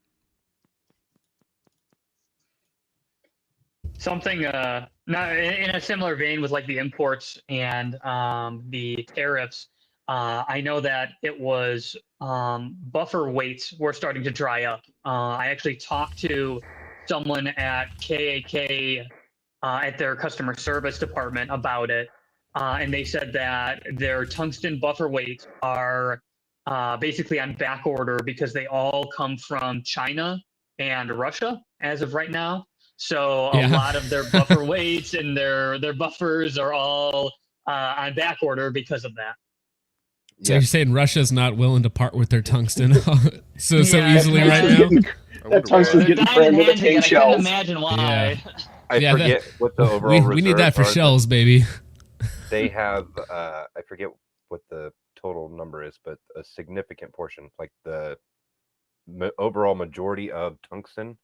Something not in a similar vein with like the imports and the tariffs. I know that it was buffer weights were starting to dry up. I actually talked to someone at KAK at their customer service department about it, and they said that their tungsten buffer weights are basically on back order because they all come from China and Russia as of right now. So a Yeah. lot of their buffer weights and their buffers are all on back order because of that. So you're saying Russia's not willing to part with their tungsten so Yeah, easily right now? That tungsten's They're getting diamond crammed into hands again. paint I couldn't shells. imagine why. I Yeah, forget what the overall we need that for reserves are, shells, baby. They have I forget what the total number is, but a significant portion, like the overall majority of tungsten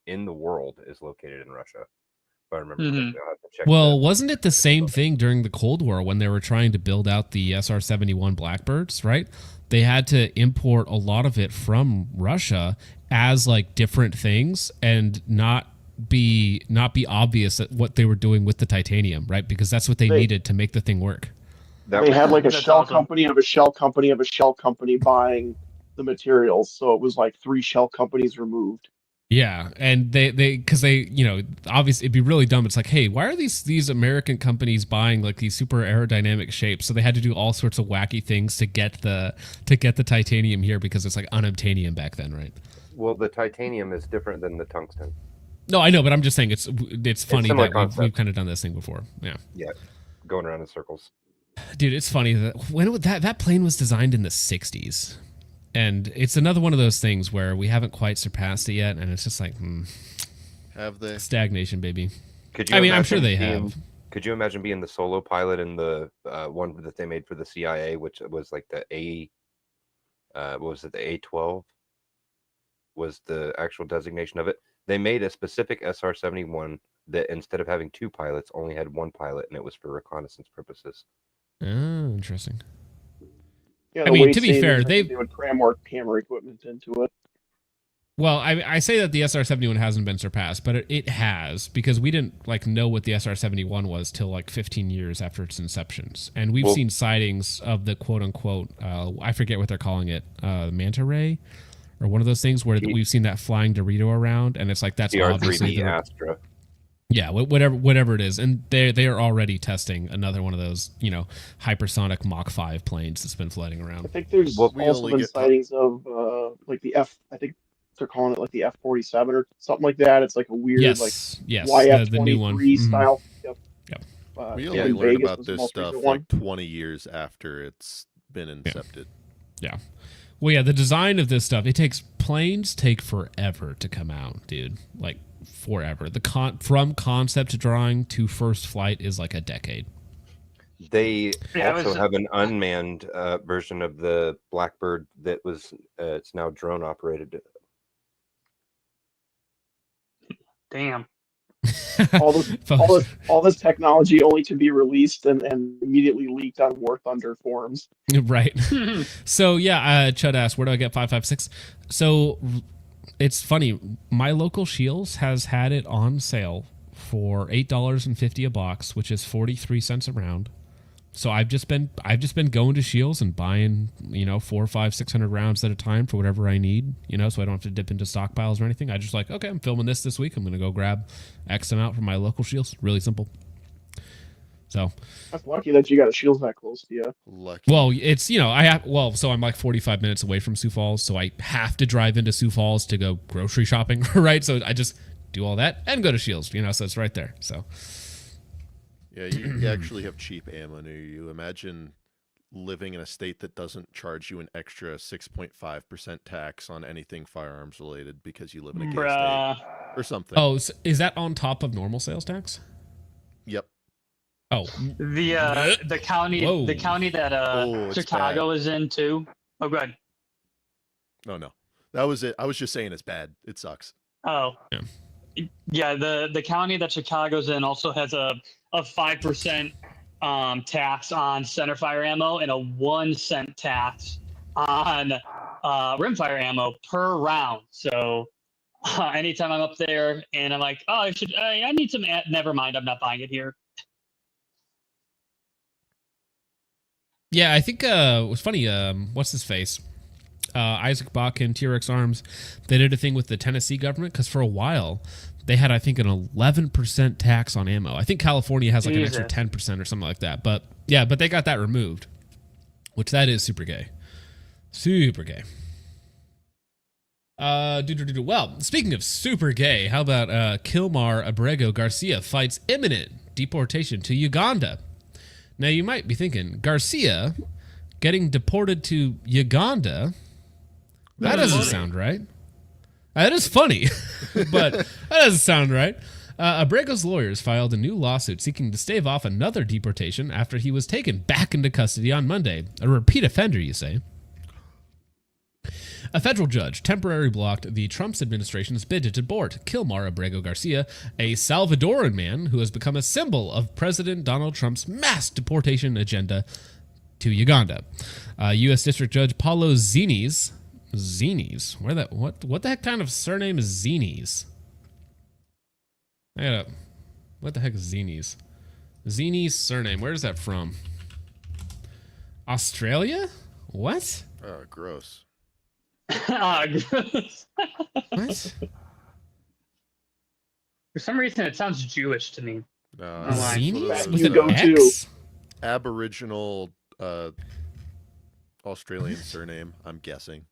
in the world, is located in Russia. If I remember correctly, I'll have to check. Well, wasn't it the same thing during the Cold War when they were trying to build out the SR-71 Blackbirds, right? They had to import a lot of it from Russia as like different things and not be obvious at what they were doing with the titanium, right? Because that's what they needed to make the thing work. They had like a shell company of a shell company of a shell company buying the materials. So it was like 3 shell companies removed. Yeah, and they because they obviously it'd be really dumb. It's like, hey, why are these American companies buying like these super aerodynamic shapes? So they had to do all sorts of wacky things to get the titanium here because it's like unobtainium back then, right? Well, the titanium is different than the tungsten. No, I know, but I'm just saying it's funny similar that we've kind of done this thing before. Yeah. Yeah, going around in circles. Dude, it's funny that when that plane was designed in the 60s. And it's another one of those things where we haven't quite surpassed it yet, and it's just like, Have they? Stagnation, baby. I mean, I'm sure they have. Could you imagine being the solo pilot in the one that they made for the CIA, which was like the what was it, the A-12 was the actual designation of it. They made a specific SR-71 that instead of having 2 pilots, only had 1 pilot, and it was for reconnaissance purposes. Oh, interesting. Yeah, I mean, to be fair, they would cram more camera equipment into it. Well, I say that the SR-71 hasn't been surpassed, but it has, because we didn't like know what the SR-71 was till like 15 years after its inceptions, and we've seen sightings of the quote unquote I forget what they're calling it, manta ray, or one of those things where we've seen that flying Dorito around, and it's like that's obviously the Astra. Yeah, whatever it is, and they are already testing another one of those hypersonic Mach 5 planes that's been floating around. I think there's also been sightings of like the I think they're calling it like the F-47 or something like that. It's like a weird YF-23 the new one. style. Yep. We only learned about this stuff like 20 years after it's been incepted. Yeah. Well, yeah, the design of this stuff, planes take forever to come out, dude. Like forever. From concept drawing to first flight is like a decade. They also have an unmanned version of the Blackbird that was it's now drone operated. Damn. all this technology only to be released and immediately leaked on War Thunder forums. Right. So yeah, Chud asked, where do I get 5.56? So it's funny. My local Shields has had it on sale for $8.50 a box, which is 43 cents a round. So I've just been going to Shields and buying 400, 500, 600 rounds at a time for whatever I need, so I don't have to dip into stockpiles or anything. I just like, okay, I'm filming this week. I'm going to go grab X amount from my local Shields. Really simple. So that's lucky that you got a Shields that close to you. Lucky. Well, it's so I'm like 45 minutes away from Sioux Falls, so I have to drive into Sioux Falls to go grocery shopping, right? So I just do all that and go to Shields, so it's right there. So yeah, you actually have cheap ammo near you. Imagine living in a state that doesn't charge you an extra 6.5% tax on anything firearms related because you live in a gay state or something. Oh, so is that on top of normal sales tax? Yep. Oh, the county Whoa. the county that it's Chicago bad. is in too. Oh, go ahead. No. That was it. I was just saying it's bad. It sucks. Oh, yeah. The county that Chicago's in also has a 5% tax on centerfire ammo and a 1 cent tax on rimfire ammo per round. So anytime I'm up there and I'm like, oh, I need some. Never mind, I'm not buying it here. Yeah, I think it was funny. What's his face? Isaac Bach and TRX Arms. They did a thing with the Tennessee government because for a while they had, I think, an 11% tax on ammo. I think California has like an extra 10% or something like that. But yeah, but they got that removed, which that is super gay. Super gay. Well, speaking of super gay, how about Kilmar Abrego Garcia fights imminent deportation to Uganda? Now, you might be thinking, Garcia getting deported to Uganda? That doesn't sound right. That is funny, but that doesn't sound right. Abrego's lawyers filed a new lawsuit seeking to stave off another deportation after he was taken back into custody on Monday. A repeat offender, you say? A federal judge temporarily blocked the Trump's administration's bid to deport Kilmar Abrego Garcia, a Salvadoran man who has become a symbol of President Donald Trump's mass deportation agenda, to Uganda. U.S. District Judge Paulo Zines, what the heck kind of surname is Zines? What the heck is Zines? Zines surname, where is that from? Australia? What? Oh, gross. Gross. What? For some reason, it sounds Jewish to me. Zines with You an go to. X? Aboriginal Australian surname, I'm guessing.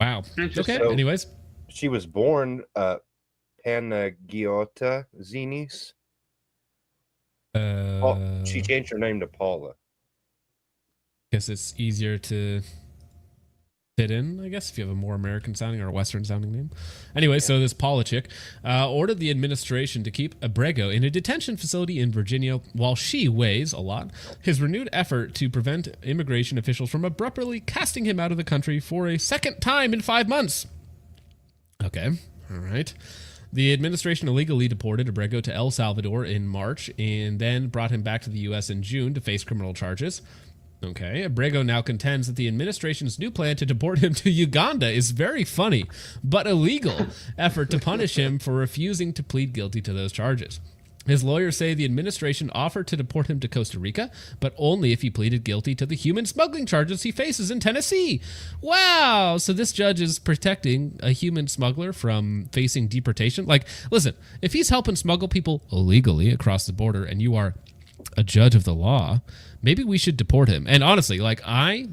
Wow. Okay, So- anyways. She was born Panagiota Zinis. She changed her name to Paula. Guess it's easier to fit in, I guess, if you have a more American sounding or a Western sounding name. Anyway, so this Paula chick ordered the administration to keep Abrego in a detention facility in Virginia while she weighs a lot. His renewed effort to prevent immigration officials from abruptly casting him out of the country for a second time in 5 months. Okay, all right. The administration illegally deported Abrego to El Salvador in March and then brought him back to the U.S. in June to face criminal charges. Okay, Abrego now contends that the administration's new plan to deport him to Uganda is very funny, but illegal effort to punish him for refusing to plead guilty to those charges. His lawyers say the administration offered to deport him to Costa Rica, but only if he pleaded guilty to the human smuggling charges he faces in Tennessee. Wow, so this judge is protecting a human smuggler from facing deportation? Like, listen, if he's helping smuggle people illegally across the border and you are a judge of the law, maybe we should deport him. And honestly, like this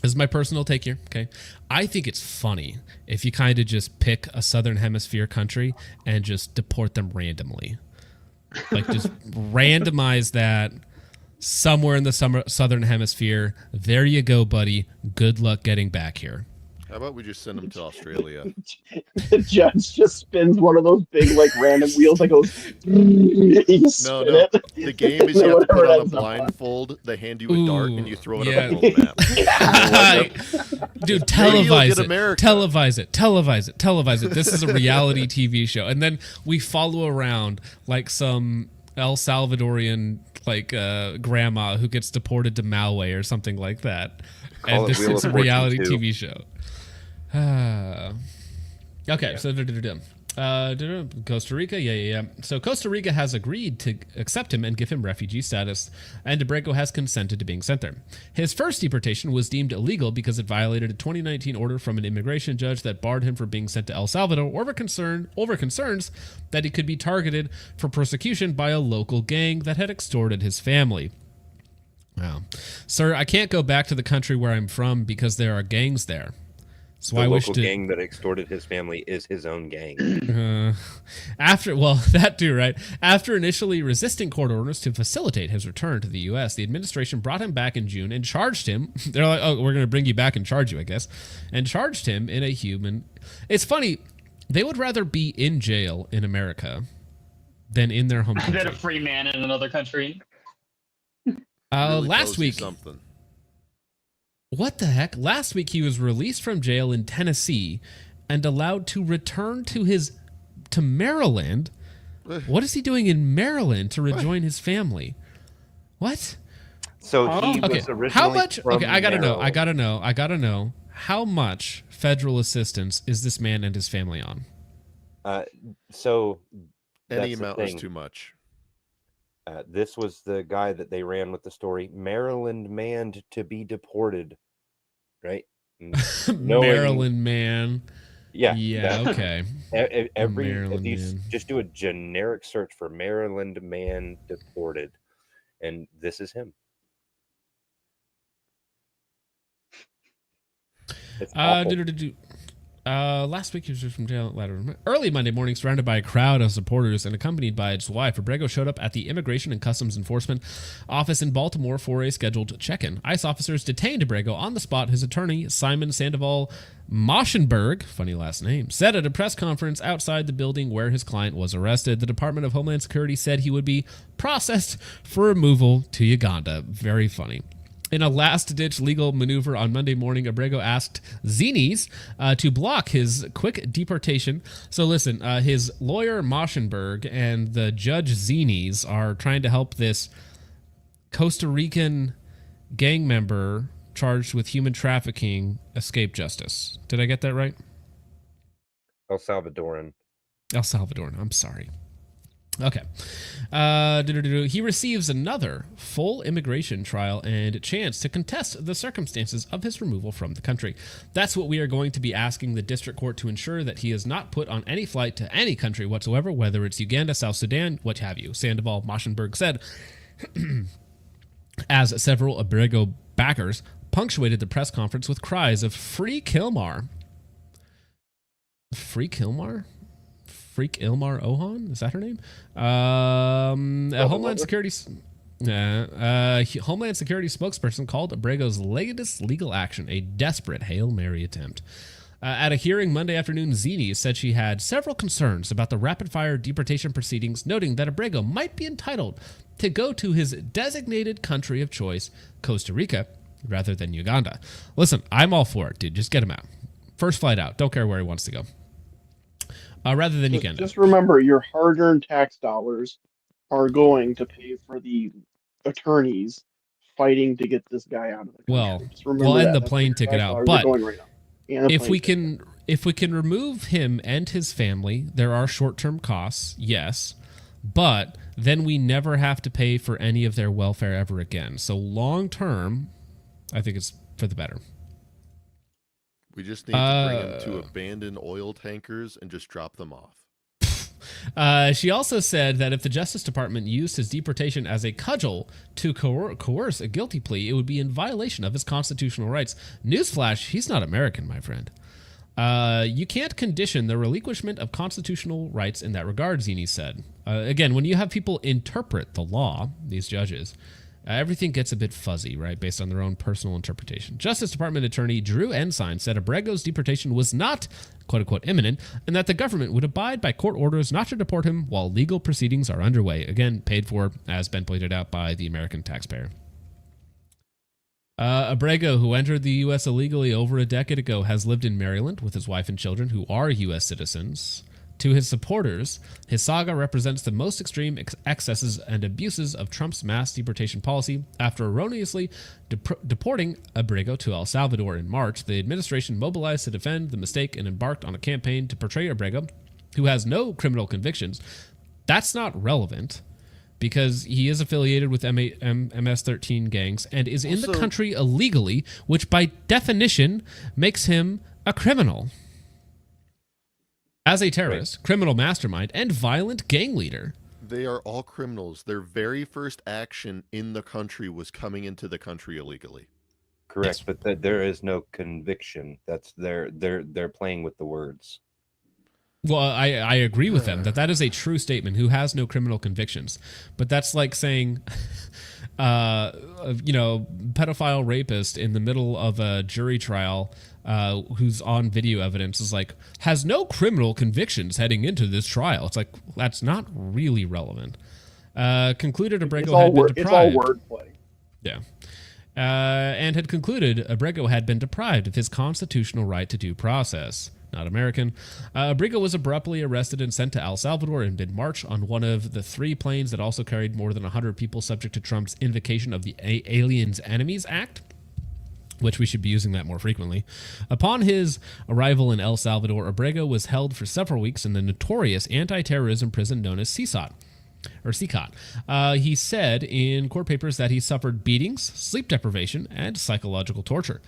is my personal take here, okay? I think it's funny if you kind of just pick a Southern Hemisphere country and just deport them randomly. Like just randomize that somewhere in the Southern Hemisphere. There you go, buddy. Good luck getting back here. How about we just send him to Australia? The judge just spins one of those big, like, random wheels that goes. No. The game is you have to put on a Whatever blindfold. They hand you a dart and you throw it yeah. on a world map. Dude, Maybe you'll televise get it. America. Televise it. This is a reality TV show. And then we follow around like some El Salvadorian grandma who gets deported to Malway or something like that. Call And it this Wheel is of a reality Fortune TV show. Okay, so Costa Rica, yeah. So Costa Rica has agreed to accept him and give him refugee status, and Abrego has consented to being sent there. His first deportation was deemed illegal because it violated a 2019 order from an immigration judge that barred him from being sent to El Salvador over concerns that he could be targeted for persecution by a local gang that had extorted his family. Wow. Sir, I can't go back to the country where I'm from because there are gangs there. So The I wish local to gang that extorted his family is his own gang. that too, right? After initially resisting court orders to facilitate his return to the U.S., the administration brought him back in June and charged him. They're like, oh, we're going to bring you back and charge you, I guess. And charged him in a human... It's funny. They would rather be in jail in America than in their home country. Than a free man in another country. Really last tells you week, something. what the heck? Last week he was released from jail in Tennessee and allowed to return to Maryland. What is he doing in Maryland to rejoin his family? What? So he was originally How much? from Okay, I gotta Maryland. know. How much federal assistance is this man and his family on? So Any that's the amount is thing. too much. This was the guy that they ran with the story. Maryland man to be deported, right? Maryland man. Yeah. Yeah. Okay. If Maryland you man. just do a generic search for Maryland man deported, and this is him. It's awful. Last week he was from jail. Early Monday morning, surrounded by a crowd of supporters and accompanied by his wife, Abrego showed up at the Immigration and Customs Enforcement office in Baltimore for a scheduled check-in. ICE officers detained Abrego on the spot. His attorney, Simon Sandoval Moschenberg, funny last name, said at a press conference outside the building where his client was arrested. The Department of Homeland Security said he would be processed for removal to Uganda. Very funny. In a last-ditch legal maneuver on Monday morning, Abrego asked Zines to block his quick deportation. So listen, his lawyer Moschenberg and the judge Zines are trying to help this Costa Rican gang member charged with human trafficking escape justice. Did I get that right? El Salvadoran. I'm sorry. Okay. He receives another full immigration trial and chance to contest the circumstances of his removal from the country. That's what we are going to be asking the district court to ensure that he is not put on any flight to any country whatsoever, whether it's Uganda, South Sudan, what have you, Sandoval Moschenberg said, as several Abrego backers punctuated the press conference with cries of "Free Kilmar." Free Kilmar? Freak Ilmar Ohan? Is that her name? Homeland Security spokesperson called Abrego's latest legal action a desperate Hail Mary attempt. At a hearing Monday afternoon, Zini said she had several concerns about the rapid-fire deportation proceedings, noting that Abrego might be entitled to go to his designated country of choice, Costa Rica, rather than Uganda. Listen, I'm all for it, dude. Just get him out. First flight out. Don't care where he wants to go. Rather than Uganda. Just remember, your hard-earned tax dollars are going to pay for the attorneys fighting to get this guy out of the country. Well, and the plane ticket out. But right if we can remove him and his family, there are short-term costs, yes, but then we never have to pay for any of their welfare ever again. So long-term, I think it's for the better. We just need to bring them to abandoned oil tankers and just drop them off. She also said that if the Justice Department used his deportation as a cudgel to coerce a guilty plea, it would be in violation of his constitutional rights. Newsflash, he's not American, my friend. You can't condition the relinquishment of constitutional rights in that regard, Zini said. Again, when you have people interpret the law, these judges, everything gets a bit fuzzy, right, based on their own personal interpretation. Justice Department Attorney Drew Ensign said Abrego's deportation was not, quote-unquote, imminent, and that the government would abide by court orders not to deport him while legal proceedings are underway. Again, paid for, as Ben pointed out, by the American taxpayer. Abrego, who entered the U.S. illegally over a decade ago, has lived in Maryland with his wife and children, who are U.S. citizens. To his supporters, his saga represents the most extreme excesses and abuses of Trump's mass deportation policy. After erroneously deporting Abrego to El Salvador in March, the administration mobilized to defend the mistake and embarked on a campaign to portray Abrego, who has no criminal convictions. That's not relevant because he is affiliated with MS-13 gangs and is in the country illegally, which by definition makes him a criminal. As a terrorist, criminal mastermind, and violent gang leader. They are all criminals. Their very first action in the country was coming into the country illegally. Correct, yes. But there is no conviction. That's they're playing with the words. Well, I agree with them that is a true statement. Who has no criminal convictions? But that's like saying, pedophile rapist in the middle of a jury trial, who's on video evidence is like has no criminal convictions heading into this trial. It's like that's not really relevant. Concluded Abrego had been deprived. It's all wordplay. Yeah. And had concluded Abrego had been deprived of his constitutional right to due process. Not American. Abrego was abruptly arrested and sent to El Salvador in mid-March on one of the 3 planes that also carried more than 100 people subject to Trump's invocation of the Aliens Enemies Act, which we should be using that more frequently. Upon his arrival in El Salvador, Abrego was held for several weeks in the notorious anti-terrorism prison known as CSOT. He said in court papers that he suffered beatings, sleep deprivation, and psychological torture.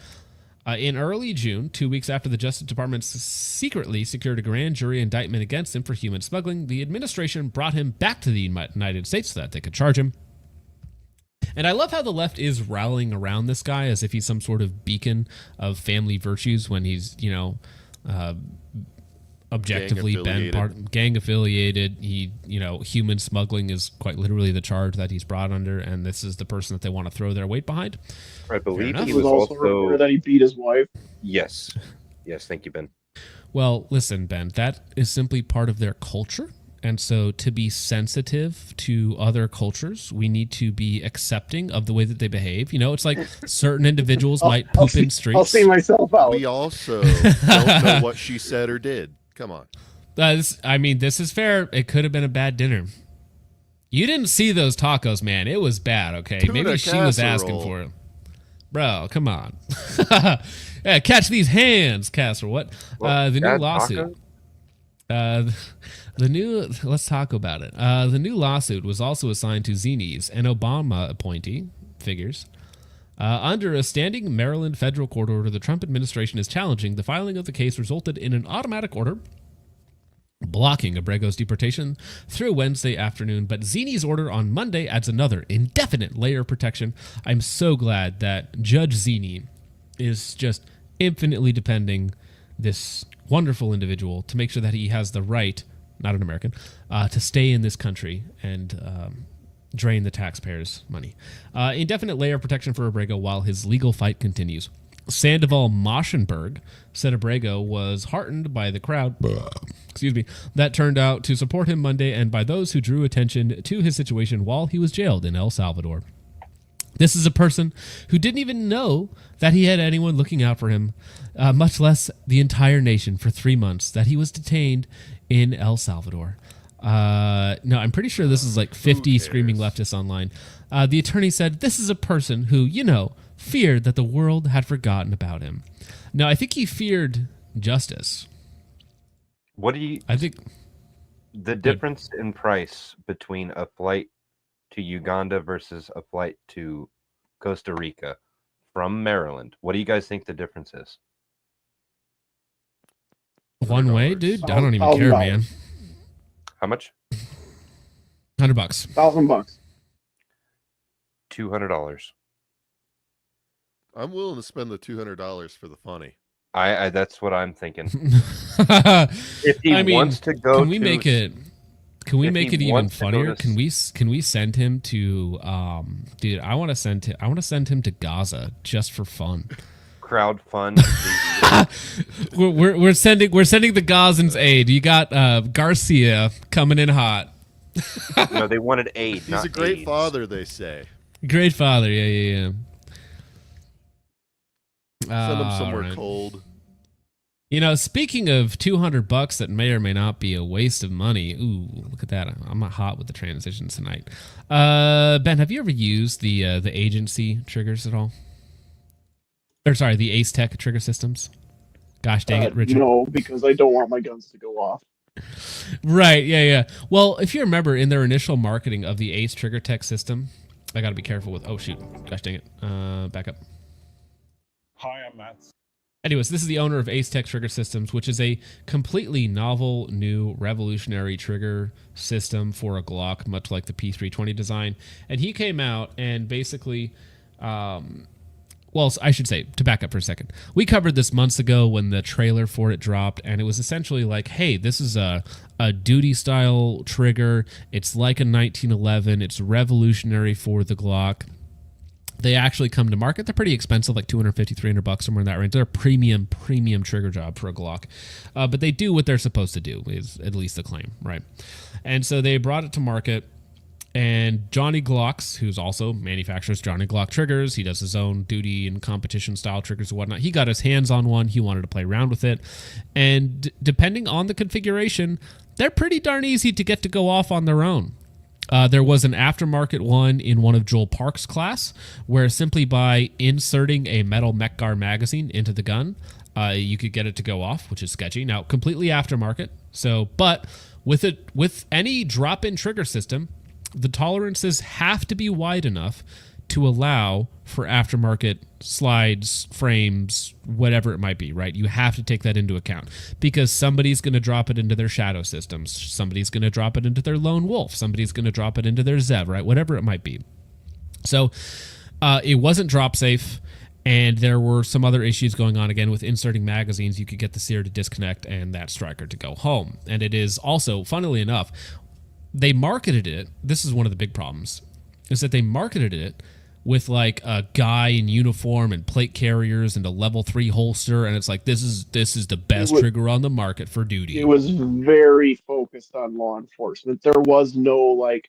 In early June, 2 weeks after the Justice Department secretly secured a grand jury indictment against him for human smuggling, the administration brought him back to the United States so that they could charge him. And I love how the left is rallying around this guy as if he's some sort of beacon of family virtues when he's, objectively gang affiliated. He, human smuggling is quite literally the charge that he's brought under, and this is the person that they want to throw their weight behind. I believe he was also reported that he beat his wife. Yes. Yes, thank you, Ben. Well, listen, Ben, that is simply part of their culture. And so to be sensitive to other cultures, we need to be accepting of the way that they behave. It's like certain individuals might poop in streets. I'll see myself out. We also don't know what she said or did. Come on. This is fair. It could have been a bad dinner. You didn't see those tacos, man. It was bad, okay? Tuna Maybe she was asking for it. Bro, come on. Yeah, catch these hands, casserole. What? The new lawsuit. Let's talk about it. The new lawsuit was also assigned to Zines, an Obama appointee, figures. Under a standing Maryland federal court order, the Trump administration is challenging the filing of the case resulted in an automatic order blocking Abrego's deportation through Wednesday afternoon, but Zini's order on Monday adds another indefinite layer of protection. I'm so glad that Judge Zini is just infinitely defending this wonderful individual to make sure that he has the right, not an American, to stay in this country and drain the taxpayers' money. Indefinite layer of protection for Abrego while his legal fight continues. Sandoval Moschenberg said Abrego was heartened by the crowd that turned out to support him Monday and by those who drew attention to his situation while he was jailed in El Salvador. This is a person who didn't even know that he had anyone looking out for him, much less the entire nation for 3 months that he was detained in El Salvador. No, I'm pretty sure this is like 50 screaming leftists online. The attorney said, this is a person who, feared that the world had forgotten about him. No, I think he feared justice. I think the difference in price between a flight to Uganda versus a flight to Costa Rica from Maryland, what do you guys think the difference is? One way, dude? I don't even care, man. How much? $100. $1,000. $200. I'm willing to spend the $200 for the funny. I that's what I'm thinking. If he wants to go, can we make it? Can we make it even funnier? Can we send him to? Dude, I want to send him to Gaza just for fun. Crowd fund. we're sending the Gazans aid. You got Garcia coming in hot. No, they wanted aid. He's a great father, they say. Great father, yeah. Send him somewhere cold. Speaking of $200 that may or may not be a waste of money. Ooh, look at that! I'm hot with the transitions tonight. Ben, have you ever used the agency triggers at all? Or sorry, the Ace Tech trigger systems. Gosh dang it, Richard. No, because I don't want my guns to go off. Right, yeah. Well, if you remember in their initial marketing of the Ace Trigger Tech system, I got to be careful with. Oh shoot! Gosh dang it! Back up. Hi, I'm Matt. Anyways, this is the owner of Ace Tech Trigger Systems, which is a completely novel, new, revolutionary trigger system for a Glock, much like the P320 design. And he came out and basically, well, I should say, to back up for a second, we covered this months ago when the trailer for it dropped, and it was essentially like, hey, this is a duty-style trigger. It's like a 1911. It's revolutionary for the Glock. They actually come to market. They're pretty expensive, like $250, $300, somewhere in that range. They're a premium trigger job for a Glock. But they do what they're supposed to do, is at least the claim, right? And so they brought it to market, and And Johnny Glocks, who's also manufactures Johnny Glock triggers, he does his own duty and competition style triggers and whatnot. He got his hands on one. He wanted to play around with it. And depending on the configuration, they're pretty darn easy to get to go off on their own. There was an aftermarket one in one of Joel Park's class where simply by inserting a metal mech guard magazine into the gun, you could get it to go off, which is sketchy. Now, completely aftermarket. So, but with any drop-in trigger system, the tolerances have to be wide enough to allow for aftermarket slides, frames, whatever it might be, right? You have to take that into account because somebody's going to drop it into their Shadow systems. Somebody's going to drop it into their Lone Wolf. Somebody's going to drop it into their Zev, right? Whatever it might be. So it wasn't drop safe, and there were some other issues going on. Again, with inserting magazines, you could get the sear to disconnect and that striker to go home. And it is also, funnily enough, they marketed it. This is one of the big problems, is that they marketed it with like a guy in uniform and plate carriers and a level 3 holster, and it's like this is the best trigger on the market for duty. It was very focused on law enforcement. There was no like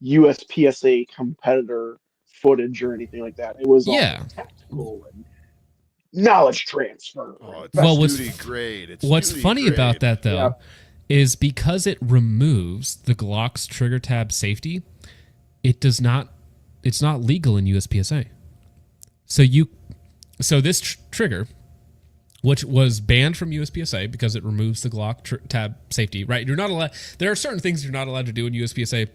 USPSA competitor footage or anything like that. It was all tactical and knowledge transfer. Oh, it's duty grade. What's funny about that though is because it removes the Glock's trigger tab safety, it's not legal in USPSA. So this trigger, which was banned from USPSA because it removes the Glock tab safety, right? You're not allowed. There are certain things you're not allowed to do in USPSA.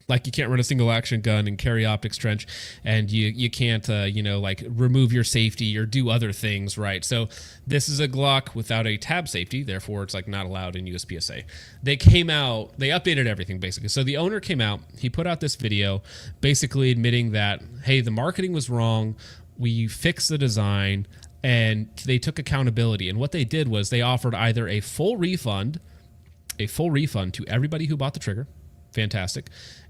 Like you can't run a single action gun and carry optics trench, and you can't like remove your safety or do other things, right? So this is a Glock without a tab safety, therefore it's like not allowed in USPSA. They came out, they updated everything basically. So the owner came out, he put out this video basically admitting that, hey, the marketing was wrong, we fixed the design, and they took accountability. And what they did was they offered either a full refund to everybody who bought the trigger, fantastic,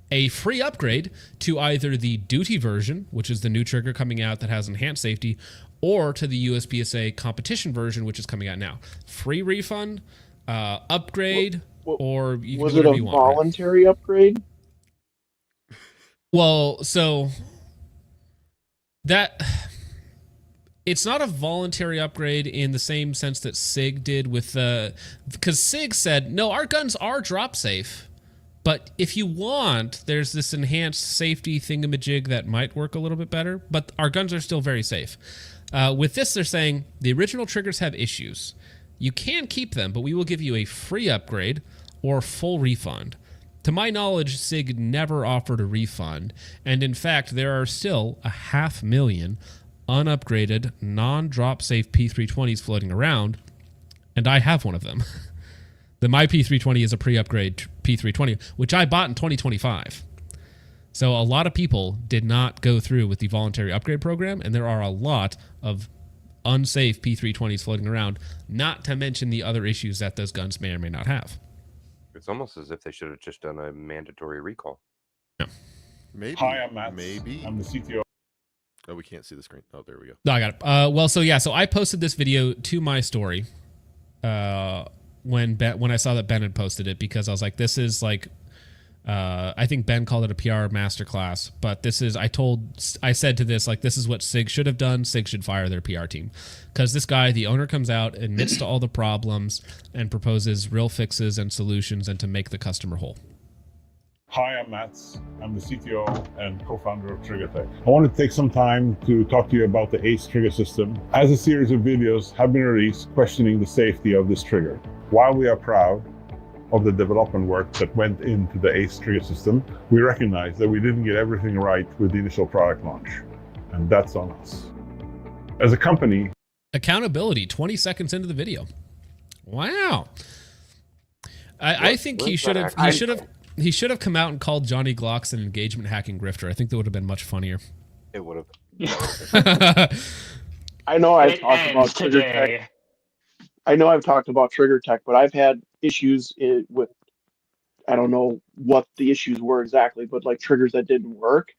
a free upgrade to either the duty version, which is the new trigger coming out that has enhanced safety, or to the USPSA competition version, which is coming out now. Free refund, upgrade, or you can do whatever you want. Was it a voluntary upgrade? Well, so that it's not a voluntary upgrade in the same sense that SIG did with because SIG said, no, our guns are drop safe. But if you want, there's this enhanced safety thingamajig that might work a little bit better, but our guns are still very safe. With this, they're saying the original triggers have issues. You can keep them, but we will give you a free upgrade or full refund. To my knowledge, SIG never offered a refund, and in fact, there are still 500,000 unupgraded, non-drop safe P320s floating around, and I have one of them. My P320 is a pre-upgrade P320, which I bought in 2025. So a lot of people did not go through with the voluntary upgrade program, and there are a lot of unsafe P320s floating around, not to mention the other issues that those guns may or may not have. It's almost as if they should have just done a mandatory recall. Yeah. Maybe. Hi, I'm Matt. Maybe. I'm the CTO. Oh, we can't see the screen. Oh, there we go. No, I got it. So I posted this video to my story when I saw that Ben had posted it, because I was like, this is like, I think Ben called it a PR masterclass, but this is, I said to this, like, this is what SIG should have done. SIG should fire their PR team, because this guy, the owner, comes out, admits to all the problems, and proposes real fixes and solutions and to make the customer whole. Hi, I'm Matt. I'm the CTO and co-founder of TriggerTech. I want to take some time to talk to you about the ACE trigger system, as a series of videos have been released questioning the safety of this trigger. While we are proud of the development work that went into the ACE trigger system, we recognize that we didn't get everything right with the initial product launch, and that's on us. As a company, accountability 20 seconds into the video. Wow. I think he should have come out and called Johnny Glocks an engagement hacking grifter. I think that would have been much funnier. It would have. I know I've talked about TriggerTech. I know I've talked about TriggerTech, but I've had issues with, I don't know what the issues were exactly, but like triggers that didn't work.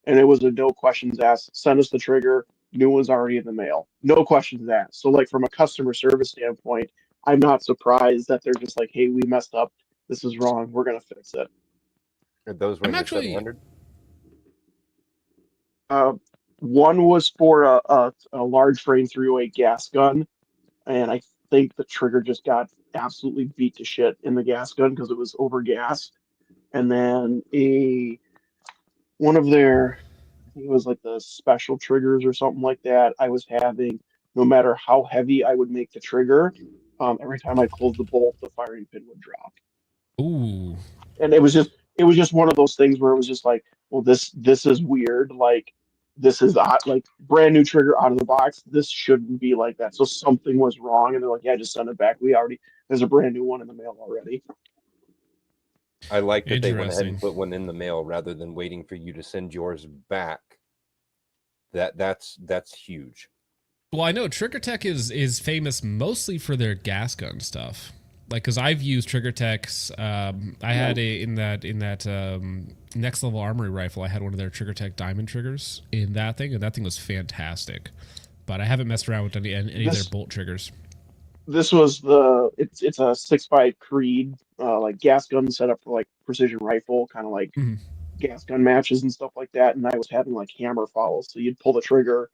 And it was a no questions asked, send us the trigger, new one's already in the mail. No questions asked. So like from a customer service standpoint, I'm not surprised that they're just like, hey, we messed up. This is wrong. We're going to fix it. Those were I'm the actually 700. One was for a large frame 308 gas gun, and I think the trigger just got absolutely beat to shit in the gas gun because it was overgassed. And then one of their, I think it was like the special triggers or something like that. I was having, no matter how heavy I would make the trigger, every time I closed the bolt, the firing pin would drop. Ooh. And it was just one of those things where it was just like, well, this is weird. Like this is like brand new trigger out of the box. This shouldn't be like that. So something was wrong, and they're like, yeah, just send it back. There's a brand new one in the mail already. I like that they went ahead Interesting. and put one in the mail rather than waiting for you to send yours back. That's huge. Well, I know Trigger Tech is famous mostly for their gas gun stuff. Like, because I've used Trigger Tech's. I had in that Next Level Armory rifle. I had one of their Trigger Tech diamond triggers in that thing, and that thing was fantastic. But I haven't messed around with any of their bolt triggers. This was it's a 6.5 Creed like gas gun set up for like precision rifle, kind of like gas gun matches and stuff like that. And I was having like hammer fouls, so you'd pull the trigger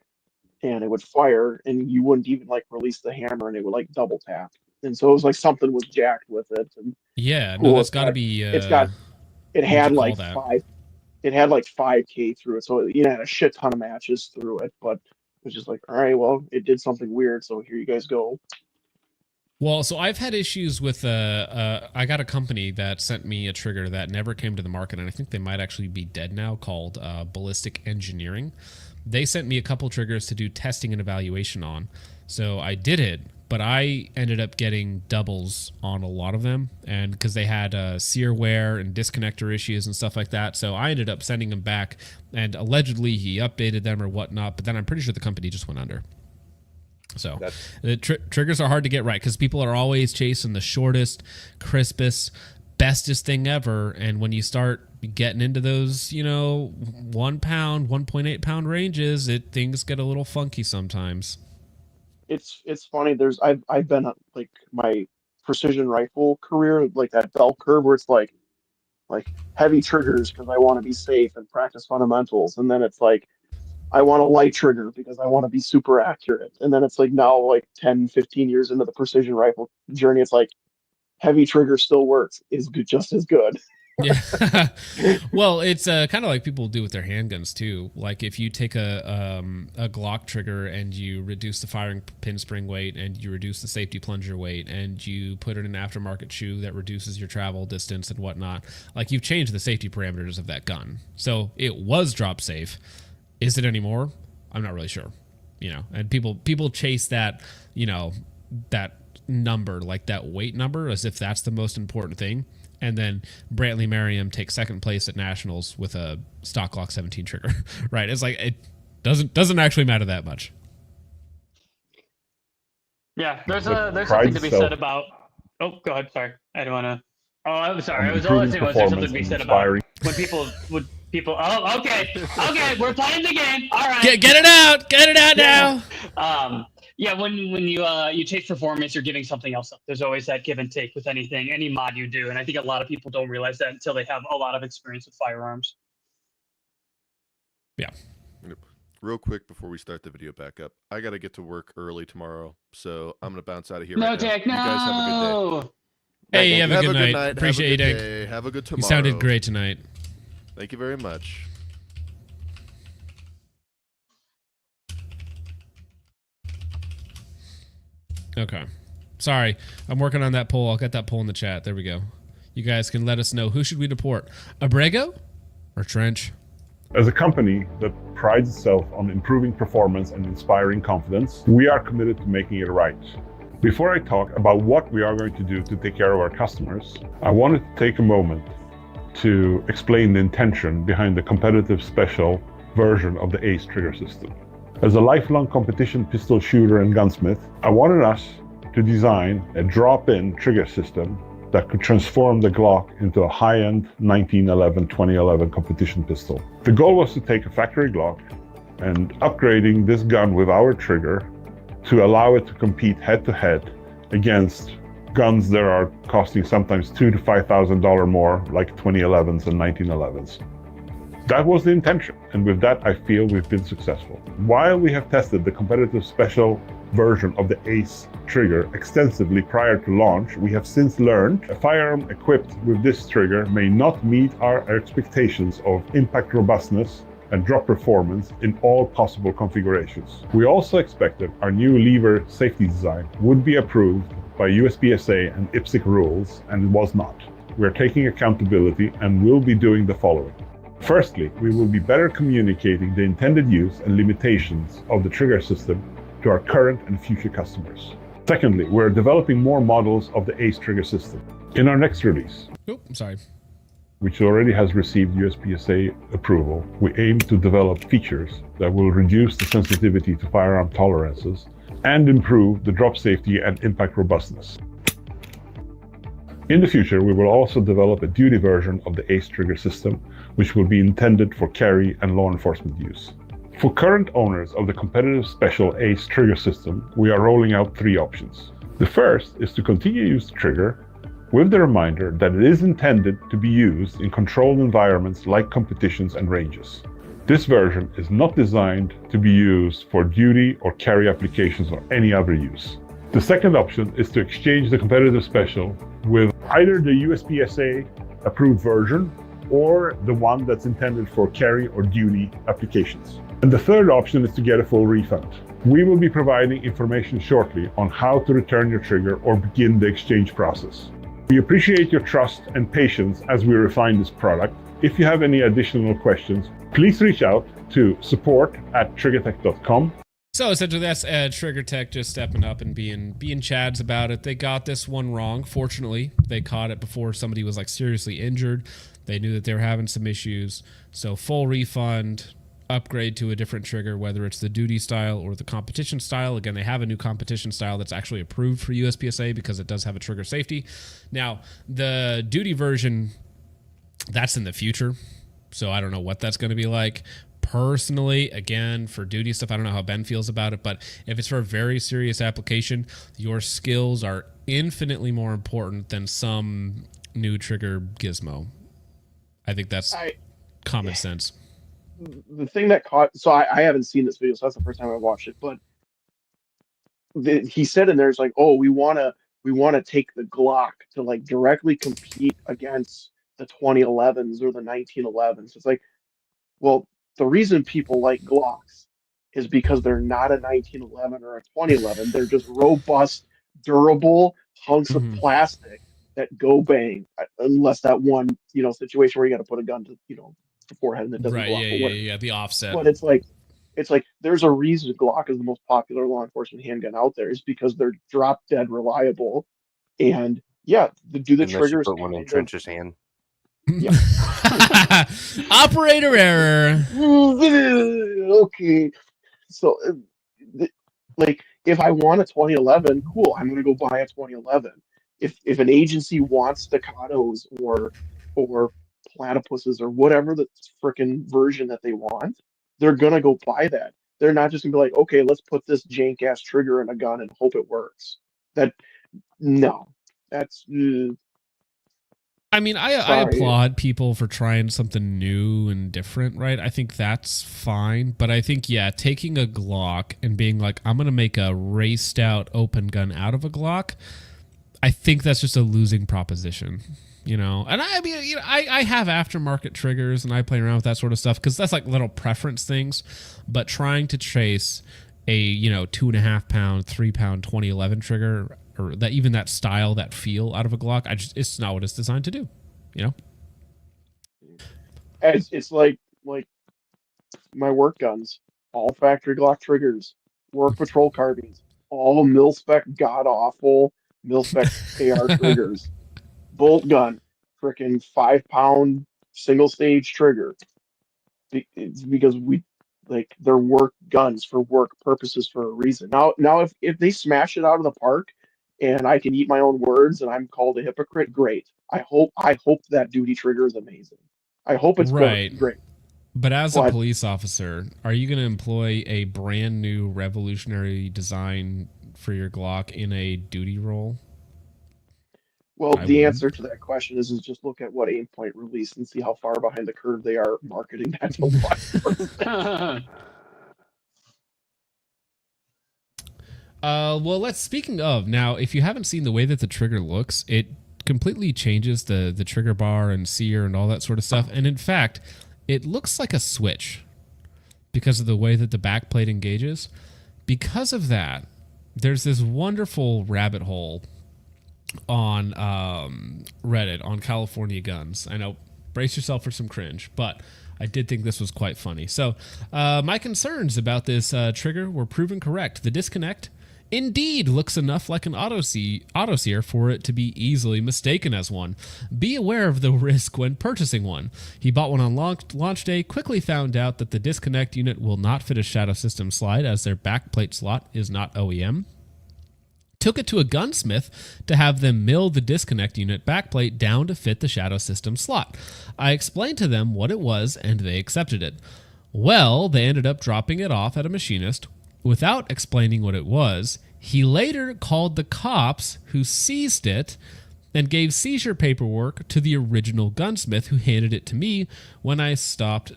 and it would fire, and you wouldn't even like release the hammer, and it would like double tap. And so it was like something was jacked with it. And yeah, no, that's got to be. It had like it had like 5K through it, so it had a shit ton of matches through it. But it was just like, all right, well, it did something weird, so here you guys go. Well, so I've had issues with I got a company that sent me a trigger that never came to the market, and I think they might actually be dead now, called Ballistic Engineering. They sent me a couple triggers to do testing and evaluation on. So I did it, but I ended up getting doubles on a lot of them, and because they had sear wear and disconnector issues and stuff like that. So I ended up sending them back, and allegedly he updated them or whatnot, but then I'm pretty sure the company just went under. So the triggers are hard to get right because people are always chasing the shortest, crispest, bestest thing ever. And when you start getting into those, 1 pound, 1.8 pound ranges, things get a little funky sometimes. It's funny. I've been like my precision rifle career, like that bell curve where it's like heavy triggers because I want to be safe and practice fundamentals, and then it's like I want a light trigger because I want to be super accurate. And then it's like now, like 10, 15 years into the precision rifle journey, it's like heavy trigger still works, is just as good. Yeah. Well, it's kind of like people do with their handguns too. Like if you take a Glock trigger and you reduce the firing pin spring weight and you reduce the safety plunger weight and you put it in an aftermarket shoe that reduces your travel distance and whatnot, like you've changed the safety parameters of that gun. So it was drop safe. Is it anymore? I'm not really sure. And people chase that, that number, like that weight number, as if that's the most important thing. And then Brantley Merriam takes second place at nationals with a stock Glock 17 trigger, right? It's like it doesn't actually matter that much. Yeah, there's something to be said about. Oh, go ahead. Sorry, I don't want to. Oh, I'm sorry. I was only saying, was there something to be said about when people would. Oh, okay, we're playing the game. All right, get it out now. Yeah, when you chase performance, you're giving something else up. There's always that give and take with anything, any mod you do, and I think a lot of people don't realize that until they have a lot of experience with firearms. Yeah. Real quick before we start the video back up, I got to get to work early tomorrow, so I'm gonna bounce out of here. No, right Jack, now. no. You guys have a good day. Hey, have a good night. Appreciate it. Have a good tomorrow. You sounded great tonight. Thank you very much. Okay. Sorry. I'm working on that poll. I'll get that poll in the chat. There we go. You guys can let us know. Who should we deport? Abrego or Trench? As a company that prides itself on improving performance and inspiring confidence, we are committed to making it right. Before I talk about what we are going to do to take care of our customers, I wanted to take a moment to explain the intention behind the competitive special version of the ACE trigger system. As a lifelong competition pistol shooter and gunsmith, I wanted us to design a drop-in trigger system that could transform the Glock into a high-end 1911-2011 competition pistol. The goal was to take a factory Glock and upgrading this gun with our trigger to allow it to compete head-to-head against guns that are costing sometimes $2,000 to $5,000 more, like 2011s and 1911s. That was the intention, and with that I feel we've been successful. While we have tested the competitive special version of the ACE trigger extensively prior to launch, we have since learned a firearm equipped with this trigger may not meet our expectations of impact robustness and drop performance in all possible configurations. We also expected our new lever safety design would be approved by USPSA and IPSC rules, and it was not. We are taking accountability and will be doing the following. Firstly, we will be better communicating the intended use and limitations of the trigger system to our current and future customers. Secondly, we're developing more models of the ACE trigger system. In our next release, which already has received USPSA approval, we aim to develop features that will reduce the sensitivity to firearm tolerances and improve the drop safety and impact robustness. In the future, we will also develop a duty version of the ACE trigger system, which will be intended for carry and law enforcement use. For current owners of the competitive special ACE trigger system, we are rolling out 3 options. The first is to continue to use the trigger with the reminder that it is intended to be used in controlled environments like competitions and ranges. This version is not designed to be used for duty or carry applications or any other use. The second option is to exchange the competitive special with either the USPSA approved version or the one that's intended for carry or duty applications. And the third option is to get a full refund. We will be providing information shortly on how to return your trigger or begin the exchange process. We appreciate your trust and patience as we refine this product. If you have any additional questions, please reach out to support@triggertech.com. So essentially, that's Trigger Tech just stepping up and being chads about it. They got this one wrong. Fortunately, they caught it before somebody was like seriously injured. They knew that they were having some issues. So full refund, upgrade to a different trigger, whether it's the duty style or the competition style. Again, they have a new competition style that's actually approved for USPSA because it does have a trigger safety. Now, the duty version, that's in the future. So I don't know what that's going to be like. Personally, again, for duty stuff, I don't know how Ben feels about it, but if it's for a very serious application, your skills are infinitely more important than some new trigger gizmo. I think that's common sense. The thing that caught, so I haven't seen this video, so that's the first time I watched it, but he said in there, it's like, oh, we want to take the Glock to like directly compete against the 2011s or the 1911s. It's like, well, the reason people like Glocks is because they're not a 1911 or a 2011. They're just robust, durable hunks of plastic that go bang, unless that one, situation where you got to put a gun to, the forehead and it doesn't go off. Yeah, the offset. But it's like there's a reason Glock is the most popular law enforcement handgun out there is because they're drop dead reliable, and do the triggers. You put one in Trench's hand. Yeah. Operator error. Okay. So, like, if I want a 2011, cool, I'm going to go buy a 2011. If an agency wants staccatos or platypuses or whatever the freaking version that they want, they're going to go buy that. They're not just going to be like, okay, let's put this jank ass trigger in a gun and hope it works. That's. I mean, I applaud people for trying something new and different, right? I think that's fine. But I think, taking a Glock and being like, I'm going to make a raced out open gun out of a Glock, I think that's just a losing proposition, And I mean, I have aftermarket triggers and I play around with that sort of stuff because that's like little preference things. But trying to chase a, 2.5 pound, 3 pound 2011 trigger, or that even that style, that feel out of a Glock, it's not what it's designed to do, It's like my work guns, all factory Glock triggers, work patrol carbines, all mil-spec god-awful mil-spec AR triggers, bolt gun, freaking 5 pound single stage trigger. It's because they're work guns for work purposes for a reason. Now if they smash it out of the park, and I can eat my own words, and I'm called a hypocrite. Great. I hope that duty trigger is amazing. I hope it's great. But as a police officer, are you going to employ a brand new revolutionary design for your Glock in a duty role? Well, I the would. answer to that question is just look at what Aimpoint released and see how far behind the curve they are marketing that device. Well, speaking of, now, if you haven't seen the way that the trigger looks, it completely changes the trigger bar and sear and all that sort of stuff. And in fact, it looks like a switch because of the way that the backplate engages. Because of that, there's this wonderful rabbit hole on Reddit on California guns. I know, brace yourself for some cringe, but I did think this was quite funny. So my concerns about this trigger were proven correct. The disconnect indeed looks enough like an autoseer for it to be easily mistaken as one. Be aware of the risk when purchasing one. He bought one on launch day, quickly found out that the disconnect unit will not fit a Shadow System slide as their backplate slot is not OEM. Took it to a gunsmith to have them mill the disconnect unit backplate down to fit the Shadow System slot. I explained to them what it was, and they accepted it. Well, they ended up dropping it off at a machinist without explaining what it was. He later called the cops, who seized it and gave seizure paperwork to the original gunsmith, who handed it to me when I showed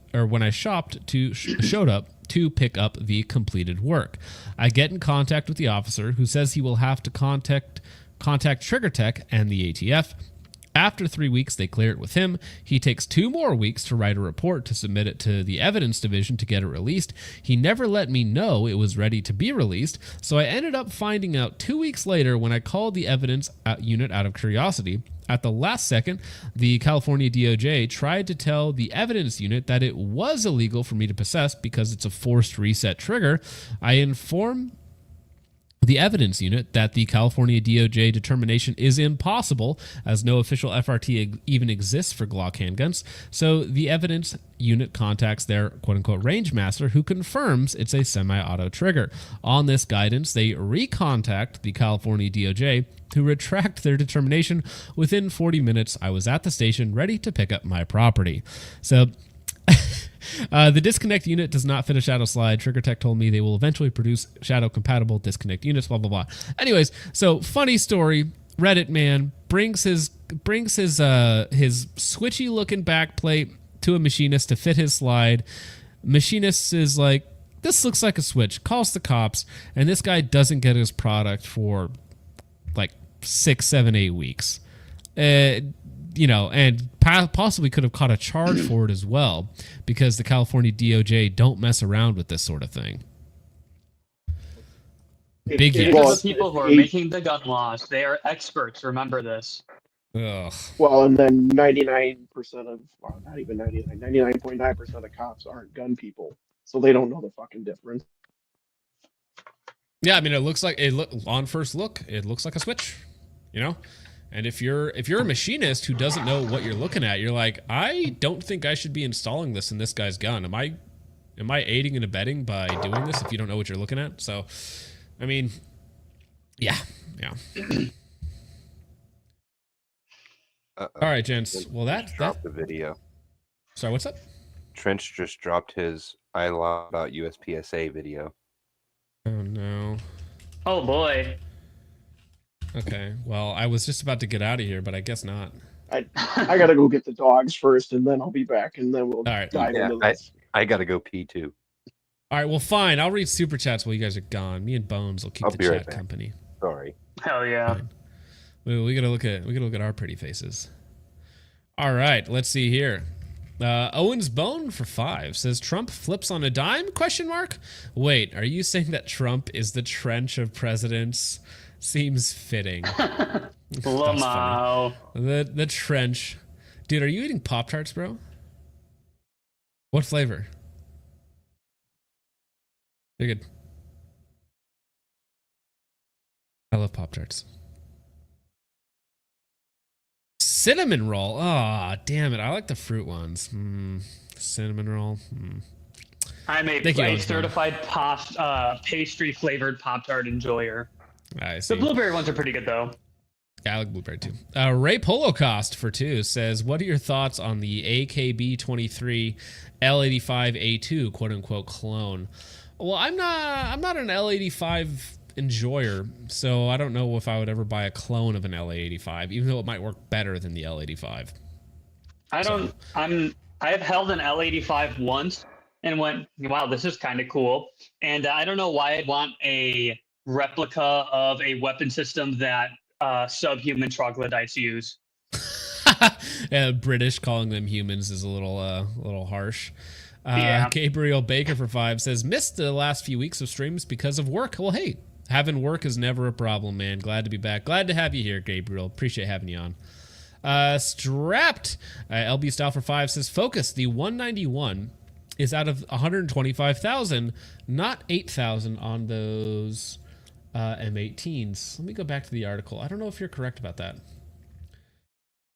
up to pick up the completed work. I get in contact with the officer, who says he will have to contact Trigger Tech and the ATF. After 3 weeks, they clear it with him. He takes 2 more weeks to write a report to submit it to the evidence division to get it released. He never let me know it was ready to be released, so I ended up finding out 2 weeks later when I called the evidence unit out of curiosity. At the last second, the California DOJ tried to tell the evidence unit that it was illegal for me to possess because it's a forced reset trigger. I informed the evidence unit that the California DOJ determination is impossible, as no official FRT even exists for Glock handguns. So the evidence unit contacts their quote-unquote range master, who confirms it's a semi-auto trigger. On this guidance, they recontact the California DOJ, who retract their determination. Within 40 minutes, I was at the station ready to pick up my property. So the disconnect unit does not fit a Shadow slide. Trigger Tech told me they will eventually produce Shadow compatible disconnect units, blah, blah, blah. Anyways, so funny story. Reddit man brings his switchy looking backplate to a machinist to fit his slide. Machinist is like, this looks like a switch, calls the cops, and this guy doesn't get his product for like 6, 7, 8 weeks. And possibly could have caught a charge for it as well, because the California DOJ don't mess around with this sort of thing. Big the people who are making the gun laws, they are experts. Remember this. Ugh. Well, and then 99% of, well, not even 99.9% of cops aren't gun people, so they don't know the fucking difference. Yeah, I mean, on first look, it looks like a switch, And if you're a machinist who doesn't know what you're looking at, you're like, I don't think I should be installing this in this guy's gun. Am I aiding and abetting by doing this if you don't know what you're looking at? So, I mean, yeah. All right, gents. Well, that dropped the video. Sorry, what's up? Trench just dropped his I Lie About USPSA video. Oh no. Oh boy. Okay, well, I was just about to get out of here, but I guess not. I gotta go get the dogs first, and then I'll be back, and then we'll dive into this. I gotta go pee too. All right, well, fine. I'll read super chats while you guys are gone. Me and Bones will keep the chat company. Sorry. Hell yeah. Fine. We gotta look at our pretty faces. All right, let's see here. Owen's Bone for 5 says Trump flips on a dime? ? Wait, are you saying that Trump is the Trench of presidents? Seems fitting. Lamau. The Trench. Dude, are you eating Pop-Tarts, bro? What flavor? They're good. I love Pop-Tarts. Cinnamon roll. Ah, oh, damn it. I like the fruit ones. Cinnamon roll. I'm a certified pastry flavored Pop-Tart enjoyer. I see. The blueberry ones are pretty good, though. Yeah, I like blueberry, too. Ray Holocaust for 2 says, what are your thoughts on the AKB-23 L85A2 quote-unquote clone? Well, I'm not an L85 enjoyer, so I don't know if I would ever buy a clone of an LA85, even though it might work better than the L85. I have held an L85 once and went, wow, this is kind of cool. And I don't know why I'd want a replica of a weapon system that subhuman troglodytes use. British calling them humans is a little harsh. Yeah. Gabriel Baker for 5 says, missed the last few weeks of streams because of work. Well, hey, having work is never a problem, man. Glad to be back. Glad to have you here, Gabriel. Appreciate having you on. Strapped, LB Style for 5 says, focus, the 191 is out of 125,000, not 8,000 on those M18s. Let me go back to the article. I don't know if you're correct about that.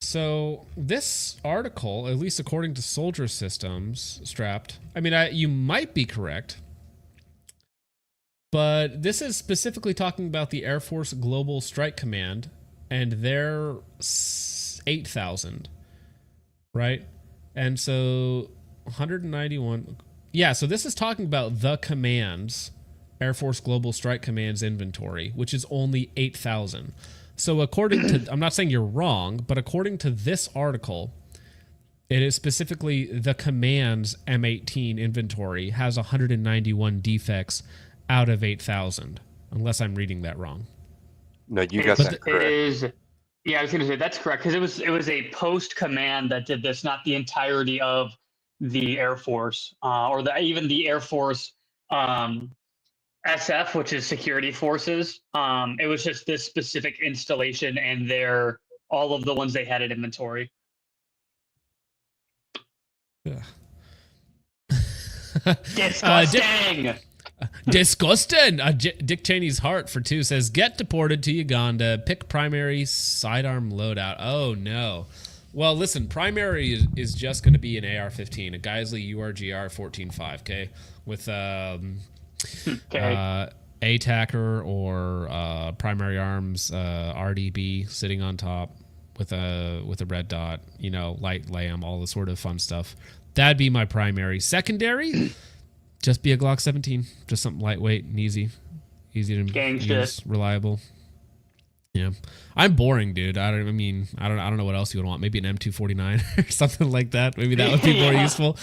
So this article, at least according to Soldier Systems, Strapped, I mean, you might be correct, but this is specifically talking about the Air Force Global Strike Command and their 8,000, right? And so 191, yeah, so this is talking about the commands, Air Force Global Strike Command's inventory, which is only 8,000. So according to, I'm not saying you're wrong, but according to this article, it is specifically the command's M18 inventory has 191 defects out of 8,000, unless I'm reading that wrong. No, you got that correct. It is, yeah, I was going to say that's correct, because it was a post command that did this, not the entirety of the Air Force, or even the Air Force SF, which is security forces. It was just this specific installation and all of the ones they had in inventory. Yeah. Disgusting. Disgusting. Dick Cheney's heart for 2 says, get deported to Uganda, pick primary sidearm loadout. Oh no. Well, listen, primary is just going to be an AR-15, a Geisley URGR 14.5, okay? With ATACR or primary arms RDB sitting on top with a red dot, light lamb, all the sort of fun stuff. That'd be my primary. Secondary, just be a Glock 17, just something lightweight and easy to Gang use, shit. reliable. Yeah, I'm boring, dude. I don't know what else you would want. Maybe an M249 or something like that. Maybe that would be more useful.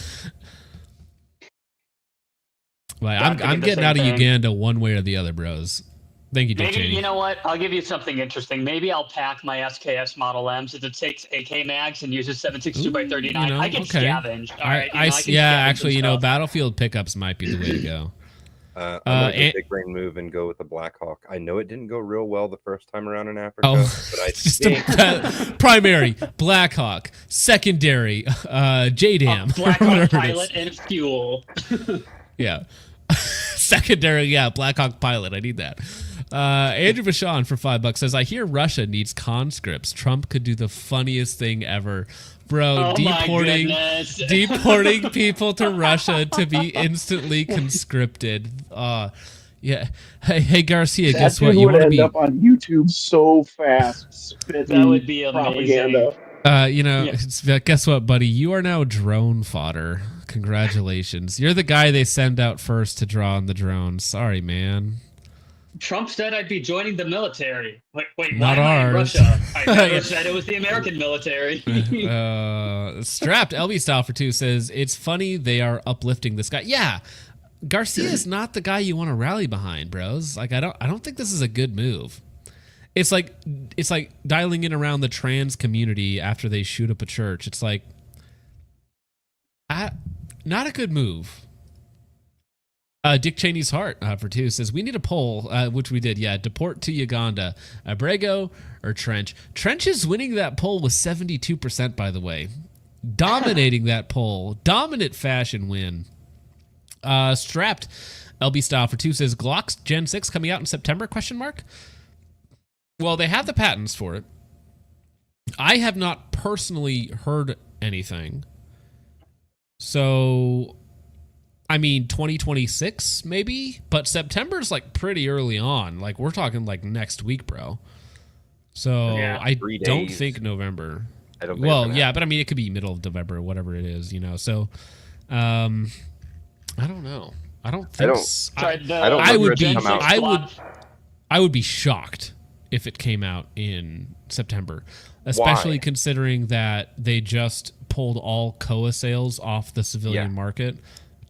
Like, I'm getting out of Uganda one way or the other, bros. Thank you, Dick Maybe, Cheney. you know what? I'll give you something interesting. Maybe I'll pack my SKS Model M since it takes AK mags and uses 7.62x39. I can scavenge. All right, I can actually, scavenge stuff. Battlefield pickups might be the way to go. I'm going to do a big brain move and go with the Black Hawk. I know it didn't go real well the first time around in Africa, but I think... primary, Black Hawk. Secondary, JDAM. Black Hawk pilot and fuel. Yeah. Secondary, yeah, Black Hawk pilot. I need that. Andrew Vachon for $5 says, I hear Russia needs conscripts. Trump could do the funniest thing ever. Bro, deporting people to Russia to be instantly conscripted. Yeah. Hey Garcia, guess what? You would end up on YouTube so fast. That would be amazing. Propaganda. Guess what, buddy? You are now drone fodder. Congratulations. You're the guy they send out first to draw on the drones. Sorry, man. Trump said I'd be joining the military. Wait, not why am I in ours. Russia? I never said it was the American military. Strapped LB Style for 2 says, it's funny they are uplifting this guy. Yeah, Garcia is not the guy you want to rally behind, bros. Like, I don't think this is a good move. It's like dialing in around the trans community after they shoot up a church. It's like, not a good move. Dick Cheney's heart for 2 says, we need a poll, which we did. Yeah, deport to Uganda. Abrego or Trench? Trench is winning that poll with 72%, by the way. Dominating that poll. Dominant fashion win. Strapped LB Style for 2 says, Glock's Gen 6 coming out in September? ? Well, they have the patents for it. I have not personally heard anything. So, I mean, 2026 maybe, but September's like pretty early on. Like, we're talking like next week, bro. So Yeah. I 3 don't days. think November. I don't think Well, it's yeah, but I mean, it could be middle of November, whatever it is, So, I don't know. I don't think. I don't I would be. come out. I would. I would be shocked if it came out in September, especially considering that they just pulled all COA sales off the civilian market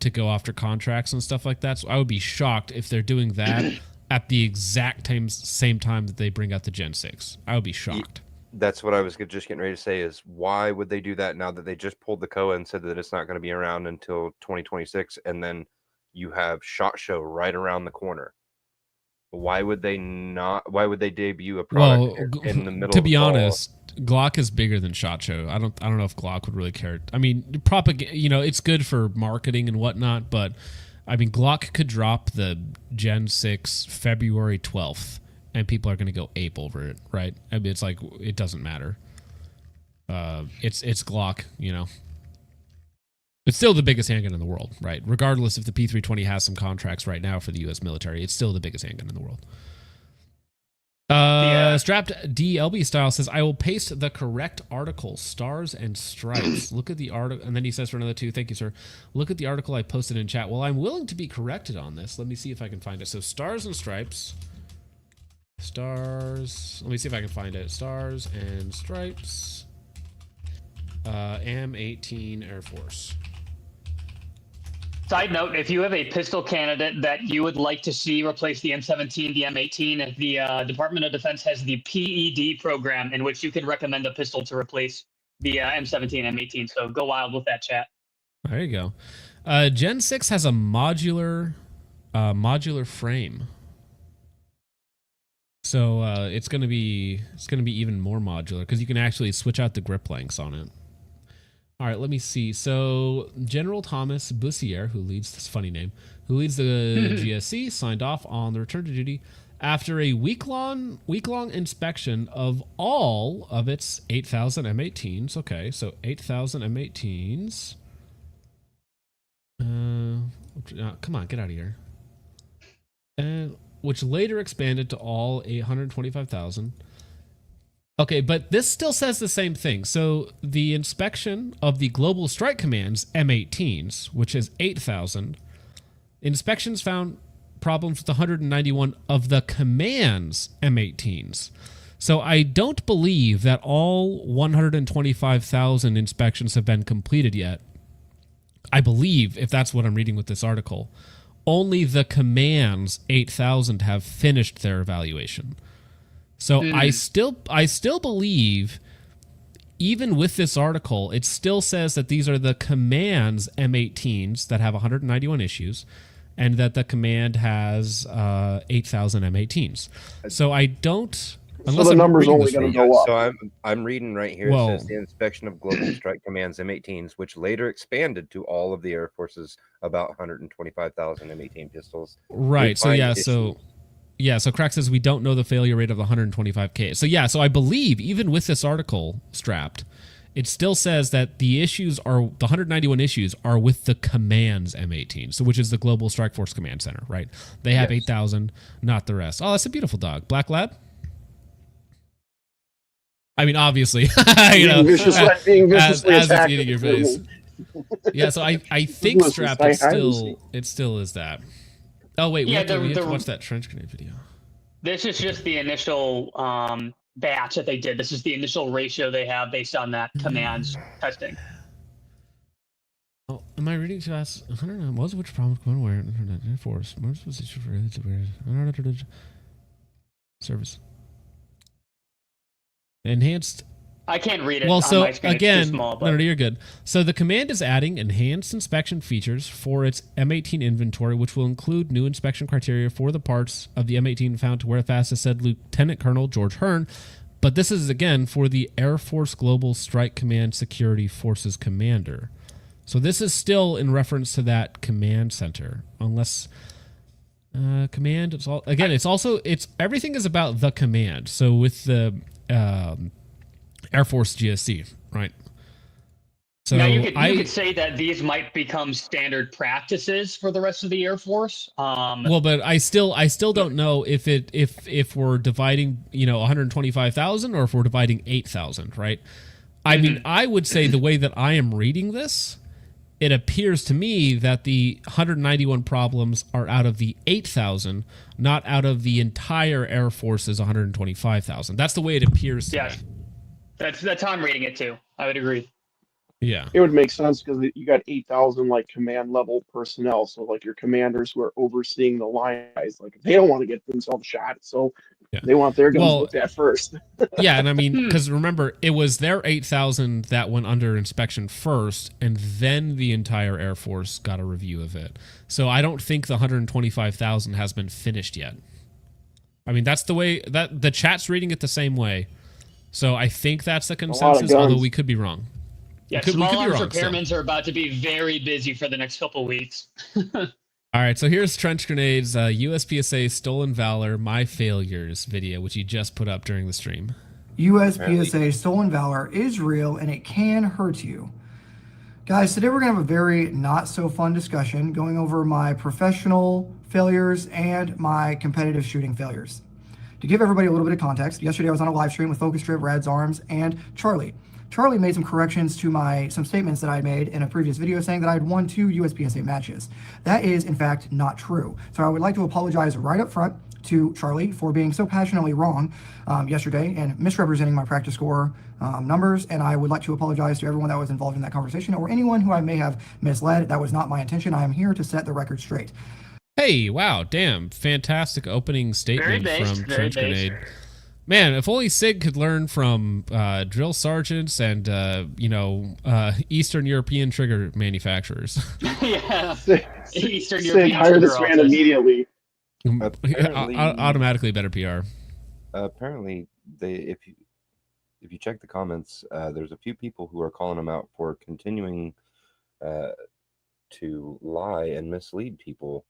to go after contracts and stuff like that. So I would be shocked if they're doing that at the exact same time that they bring out the Gen 6. I would be shocked. That's what I was just getting ready to say is why would they do that now that they just pulled the COA and said that it's not going to be around until 2026, and then you have SHOT Show right around the corner? Why would they not? Why would they debut a product in the middle? To of be the fall? honest, Glock is bigger than SHOT Show. I don't know if Glock would really care. I mean, it's good for marketing and whatnot, but I mean, Glock could drop the Gen 6 February 12th, and people are going to go ape over it, right? I mean, it's like it doesn't matter. It's Glock, It's still the biggest handgun in the world, right? Regardless if the P320 has some contracts right now for the U.S. military, it's still the biggest handgun in the world. Strapped DLB style says, I will paste the correct article, Stars and Stripes. Look at the article. And then he says for another 2, thank you, sir. Look at the article I posted in chat. Well, I'm willing to be corrected on this. Let me see if I can find it. So Stars and Stripes. Stars. Let me see if I can find it. Stars and Stripes. M18 Air Force. Side note, if you have a pistol candidate that you would like to see replace the M17, the M18, the Department of Defense has the PED program in which you can recommend a pistol to replace the M17, M18. So go wild with that, chat. There you go. Gen 6 has a modular frame. So it's going to be even more modular because you can actually switch out the grip lengths on it. All right, let me see. So General Thomas Bussier, who leads the GSC, signed off on the return to duty after a week-long inspection of all of its 8,000 M18s. Okay, so 8,000 M18s. Come on, get out of here. Which later expanded to all 825,000. Okay, but this still says the same thing. So the inspection of the Global Strike Command's M18s, which is 8,000, inspections found problems with 191 of the command's M18s. So I don't believe that all 125,000 inspections have been completed yet. I believe, if that's what I'm reading with this article, only the command's 8,000 have finished their evaluation. So I still believe, even with this article, it still says that these are the command's M18s that have 191 issues, and that the command has 8,000 M18s. So I don't. So the number's only going to go up. So I'm reading right here. It says the inspection of Global Strike Command's M18s, which later expanded to all of the Air Force's about 125,000 M18 pistols. Right. So Crack says we don't know the failure rate of the 125K. So I believe even with this article strapped, it still says that the 191 issues are with the command's M18, so which is the Global Strike Force Command Center, right? They have 8,000, not the rest. Oh, that's a beautiful dog. Black Lab? I mean, obviously, being viciously as attacked. it's eating your face. Yeah, so I think strapped it still is that. Oh wait, we have to watch that trench grenade video. This is just the initial batch that they did. This is the initial ratio they have based on that command's testing. Oh, am I reading too fast? I don't know. Most of which problems going where internet force most position for service enhanced. I can't read it. Well, so on my screen. again, it's too small, but... no, you're good. So the command is adding enhanced inspection features for its M18 inventory, which will include new inspection criteria for the parts of the M18 found to wear fast, as said Lieutenant Colonel George Hearn. But this is, again, for the Air Force Global Strike Command Security Forces Commander. So this is still in reference to that command center, unless... command, it's everything is about the command. So with the Air Force GSC, right? So now you could say that these might become standard practices for the rest of the Air Force. Well, but I still don't know if we're dividing 125,000 or if we're dividing 8,000, right? I mean, I would say the way that I am reading this it appears to me that the 191 problems are out of the 8,000, not out of the entire Air Force's 125,000. That's the way it appears to me. That's how I'm reading it too. I would agree. Yeah. It would make sense because you got 8,000 like command level personnel. So like your commanders who are overseeing the line guys, like they don't want to get themselves shot. So they want their guns looked at first. Yeah, and I mean, because remember, it was their 8,000 that went under inspection first, and then the entire Air Force got a review of it. So I don't think the 125,000 has been finished yet. I mean, that's the way that the chat's reading it the same way. So I think that's the consensus, although we could be wrong. Yeah, small arms repairmen are about to be very busy for the next couple weeks. All right, so here's Trench Grenade's USPSA Stolen Valor, My Failures video, which he just put up during the stream. USPSA Stolen Valor is real and it can hurt you. Guys, today we're going to have a very not so fun discussion going over my professional failures and my competitive shooting failures. To give everybody a little bit of context, yesterday I was on a live stream with Focus Strip, Reds, Arms, and Charlie. Charlie made some corrections to some statements that I made in a previous video saying that I had won 2 USPSA matches. That is, in fact, not true. So I would like to apologize right up front to Charlie for being so passionately wrong yesterday and misrepresenting my practice score numbers. And I would like to apologize to everyone that was involved in that conversation or anyone who I may have misled. That was not my intention. I am here to set the record straight. Hey, wow, damn, fantastic opening statement from Trench Grenade. Man, if only SIG could learn from drill sergeants and, Eastern European trigger manufacturers. Yeah. Eastern European hire this man immediately. Automatically better PR. Apparently, if you check the comments, there's a few people who are calling him out for continuing to lie and mislead people.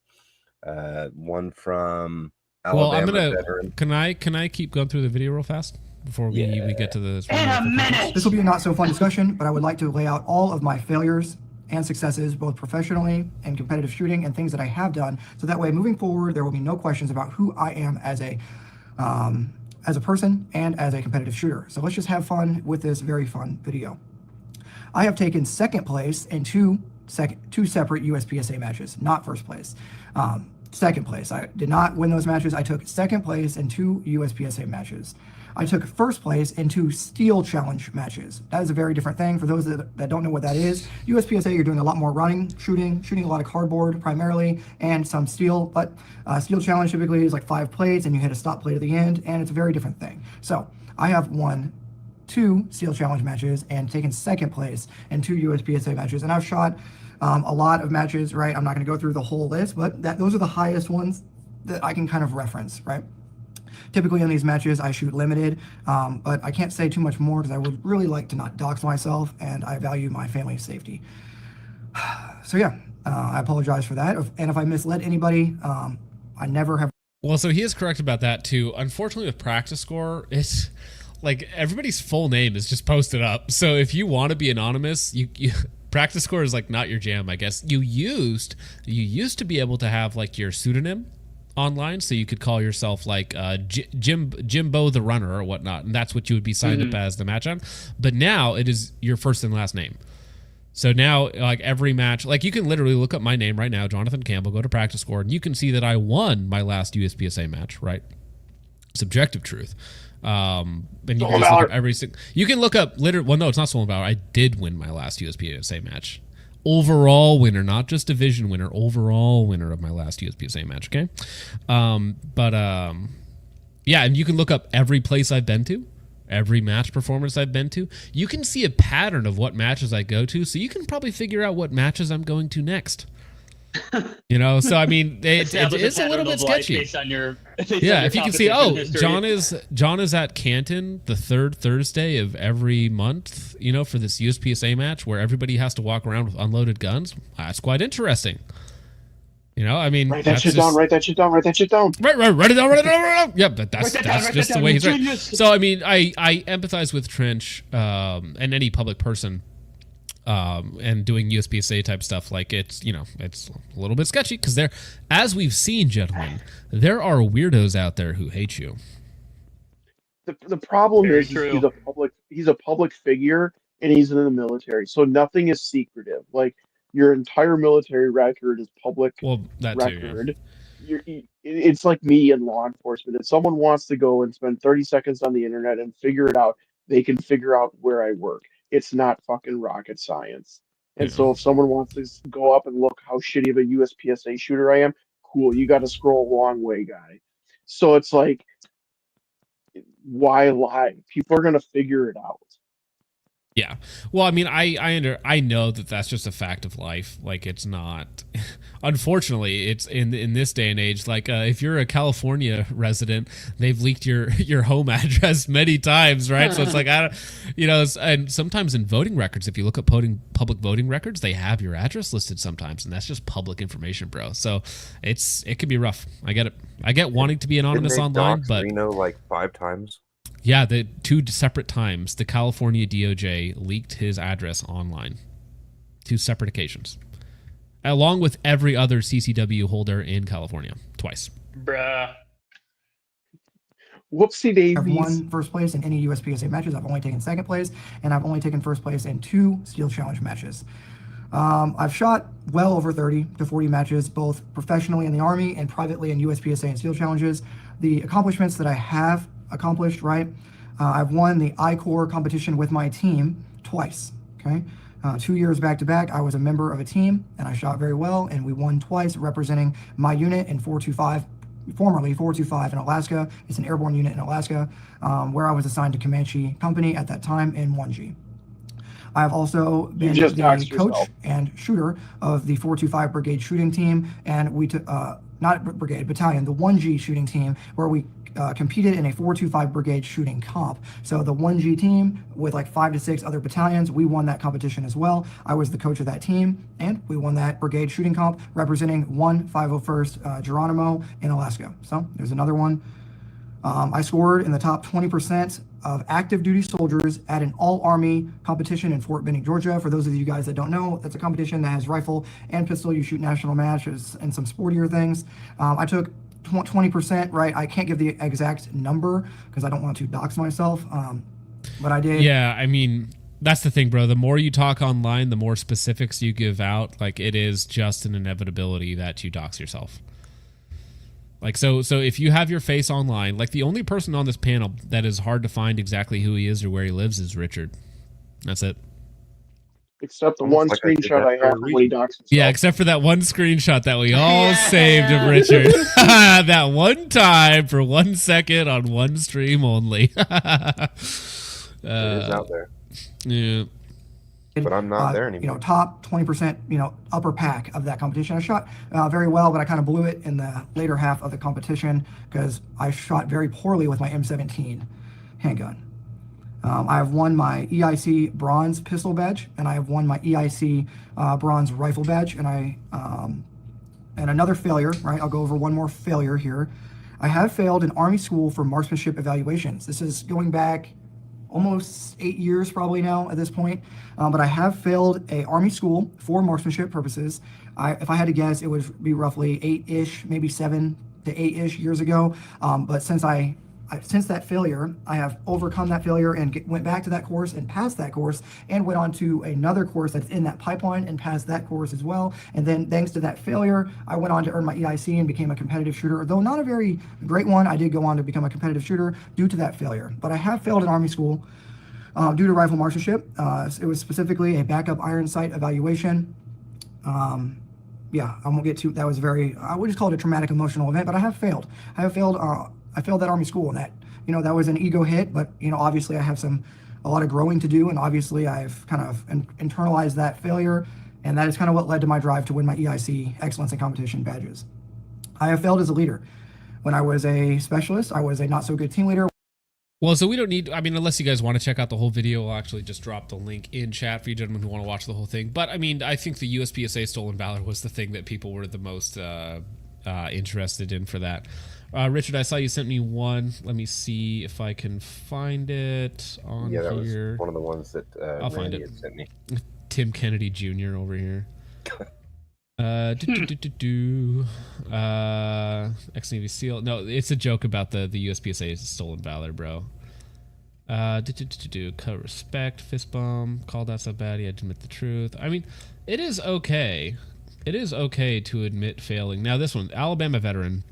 One from Alabama veteran. Can I keep going through the video real fast before we get to the in a minute? This will be a not so fun discussion, but I would like to lay out all of my failures and successes, both professionally and competitive shooting, and things that I have done. So that way, moving forward, there will be no questions about who I am as a person and as a competitive shooter. So let's just have fun with this very fun video. I have taken second place in two separate USPSA matches, not first place. Second place. I did not win those matches. I took second place in 2 USPSA matches. I took first place in 2 steel challenge matches. That is a very different thing. For those that don't know what that is, USPSA, you're doing a lot more running, shooting a lot of cardboard primarily, and some steel. But steel challenge typically is like 5 plates, and you hit a stop plate at the end, and it's a very different thing. So I have won 2 steel challenge matches and taken second place in 2 USPSA matches, and I've shot a lot of matches, right? I'm not going to go through the whole list, but those are the highest ones that I can kind of reference, right? Typically in these matches, I shoot limited, but I can't say too much more because I would really like to not dox myself, and I value my family's safety. So yeah, I apologize for that. And if I misled anybody, I never have. Well, so he is correct about that too. Unfortunately, with practice score, it's like everybody's full name is just posted up. So if you want to be anonymous, you practice score is like not your jam, I guess. You used to be able to have like your pseudonym online, so you could call yourself like Jimbo the Runner or whatnot, and that's what you would be signed up as the match on. But now it is your first and last name. So now, like every match, like you can literally look up my name right now, Jonathan Campbell, go to practice score, and you can see that I won my last USPSA match, right? Subjective truth. And you can just look up every single. You can look up literally. Well, no, it's not stolen valor. I did win my last USPSA match. Overall winner, not just division winner. Overall winner of my last USPSA match. Okay, yeah, and you can look up every place I've been to, every match performance I've been to. You can see a pattern of what matches I go to, so you can probably figure out what matches I'm going to next. You know, so I mean, it's a little bit sketchy. Yeah, if you can see, John is at Canton the 3rd Thursday of every month, you know, for this USPSA match where everybody has to walk around with unloaded guns. That's quite interesting. You know, I mean, write that shit down. Write that shit down. Write that shit down. Write it down. Yeah, but that's just the way he's right. So I mean, I empathize with Trench and any public person. And doing USPSA type stuff, like it's a little bit sketchy because as we've seen, gentlemen, there are weirdos out there who hate you. The problem is he's a public figure and he's in the military, so nothing is secretive. Like Your entire military record is public Well, that too. Yeah. record. It's like me and law enforcement. If someone wants to go and spend 30 seconds on the internet and figure it out, they can figure out where I work. It's not fucking rocket science. And Yeah. so if someone wants to go up and look how shitty of a USPSA shooter I am, cool. You got to scroll a long way, guy. So it's like, why lie? People are gonna figure it out. Yeah. Well, I mean, I know that that's just a fact of life. Like, it's not. Unfortunately, it's in this day and age. Like, if you're a California resident, they've leaked your home address many times, right? So it's like, I don't, and sometimes in voting records, if you look at public voting records, they have your address listed sometimes, and that's just public information, bro. So it can be rough. I get it. I get wanting to be anonymous online, but Reno like 5 times. Yeah, the 2 separate times the California DOJ leaked his address online. 2 separate occasions. Along with every other CCW holder in California. Twice. Bruh. Whoopsie daisies. I've won first place in any USPSA matches. I've only taken second place, and I've only taken first place in 2 Steel Challenge matches. I've shot well over 30 to 40 matches, both professionally in the Army and privately in USPSA and Steel Challenges. The accomplishments that I have accomplished, right? I've won the I-Corps competition with my team twice, okay? 2 years back to back, I was a member of a team, and I shot very well, and we won twice, representing my unit in 425, formerly 425 in Alaska. It's an airborne unit in Alaska, where I was assigned to Comanche Company at that time in 1G. I've also been the coach and shooter of the 425 Brigade shooting team, and we took, not brigade, battalion, the 1G shooting team, where we competed in a 425 Brigade shooting comp. So the 1G team with like 5 to 6 other battalions, we won that competition as well. I was the coach of that team, and we won that brigade shooting comp representing 501st Geronimo in Alaska. So there's another one. I scored in the top 20% of active duty soldiers at an all-Army competition in Fort Benning, Georgia. For those of you guys that don't know, that's a competition that has rifle and pistol. You shoot national matches and some sportier things. I took 20%, right? I can't give the exact number because I don't want to dox myself, but I did. Yeah, I mean, that's the thing, bro. The more you talk online, the more specifics you give out. Like, it is just an inevitability that you dox yourself. Like, so if you have your face online, like the only person on this panel that is hard to find exactly who he is or where he lives is Richard. That's it. Except the one screenshot I have when he doxed himself. Yeah, except for that one screenshot that we all saved of Richard. That one time for 1 second on one stream only. It is out there. Yeah. But I'm not there anymore. Top 20%, upper pack of that competition. I shot very well, but I kind of blew it in the later half of the competition because I shot very poorly with my M17 handgun. I have won my EIC bronze pistol badge, and I have won my EIC bronze rifle badge, and another failure, right? I'll go over one more failure here. I have failed an Army school for marksmanship evaluations. This is going back almost 8 years probably now at this point, but I have failed a Army school for marksmanship purposes. If I had to guess, it would be roughly 8-ish, maybe 7 to 8-ish years ago. But since that failure, I have overcome that failure and went back to that course and passed that course and went on to another course that's in that pipeline and passed that course as well. And then thanks to that failure, I went on to earn my EIC and became a competitive shooter. Though not a very great one, I did go on to become a competitive shooter due to that failure. But I have failed an Army school due to rifle marksmanship. It was specifically a backup iron sight evaluation. Yeah, I won't get to, that was I would just call it a traumatic emotional event, but I have failed. I failed that Army school, and that, that was an ego hit, but, obviously I have a lot of growing to do, and obviously I've kind of internalized that failure, and that is kind of what led to my drive to win my EIC Excellence in Competition badges. I have failed as a leader. When I was a specialist, I was a not so good team leader. Well, so we don't need, unless you guys want to check out the whole video, we'll actually just drop the link in chat for you gentlemen who want to watch the whole thing. But, I think the USPSA Stolen Valor was the thing that people were the most interested in for that. Richard, I saw you sent me one. Let me see if I can find it on here. Yeah, that was one of the ones that I'll find it. had sent me. Tim Kennedy Jr. over here. Ex-Navy SEAL. No, it's a joke about the USPSA Stolen Valor, bro. Co-respect, fist bump, called out so bad he had to admit the truth. I mean, it is okay. It is okay to admit failing. Now this one, Alabama veteran.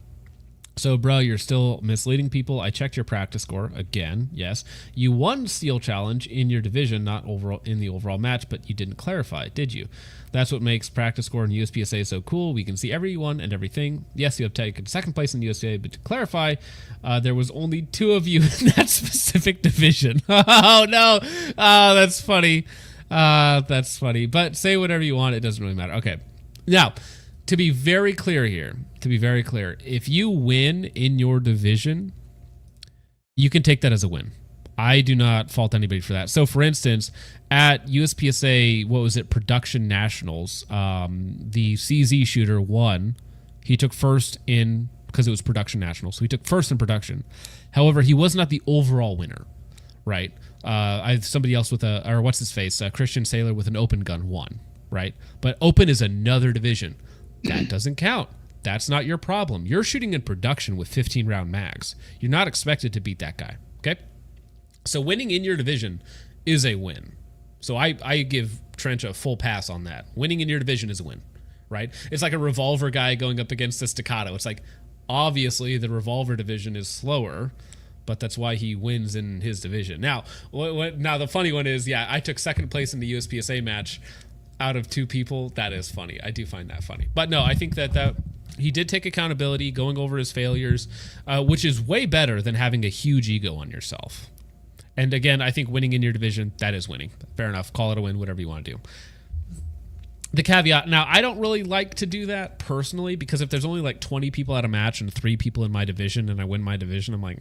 So, bro, you're still misleading people. I checked your practice score again. Yes, you won Steel Challenge in your division, not overall in the overall match, but you didn't clarify, did you? That's what makes practice score in USPSA so cool. We can see everyone and everything. Yes, you have taken second place in USPSA, but to clarify, there was only 2 of you in that specific division. Oh no! Oh, that's funny. That's funny. But say whatever you want. It doesn't really matter. Okay. Now, to be very clear here, if you win in your division, you can take that as a win. I do not fault anybody for that. So, for instance, at USPSA, what was it, Production Nationals, the CZ shooter won. He took first in, because it was Production Nationals, so he took first in production. However, he was not the overall winner, right? Somebody else with Christian Sailor with an open gun won, right? But open is another division. That doesn't count. That's not your problem. You're shooting in production with 15-round mags. You're not expected to beat that guy, okay? So winning in your division is a win. So I give Trench a full pass on that. Winning in your division is a win, right? It's like a revolver guy going up against a staccato. It's like, obviously, the revolver division is slower, but that's why he wins in his division. Now, now the funny one is, yeah, I took second place in the USPSA match out of 2 people. That is funny. I do find that funny. But no, I think that he did take accountability, going over his failures, which is way better than having a huge ego on yourself. And again, I think winning in your division, that is winning. Fair enough. Call it a win, whatever you want to do. The caveat, now, I don't really like to do that personally, because if there's only like 20 people at a match and 3 people in my division and I win my division, I'm like,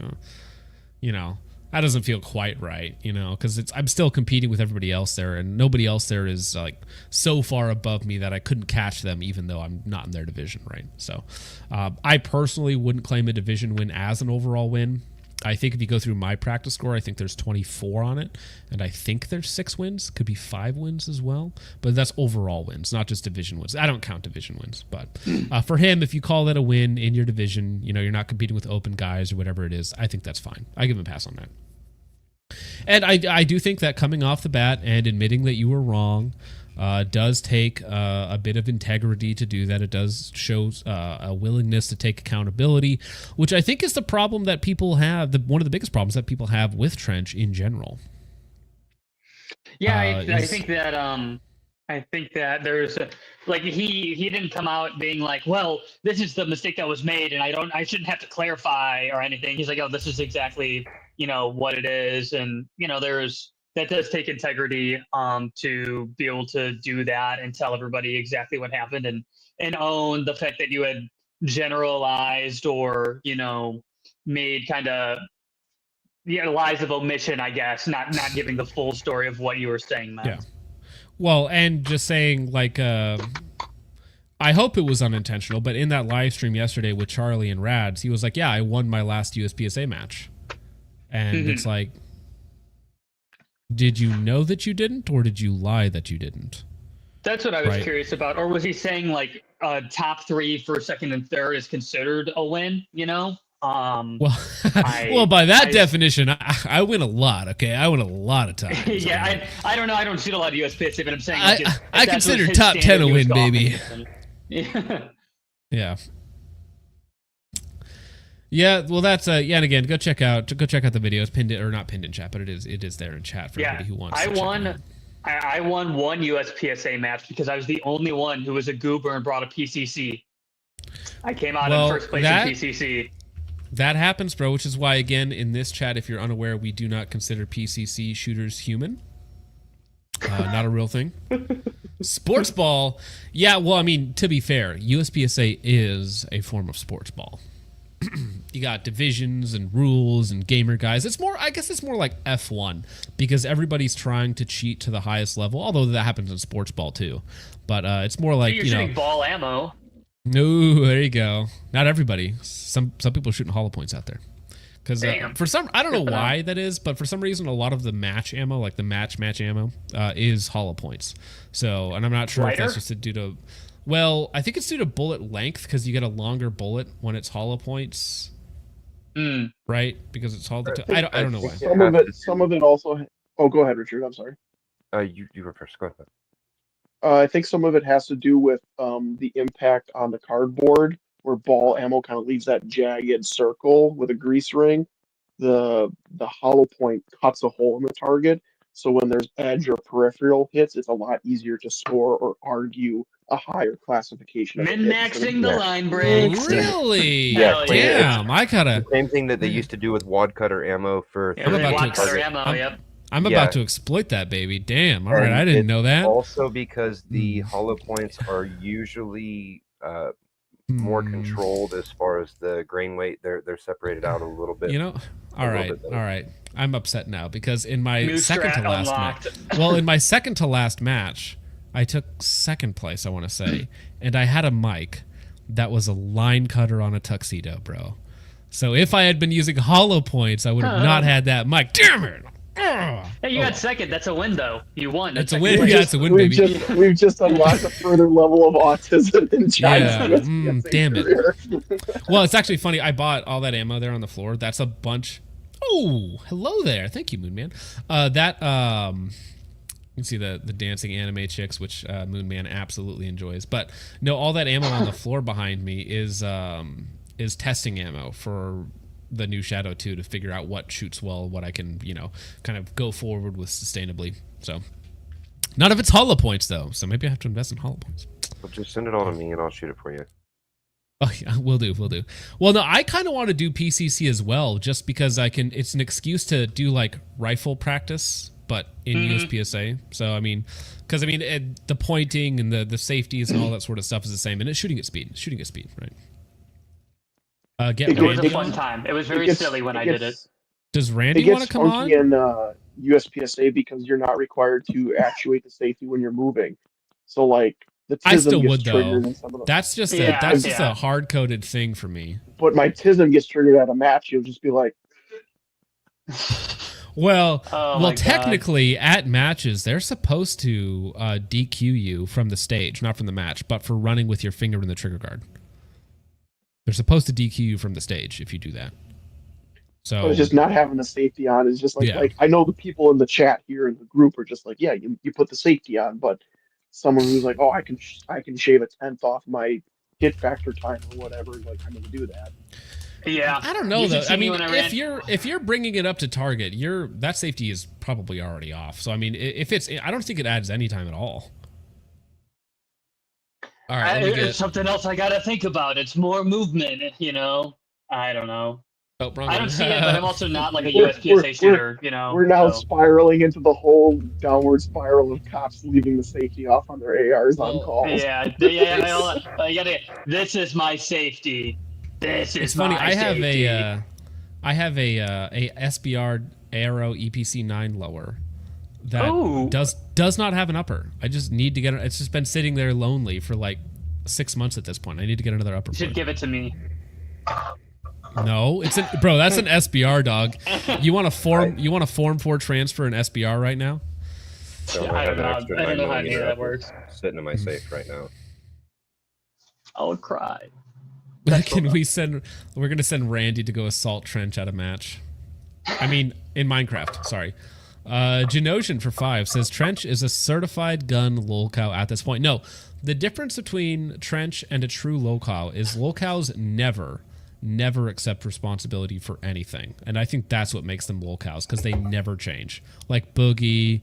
that doesn't feel quite right, because I'm still competing with everybody else there, and nobody else there is like so far above me that I couldn't catch them, even though I'm not in their division, right? So I personally wouldn't claim a division win as an overall win. I think if you go through my practice score, I think there's 24 on it, and I think there's 6 wins, could be 5 wins as well, but that's overall wins, not just division wins. I don't count division wins, but for him, if you call that a win in your division, you're not competing with open guys or whatever it is, I think that's fine. I give him a pass on that. And I do think that coming off the bat and admitting that you were wrong does take a bit of integrity to do that. It does show a willingness to take accountability, which I think is the problem that people have, one of the biggest problems that people have with Trench in general. Yeah, I think that there's he didn't come out being like, well, this is the mistake that was made and I shouldn't have to clarify or anything. He's like, oh, this is exactly what it is, and that does take integrity to be able to do that and tell everybody exactly what happened and own the fact that you had generalized or made kind of lies of omission, I guess, not giving the full story of what you were saying, Matt. Yeah. Well, and just saying I hope it was unintentional, but in that live stream yesterday with Charlie and Rads, he was like, yeah, I won my last USPSA match. And it's like, did you know that you didn't, or did you lie that you didn't? That's what I was curious about. Or was he saying like top 3 for second and third is considered a win, Well, by that definition, I win a lot, okay? I win a lot of times. Yeah, I don't know. I don't shoot a lot of USPSA, but I'm saying I consider top 10 a win, baby. Yeah. Yeah, well, that's and again, go check out the video. It's pinned or not pinned in chat, but it is there in chat for anybody who wants. I won one USPSA match because I was the only one who was a goober and brought a PCC. I came out in first place in PCC. That happens, bro, which is why, again, in this chat, if you're unaware, we do not consider PCC shooters human. Not a real thing. Sports ball, yeah, well, I mean, to be fair, USPSA is a form of sports ball. You got divisions and rules and gamer guys. I guess it's more like F1 because everybody's trying to cheat to the highest level, although that happens in sports ball too. But it's more like, so you're shooting ball ammo. No, there you go. Not everybody. Some people are shooting hollow points out there. Because for some, I don't know why that is, but for some reason, a lot of the match ammo, like the match ammo, is hollow points. So, and I'm not sure if that's just due to, well, I think it's due to bullet length because you get a longer bullet when it's hollow points. right? Because it's hauled. I I don't know why. Some of it also. Oh, go ahead, Richard. I'm sorry. You were first. Go ahead. I think some of it has to do with the impact on the cardboard, where ball ammo kind of leaves that jagged circle with a grease ring. The hollow point cuts a hole in the target, so when there's edge or peripheral hits, it's a lot easier to score or argue a higher classification. Min-maxing the line breaks. Really? Hell Damn! I gotta. Same thing that they used to do with wad cutter ammo for. Yeah, wad cutter ammo. Yep. I'm about to exploit that baby. Damn. All right, I didn't know that. Also, because the hollow points are usually more controlled as far as the grain weight. They're separated out a little bit. You know. All right. I'm upset now because in my second to last match, in my second to last match, I took second place. I want to say, and I had a mic that was a line cutter on a tuxedo, bro. So if I had been using hollow points, I would have not had that mic. Damn it! Hey, you got second. That's a win, though. You won. It's a win. Yeah, it's a win, baby. We've just unlocked a further level of autism in China's damn it. Well, it's actually funny. I bought all that ammo there on the floor. That's a bunch. Oh, hello there. Thank you, Moonman. You can see the dancing anime chicks, which Moonman absolutely enjoys. But no, all that ammo on the floor behind me is testing ammo for the new Shadow 2 to figure out what shoots well, what I can, kind of go forward with sustainably. So none of it's hollow points though. So maybe I have to invest in hollow points. Well, just send it all to me and I'll shoot it for you. Oh yeah, we'll do. Well, no, I kind of want to do PCC as well, just because it's an excuse to do like rifle practice, but in USPSA. So I mean, because the pointing and the safeties and all that sort of stuff is the same, and it's shooting at speed, right? It was a fun time. It was very silly when I did it. Does Randy want to come on? It gets funky in USPSA because you're not required to actuate the safety when you're moving. So like the TISM I still gets would triggered though. in some of That's just a hard coded thing for me. But my TISM gets triggered at a match. You'll just be like. Well, technically at matches they're supposed to DQ you from the stage, not from the match, but for running with your finger in the trigger guard. They're supposed to DQ you from the stage if you do that. So it's just not having the safety on is just like I know the people in the chat here in the group are just like, yeah, you put the safety on, but someone who's like, oh, I can shave a 10th off my hit factor time or whatever, like I'm gonna do that. Yeah, I don't know though. I mean, if you're bringing it up to target, that safety is probably already off. So I mean, I don't think it adds any time at all. All right, it's something else I gotta think about. It's more movement, I don't know. Oh, I don't see it, but I'm also not like a USPSA shooter, We're now spiraling into the whole downward spiral of cops leaving the safety off on their ARs on calls. Yeah. This is my safety. It's funny. I have a SBR Aero EPC 9 lower that does not have an upper. I just need to get it. It's just been sitting there lonely for like 6 months at this point. I need to get another upper. You should give it to me. No, bro. That's an SBR, dog. You want a form 4 transfer an SBR right now? So I don't know how any of that works. Sitting in my safe right now. I'll cry. We're gonna send Randy to go assault Trench at a match. I mean, in Minecraft. Sorry. Genosian for 5 says Trench is a certified gun lolcow at this point. No, the difference between Trench and a true lolcow is lolcows never accept responsibility for anything, and I think that's what makes them lolcows, because they never change. Like Boogie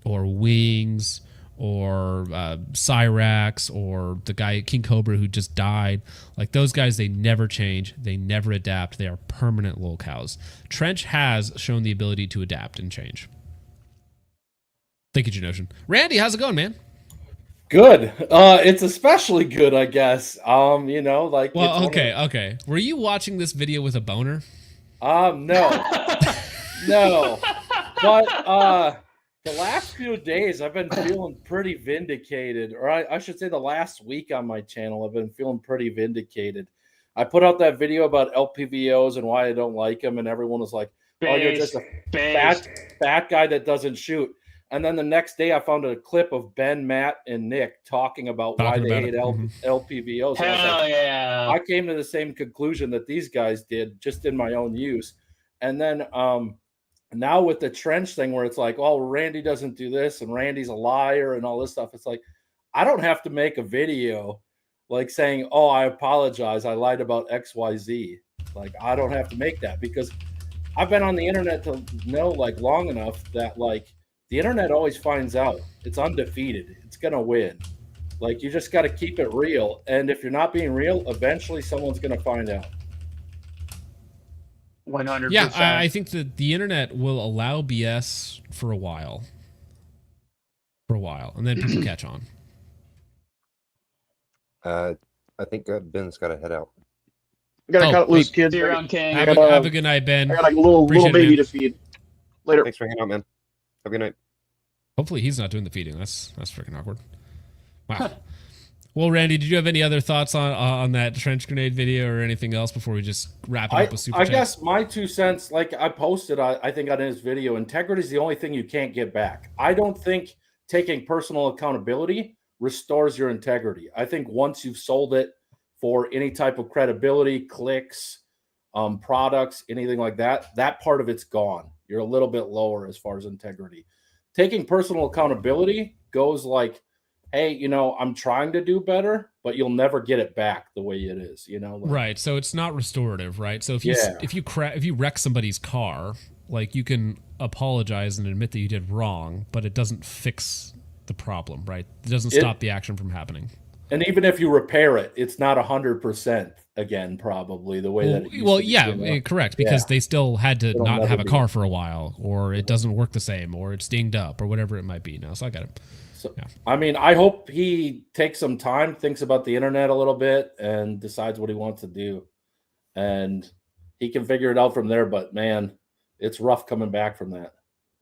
or Wings or Cyrax or the guy at King Cobra who just died. Like those guys, they never change, they never adapt, they are permanent lolcows. Trench has shown the ability to adapt and change. Thank you, Genosian. Randy, how's it going, man? Good. It's especially good, I guess. Well, okay. Were you watching this video with a boner? No. No. But the last few days I've been feeling pretty vindicated, or I should say the last week on my channel I've been feeling pretty vindicated. I put out that video about LPVOs and why I don't like them, and everyone was like, "Oh, you're just a fat guy that doesn't shoot." And then the next day I found a clip of Ben, Matt, and Nick talking about why they hate LPVOs. And I was Hell like, yeah. I came to the same conclusion that these guys did, just in my own use. And then now with the trench thing where it's like, oh, Randy doesn't do this and Randy's a liar and all this stuff. It's like, I don't have to make a video like saying, oh, I apologize, I lied about XYZ. Like, I don't have to make that because I've been on the internet to know like long enough that like the internet always finds out. It's undefeated. It's going to win. Like, you just got to keep it real. And if you're not being real, eventually someone's going to find out. 100%. Yeah, I think that the internet will allow BS for a while. And then people catch on. I think Ben's got to head out. I gotta cut loose, kids. Around King. Have a good night, Ben. I got like a little baby to feed. Later. Thanks for hanging out, man. Have a good night. Hopefully he's not doing the feeding. That's freaking awkward. Wow. Well, Randy, did you have any other thoughts on that trench grenade video or anything else before we just wrap it up with super I chats? guess my 2 cents, like I posted, I think on his video, integrity is the only thing you can't get back. I don't think taking personal accountability restores your integrity. I think once you've sold it for any type of credibility, clicks, products, anything like that, that part of it's gone. You're a little bit lower as far as integrity. Taking personal accountability goes like, hey, you know, I'm trying to do better, but you'll never get it back the way it is, you know? Like, right. So it's not restorative, right? So if you wreck somebody's car, like you can apologize and admit that you did wrong, but it doesn't fix the problem, right? It doesn't stop the action from happening. And even if you repair it, it's not 100% again, probably the way that it used to be, you know? Correct, because they still had to It'll not never have a be. car for a while, or it doesn't work the same, or it's dinged up, or whatever it might be now. So I got it. So, I mean, I hope he takes some time, thinks about the internet a little bit, and decides what he wants to do. And he can figure it out from there. But man, it's rough coming back from that.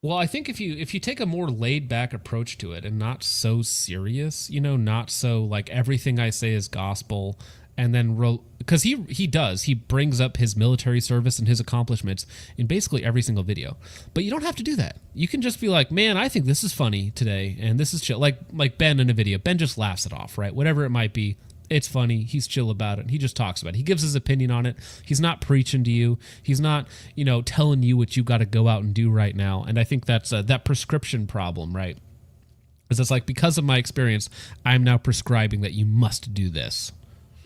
Well, I think if you take a more laid back approach to it and not so serious, you know, not so like everything I say is gospel, and then because he brings up his military service and his accomplishments in basically every single video, but you don't have to do that. You can just be like, man, I think this is funny today, and this is chill. Like Ben in a video, Ben just laughs it off, right? Whatever it might be. It's funny. He's chill about it. He just talks about it. He gives his opinion on it. He's not preaching to you. He's not, you know, telling you what you got to go out and do right now. And I think that's that prescription problem, right? Because it's like, because of my experience, I'm now prescribing that you must do this.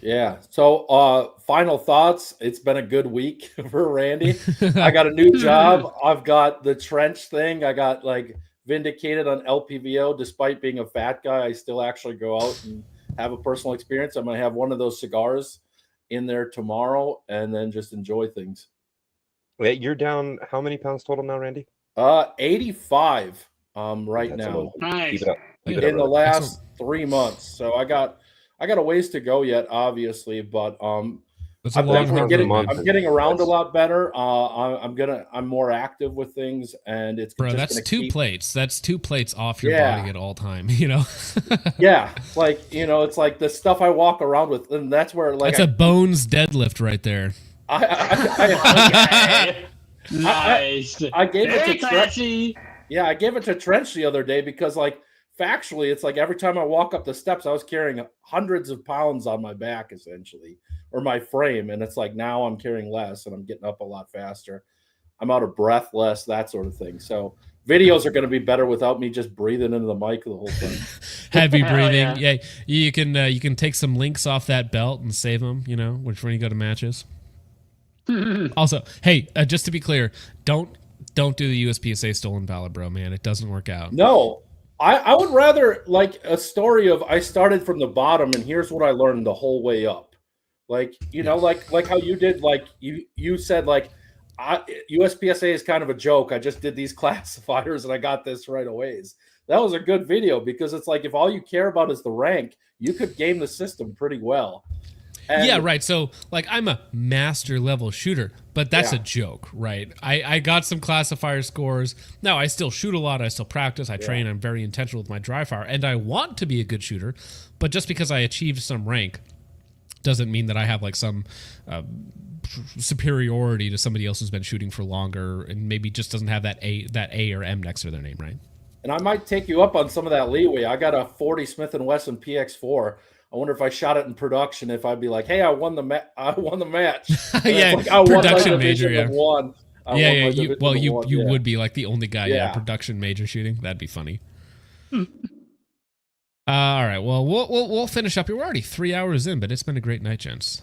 Yeah. So final thoughts. It's been a good week for Randy. I got a new job. I've got the trench thing. I got like vindicated on LPVO. Despite being a fat guy, I still actually go out and have a personal experience. I'm going to have one of those cigars in there tomorrow and then just enjoy things. Wait, you're down how many pounds total now, Randy? 85 right now. Nice. Keep it up. Keep it In up, the brother. last 3 months. So I got a ways to go yet, obviously, but It's a I'm long, hard road, man. I'm getting around a lot better. I'm more active with things, and it's Bro, just that's gonna two keep- plates. That's 2 plates off your Yeah. body at all time, you know? Yeah, like, you know, it's like the stuff I walk around with, and that's where like That's a bones deadlift right there. Nice. I gave it Very to classy. Yeah, I gave it to Trench the other day because, like, factually, it's like every time I walk up the steps, I was carrying hundreds of pounds on my back, essentially, or my frame. And it's like now I'm carrying less and I'm getting up a lot faster. I'm out of breath less, that sort of thing. So videos are going to be better without me just breathing into the mic the whole time. Heavy breathing. yeah. You can take some links off that belt and save them, you know, when you go to matches. Also, hey, just to be clear, don't do the USPSA stolen ballot, bro, man. It doesn't work out. No, I would rather like a story of I started from the bottom and here's what I learned the whole way up. Like, you know, like how you did, like you said, like USPSA is kind of a joke. I just did these classifiers and I got this right away. That was a good video because it's like if all you care about is the rank, you could game the system pretty well. And yeah, right. So, like, I'm a master level shooter, but that's a joke, right? I got some classifier scores. Now, I still shoot a lot. I still practice. I train. I'm very intentional with my dry fire, and I want to be a good shooter. But just because I achieved some rank doesn't mean that I have, like, some superiority to somebody else who's been shooting for longer and maybe just doesn't have that A or M next to their name, right? and I might take you up on some of that leeway. I got a 40 Smith & Wesson PX4. I wonder if I shot it in production, if I'd be like, "Hey, I won the match." Yeah, like, I production major. Yeah, You would be like the only guy. Yeah, production major shooting. That'd be funny. All right. Well, we'll finish up here. We're already 3 hours in, but it's been a great night, gents.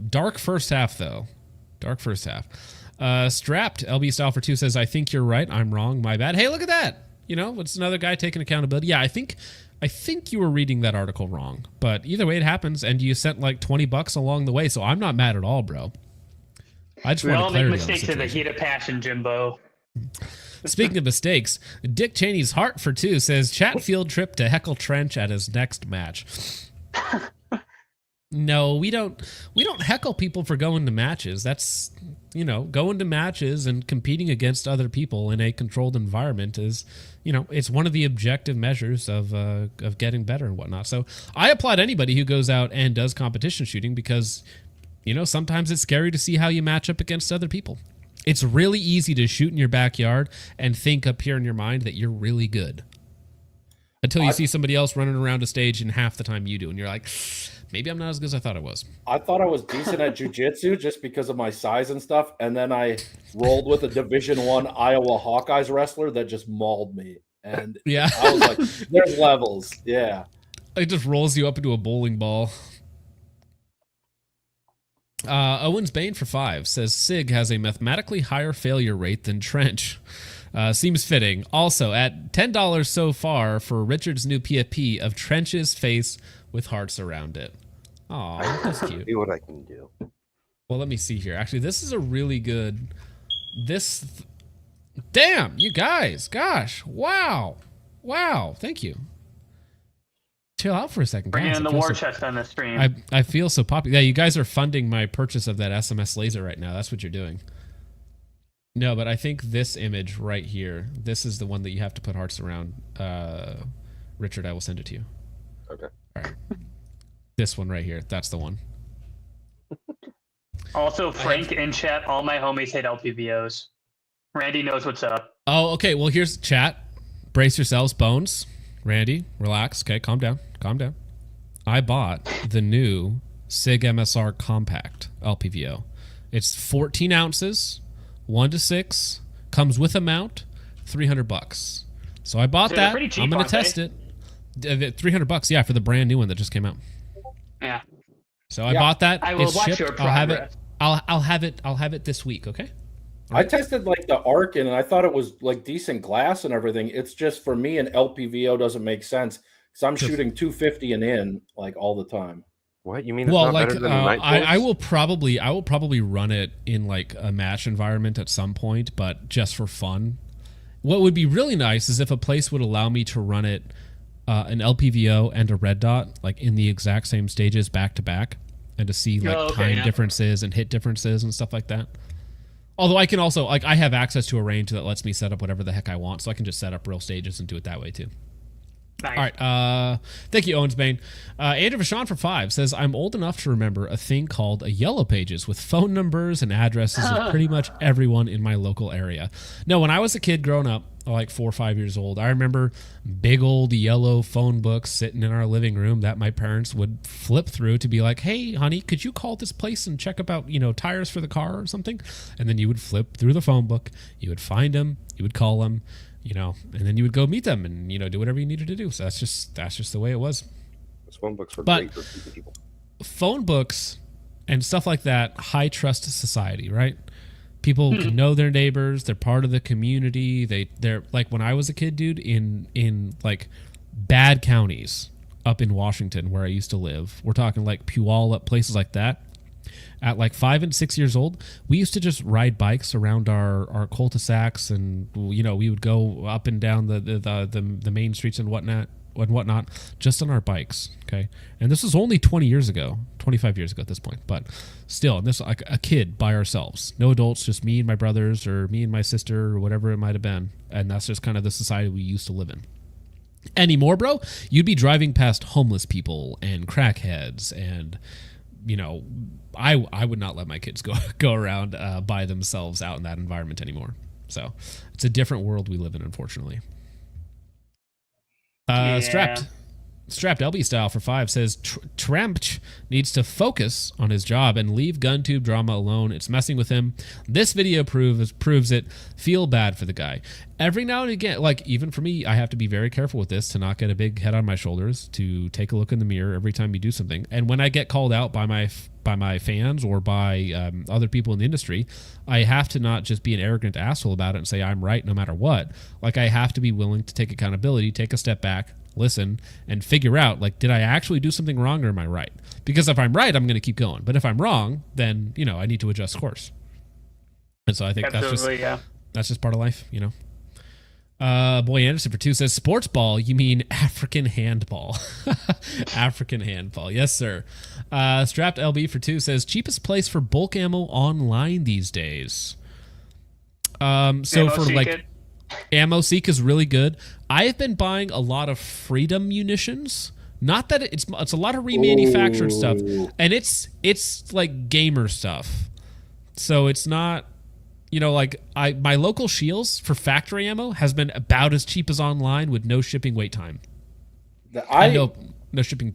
Dark first half, though. Dark first half. Strapped LB style for 2 says, "I think you're right. I'm wrong. My bad." Hey, look at that. You know, it's another guy taking accountability. Yeah, I think you were reading that article wrong, but either way, it happens, and you sent like $20 along the way, so I'm not mad at all, bro. I just want clarity on the situation. We all make mistakes in the heat of passion, Jimbo. Speaking of mistakes, Dick Cheney's heart for 2 says, "Chat field trip to heckle Trench at his next match." No, we don't heckle people for going to matches. That's, going to matches and competing against other people in a controlled environment is, it's one of the objective measures of getting better and whatnot. So I applaud anybody who goes out and does competition shooting because, sometimes it's scary to see how you match up against other people. It's really easy to shoot in your backyard and think up here in your mind that you're really good until you see somebody else running around a stage in half the time you do. And you're like, maybe I'm not as good as I thought I was. I thought I was decent at jiu-jitsu just because of my size and stuff. And then I rolled with a Division I Iowa Hawkeyes wrestler that just mauled me. And yeah, I was like, there's levels. Yeah. It just rolls you up into a bowling ball. Owens Bane for 5 says, "Sig has a mathematically higher failure rate than Trench. Seems fitting. Also, at $10 so far for Richard's new PFP of Trench's face with hearts around it." Aw, that's cute. See what I can do. Well, let me see here. Actually, this is a really good... Damn, you guys. Gosh. Wow. Wow. Thank you. Chill out for a second. Bring guys. in the war chest on the stream. I feel so popular. Yeah, you guys are funding my purchase of that SMS laser right now. That's what you're doing. No, but I think this image right here, this is the one that you have to put hearts around. Richard, I will send it to you. Okay. All right. This one right here. That's the one. Also, Frank in chat, all my homies hate LPVOs. Randy knows what's up. Oh, okay. Well, here's chat. Brace yourselves, Bones. Randy, relax. Okay, calm down. Calm down. I bought the new SIG MSR Compact LPVO. It's 14 ounces, 1-6, comes with a mount, $300. So I bought that. Pretty cheap, I'm going to test it. $300, yeah, for the brand new one that just came out. Yeah. So I bought that. I will it's watch shipped. your I'll have it. progress. I'll have it this week. Okay. I tested like the Arc and I thought it was like decent glass and everything. It's just for me an LPVO doesn't make sense because I'm shooting 250 and in like all the time. What you mean? It's not better than I will probably run it in like a match environment at some point, but just for fun. What would be really nice is if a place would allow me to run it an LPVO and a red dot like in the exact same stages back to back, and to see like time differences and hit differences and stuff like that. Although I can also, like, I have access to a range that lets me set up whatever the heck I want, so I can just set up real stages and do it that way, too. Nice. All right. Thank you, Owens Bane. Andrew Vachon for 5 says, "I'm old enough to remember a thing called a Yellow Pages with phone numbers and addresses of pretty much everyone in my local area." No, when I was a kid growing up, like 4 or 5 years old, I remember big old yellow phone books sitting in our living room that my parents would flip through to be like, "Hey, honey, could you call this place and check about, tires for the car or something?" And then you would flip through the phone book, you would find them, you would call them, and then you would go meet them and, do whatever you needed to do. So that's just the way it was. Those phone books were great for keeping people. Phone books and stuff like that, high trust society, right? People can know their neighbors. They're part of the community. They're like when I was a kid, dude, in like bad counties up in Washington where I used to live. We're talking like Puyallup, places like that. At like 5 and 6 years old, we used to just ride bikes around our cul-de-sacs, and we would go up and down the main streets and whatnot, just on our bikes. Okay, and this was only 20 years ago, 25 years ago at this point, but still, this like a kid by ourselves, no adults, just me and my brothers or me and my sister or whatever it might have been, and that's just kind of the society we used to live in. Anymore, bro, you'd be driving past homeless people and crackheads and. I would not let my kids go around by themselves out in that environment anymore. So it's a different world we live in, unfortunately. Strapped LB style for 5 says Trampch needs to focus on his job and leave GunTube drama alone. It's messing with him. This video proves it. Feel bad for the guy. Every now and again, like even for me, I have to be very careful with this to not get a big head on my shoulders, to take a look in the mirror every time you do something. And when I get called out by my fans or by other people in the industry, I have to not just be an arrogant asshole about it and say I'm right no matter what. Like I have to be willing to take accountability, take a step back, listen, and figure out, like, did I actually do something wrong or am I right? Because if I'm right, I'm going to keep going. But if I'm wrong, then, I need to adjust course. And so I think that's just part of life, Boy Anderson for 2 says, sports ball, you mean African handball. African handball. Yes, sir. Strapped LB for 2 says, cheapest place for bulk ammo online these days. So for like... Ammo Seek is really good. I have been buying a lot of Freedom munitions. Not that it's a lot of remanufactured stuff, and it's like gamer stuff. So it's not, my local Shields for factory ammo has been about as cheap as online with no shipping wait time. No shipping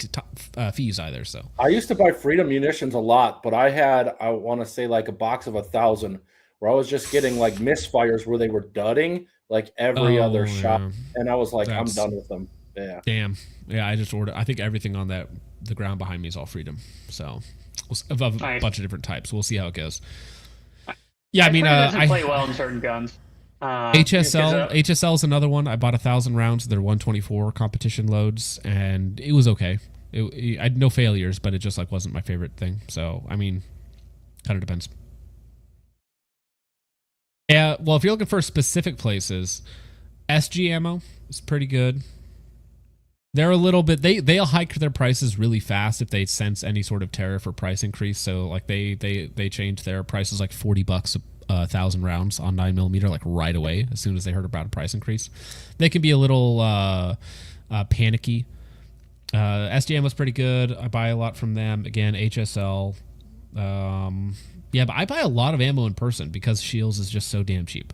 fees either. So I used to buy Freedom munitions a lot, but I want to say like a box of 1,000 where I was just getting like misfires where they were dudding like every other shot, and I was like, I'm done with them. Yeah. Damn. Yeah, I just ordered. I think everything on the ground behind me is all Freedom. So of a bunch of different types. We'll see how it goes. Yeah, I mean, doesn't play well in certain guns. HSL is another one. I bought 1,000 rounds of their 124 competition loads, and it was okay. I had no failures, but it just like wasn't my favorite thing. So I mean, kind of depends. Yeah, well, if you're looking for specific places, SG ammo is pretty good. They're a little bit they'll hike their prices really fast if they sense any sort of tariff or price increase. So like they change their prices like $40 a 1,000 rounds on 9mm like right away as soon as they heard about a price increase. They can be a little panicky. SG ammo is pretty good. I buy a lot from them. Again, HSL. Yeah, but I buy a lot of ammo in person because Shields is just so damn cheap.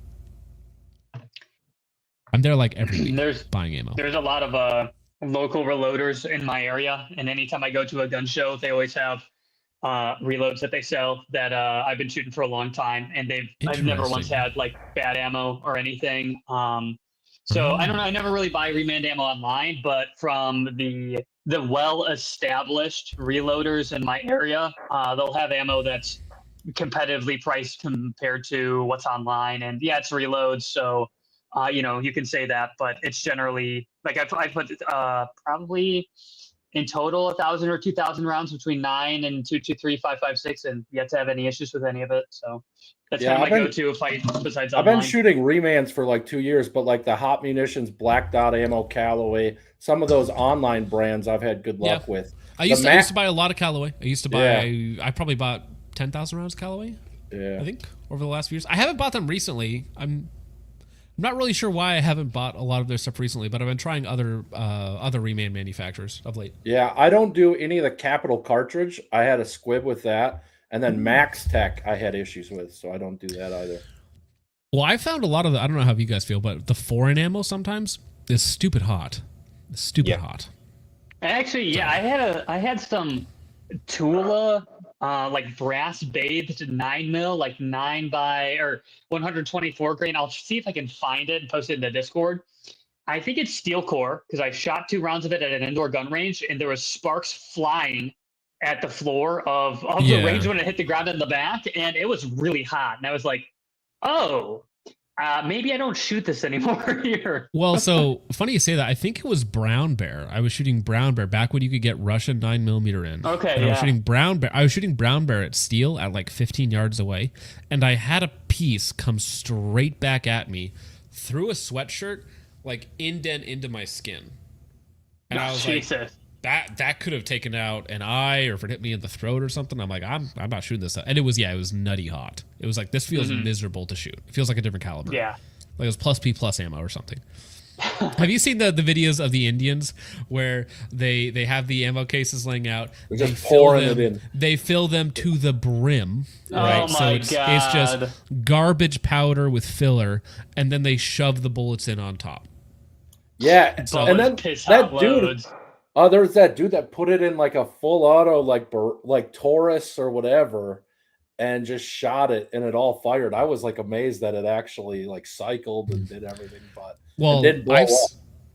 I'm there like every week buying ammo. There's a lot of local reloaders in my area, and anytime I go to a gun show, they always have reloads that they sell that I've been shooting for a long time, and I've never once had like bad ammo or anything. So I don't know. I never really buy remand ammo online, but from the well-established reloaders in my area, they'll have ammo that's competitively priced compared to what's online, and yeah, it's reloads, so you can say that, but it's generally like I put probably in total 1,000 or 2,000 rounds between 9 and 223, 556, and yet to have any issues with any of it. So that's kind of my go-to fight besides I've online. been shooting remands for like 2 years, but like the Hot Munitions, Black Dot Ammo, Callaway, some of those online brands I've had good luck with. I used to buy a lot of Callaway. I probably bought 10,000 rounds of Callaway. Yeah, I think over the last few years. I haven't bought them recently. I'm not really sure why I haven't bought a lot of their stuff recently, but I've been trying other remand manufacturers of late. Yeah, I don't do any of the Capital cartridge. I had a squib with that, and then Max Tech I had issues with, so I don't do that either. Well, I found a lot of I don't know how you guys feel, but the foreign ammo sometimes is stupid hot. Hot. Actually, yeah, I had some Tula like brass bathed 9mm, like 9 by or 124 grain. I'll see if I can find it and post it in the Discord. I think it's steel core because I shot 2 rounds of it at an indoor gun range, and there was sparks flying at the floor of the range when it hit the ground in the back, and it was really hot. And I was like, oh, maybe I don't shoot this anymore here. Well, so funny you say that. I think it was Brown Bear. I was shooting Brown Bear back when you could get Russian 9mm in. Okay, and I was shooting Brown Bear. I was shooting Brown Bear at steel at like 15 yards away, and I had a piece come straight back at me through a sweatshirt, like indent into my skin. And I was Jesus. Like, that could have taken out an eye, or if it hit me in the throat or something. I'm like, I'm not shooting this. And it was nutty hot. It was like, this feels miserable to shoot. It feels like a different caliber. Yeah. Like it was plus P plus ammo or something. Have you seen the videos of the Indians where they have the ammo cases laying out? They're just pouring it in. They fill them to the brim. Right? Oh my God. It's just garbage powder with filler, and then they shove the bullets in on top. Yeah, It's and always then piss that hot dude. loads. There's that dude that put it in like a full auto, like Taurus or whatever, and just shot it, and it all fired. I was like amazed that it actually like cycled and did everything, but it Well, didn't blow up.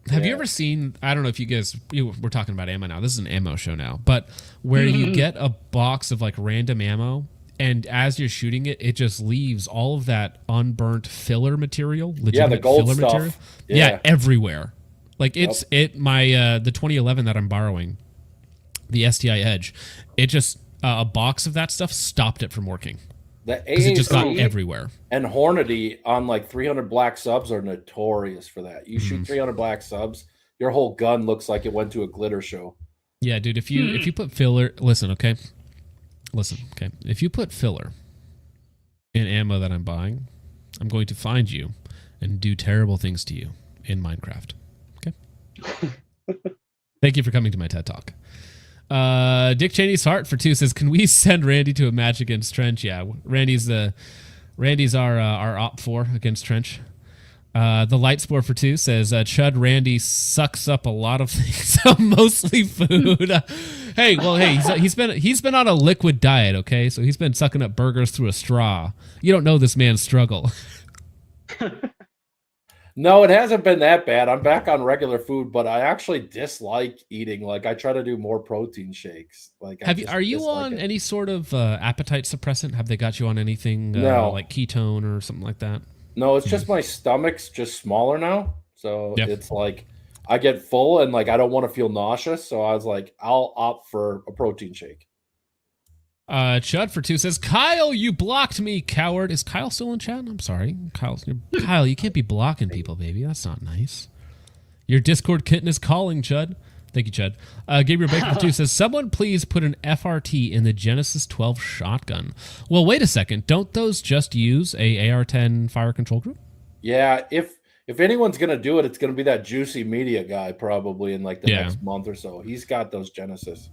Have you Yeah. ever seen? I don't know if you guys. We're talking about ammo now. This is an ammo show now, but where you get a box of like random ammo, and as you're shooting it, it just leaves all of that unburnt filler material, legitimate gold filler stuff. material, Yeah. everywhere. Like it's my the 2011 that I'm borrowing, the STI Edge. It just a box of that stuff stopped it from working The because it just got AAC everywhere. and Hornady on like 300 black subs are notorious for that. You shoot 300 black subs, your whole gun looks like it went to a glitter show. Yeah, dude. If you put filler, listen, okay. If you put filler in ammo that I'm buying, I'm going to find you and do terrible things to you in Minecraft. Okay. Thank you for coming to my TED Talk. Dick Cheney's Heart for 2 says, "Can we send Randy to a match against Trench?" Yeah, Randy's our op 4 against Trench. The Light Spore for 2 says, Chud Randy sucks up a lot of things, mostly food. He's been on a liquid diet, okay? So he's been sucking up burgers through a straw. You don't know this man's struggle. No, it hasn't been that bad. I'm back on regular food, but I actually dislike eating. Like I try to do more protein shakes. Like, Are you on any sort of appetite suppressant? Have they got you on anything No. like ketone or something like that? No, it's just my stomach's just smaller now. So Yep. it's like I get full and like I don't want to feel nauseous. So I was like, I'll opt for a protein shake. Chud for 2 says, "Kyle, you blocked me, coward." Is Kyle still in chat? I'm sorry. Kyle, you can't be blocking people, baby. That's not nice. Your Discord kitten is calling, Chud. Thank you, Chud. Gabriel Baker for 2 says, "Someone please put an FRT in the Genesis 12 shotgun." Well, wait a second. Don't those just use a AR-10 fire control group? Yeah, if anyone's gonna do it, it's gonna be that Juicy Media guy probably in like the next month or so. He's got those Genesis.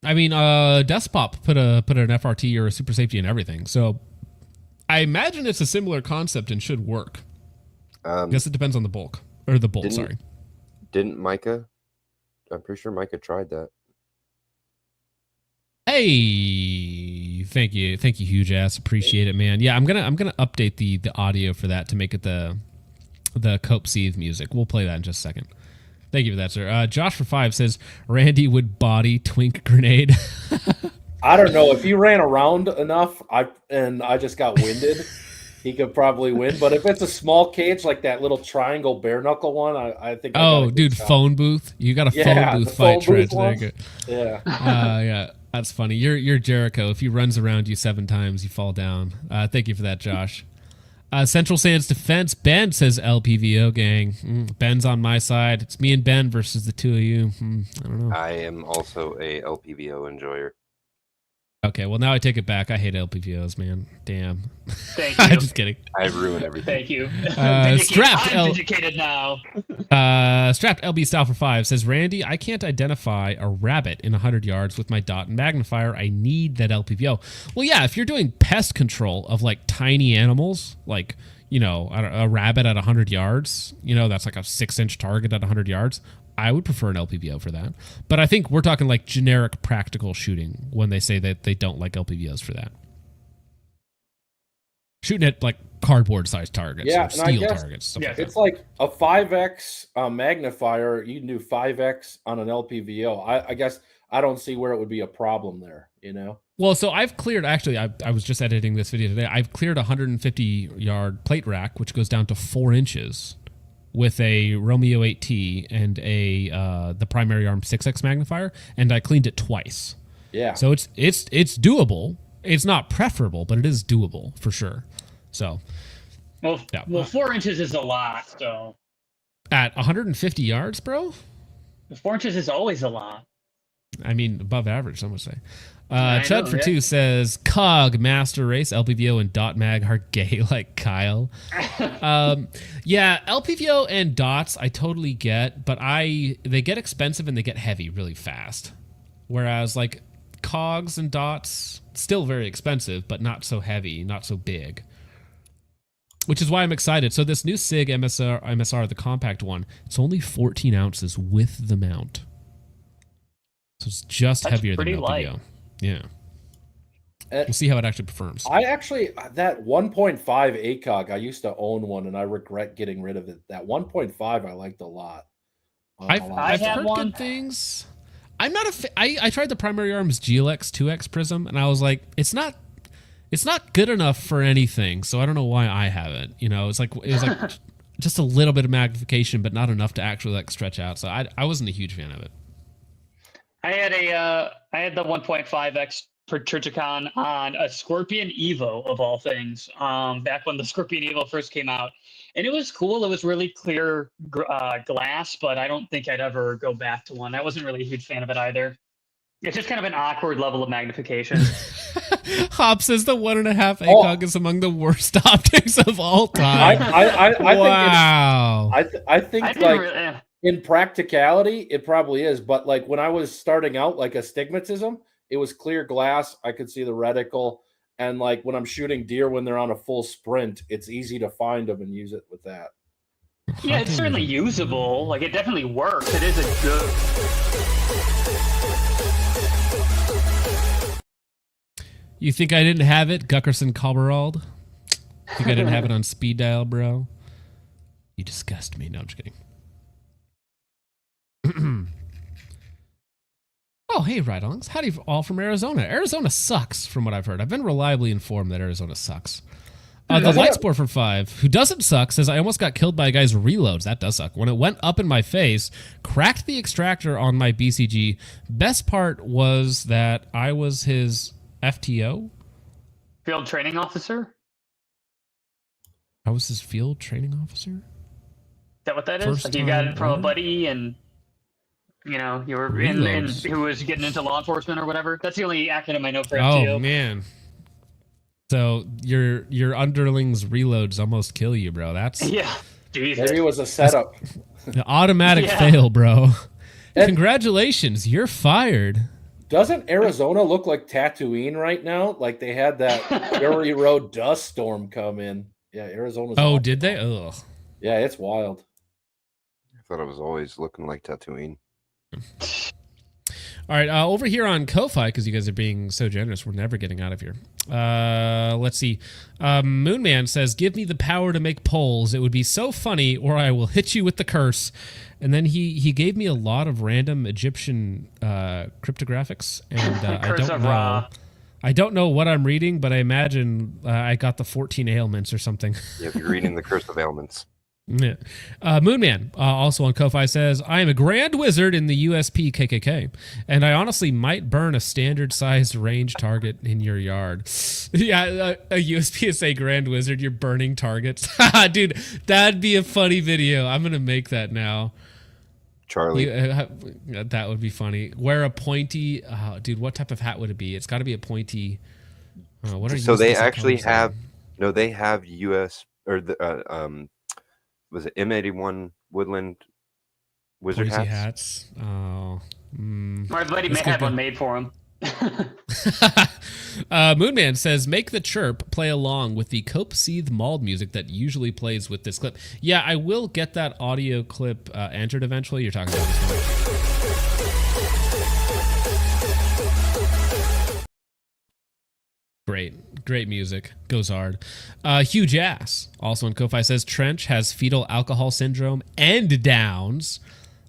I mean, Despop put an FRT or a super safety in everything. So I imagine it's a similar concept and should work. I guess it depends on the bulk. Or the bolt, sorry. Didn't Micah? I'm pretty sure Micah tried that. Hey, thank you, huge ass. Appreciate it, man. Yeah, I'm gonna update the audio for that to make it the Cope Seethe music. We'll play that in just a second. Thank you for that, sir. Josh for 5 says, "Randy would body twink grenade." I don't know if he ran around enough. I just got winded. He could probably win, but if it's a small cage like that little triangle bare knuckle one, I think. Oh, dude, phone booth. You got a phone booth fight, Trench. Yeah. Yeah. That's funny. You're Jericho. If he runs around you 7 times, you fall down. Thank you for that, Josh. Central Sands Defense. Ben says LPVO gang. Ben's on my side. It's me and Ben versus the 2 of you. I don't know. I am also a LPVO enjoyer. Okay, well, now I take it back. I hate LPVOs, man. Damn. Thank you. I'm just kidding. I ruin everything. Thank you. Strapped I'm vindicated now. Strapped LB Style for 5 says, "Randy, I can't identify a rabbit in 100 yards with my dot and magnifier. I need that LPVO." Well, yeah, if you're doing pest control of like tiny animals, like, you know, a rabbit at 100 yards, you know, that's like a 6-inch target at 100 yards. I would prefer an LPVO for that. But I think we're talking like generic practical shooting when they say that they don't like LPVOs for that. Shooting at like cardboard sized targets, or steel targets. Stuff like It's that. like a 5x magnifier. You can do 5x on an LPVO. I guess I don't see where it would be a problem there, you know? Well, so I've cleared, actually, I was just editing this video today. I've cleared a 150-yard plate rack, which goes down to 4 inches, with a Romeo 8T and the primary arm 6x magnifier, and I cleaned it twice. Yeah. So it's doable. It's not preferable, but it is doable for sure. So, Well, yeah. 4 inches is a lot. So At 150 yards, bro? 4 inches is always a lot. I mean, above average, some would say. I Chud know, for yeah. 2 says, "Cog Master Race, LPVO and Dot Mag are gay like Kyle." Yeah, LPVO and dots I totally get, but they get expensive and they get heavy really fast. Whereas like cogs and dots, still very expensive, but not so heavy, not so big. which is why I'm excited. So this new SIG MSR, the compact one, it's only 14 ounces with the mount. So it's just That's heavier than pretty the light. LPO. Yeah. We'll see how it actually performs. I actually, that 1.5 ACOG, I used to own one and I regret getting rid of it. That 1.5 I liked a lot. I've heard good things. I'm not I tried the Primary Arms GLX 2X Prism and I was like, it's not good enough for anything. So I don't know why I have it. You know, it was like just a little bit of magnification, but not enough to actually like stretch out. So I wasn't a huge fan of it. I had the 1.5x for Triticon on a Scorpion Evo of all things. Back when the Scorpion Evo first came out, and it was cool. It was really clear glass, but I don't think I'd ever go back to one. I wasn't really a huge fan of it either. It's just kind of an awkward level of magnification. Hop says the 1.5 ACOG is among the worst optics of all time. Wow. I think like in practicality, it probably is. But like when I was starting out, like astigmatism, it was clear glass. I could see the reticle. And like when I'm shooting deer when they're on a full sprint, it's easy to find them and use it with that. Yeah, it's certainly usable. Like it definitely works. It is a good. You think I didn't have it, Guckerson Coberald? Think I didn't have it on speed dial, bro? You disgust me. No, I'm just kidding. Oh, hey, Ride-Alongs. Howdy all from Arizona. Arizona sucks, from what I've heard. I've been reliably informed that Arizona sucks. The Lightsport for 5, who doesn't suck, says, I almost got killed by a guy's reloads. That does suck. When it went up in my face, cracked the extractor on my BCG. Best part was that I was his FTO. Field training officer? I was his field training officer? Is that what that is? First Like you got it from a time buddy and, you know, you were in who was getting into law enforcement or whatever? That's the only acronym I know for FTO. Oh, man. So your underlings reloads almost kill you, bro. That's yeah. Jesus. Maybe it was a setup. The automatic fail, bro. Congratulations, you're fired. Doesn't Arizona look like Tatooine right now? Like they had that Fury Road dust storm come in. Yeah, Arizona's. Oh, did they? Ugh. Yeah, it's wild. I thought it was always looking like Tatooine. All right, over here on Ko-Fi, because you guys are being so generous, we're never getting out of here. Let's see. Moonman says, give me the power to make polls. It would be so funny, or I will hit you with the curse. And then he gave me a lot of random Egyptian cryptographics, and I don't know what I'm reading, but I imagine I got the 14 ailments or something. Yeah, if you're reading the Curse of Ailments. Yeah. Moonman, also on Ko-Fi, says, I am a grand wizard in the USP KKK, and I honestly might burn a standard-sized range target in your yard. Yeah, a USPSA grand wizard, you're burning targets. Dude, that'd be a funny video. I'm going to make that now. Charlie. That would be funny. Wear a pointy... dude, what type of hat would it be? It's got to be a pointy... what are so they USPSA actually colors have... then? No, they have US... Or the... was it M81 Woodland Wizard Pointy hats? Oh. My buddy may have one made for him. Moonman says, make the chirp play along with the Cope Seethe Mauled music that usually plays with this clip. Yeah, I will get that audio clip entered eventually. You're talking about this one. Great music. Goes hard. Huge Ass, also in Ko-Fi, says Trench has fetal alcohol syndrome and Downs,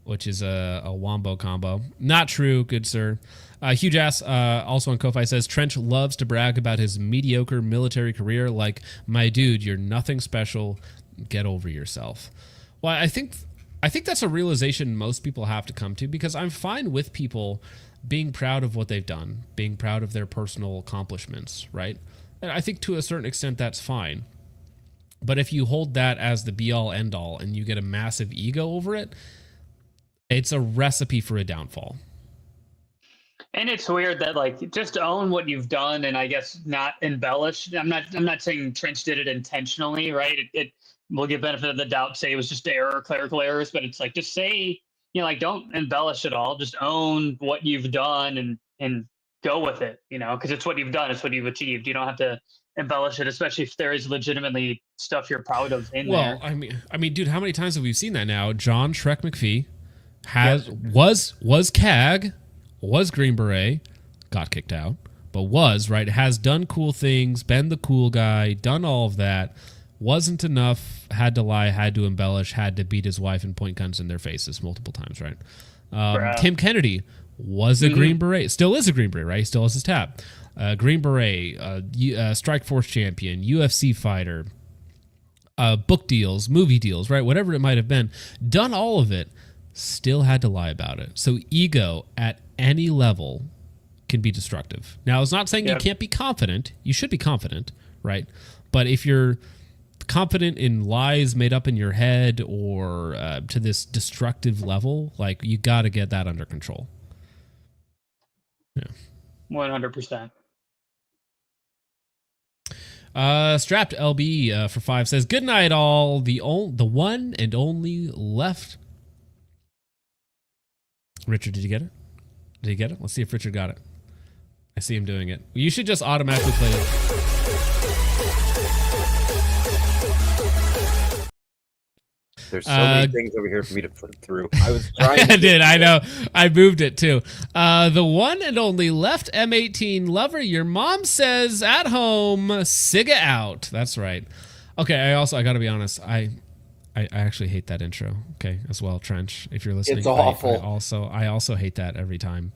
which is a wombo combo. Not true, good sir. Huge Ass, also on Ko-Fi, says Trench loves to brag about his mediocre military career. Like, my dude, you're nothing special. Get over yourself. Well, I think that's a realization most people have to come to, because I'm fine with people being proud of what they've done, being proud of their personal accomplishments, right? And I think to a certain extent that's fine. But if you hold that as the be-all, end-all, and you get a massive ego over it, it's a recipe for a downfall. And it's weird that, like, just own what you've done and I guess not embellish. I'm not saying Trench did it intentionally, right? It will give benefit of the doubt, say it was just error, clerical errors, but it's like, just say, you know, like, don't embellish at all. Just own what you've done and go with it, because it's what you've done, it's what you've achieved. You don't have to embellish it, especially if there is legitimately stuff you're proud of in there. I mean, dude, how many times have we seen that now? John Shrek McPhee was CAG, was Green Beret, got kicked out, but has done cool things, been the cool guy, done all of that. Wasn't enough, had to lie, had to embellish, had to beat his wife and point guns in their faces multiple times, right? Tim Kennedy was a Green Beret, still is a Green Beret, right? He still has his tab. Green Beret, Strike Force champion, UFC fighter, book deals, movie deals, right? Whatever it might have been, done all of it, still had to lie about it. So ego at any level can be destructive. Now, it's not saying you can't be confident. You should be confident, right? But if you're confident in lies made up in your head or to this destructive level, like, you got to get that under control. Yeah. 100%. Strapped LB for 5 says, "Good night, all. The one and only left." Richard, did you get it? Did he get it? Let's see if Richard got it. I see him doing it. You should just automatically play it. There's so many things over here for me to flip through. I was trying. I know. I moved it too. The one and only left M18 lover. Your mom says at home, Siga out. That's right. Okay. I gotta be honest. I actually hate that intro. Okay, as well, Trench. If you're listening, it's awful. I also hate that every time.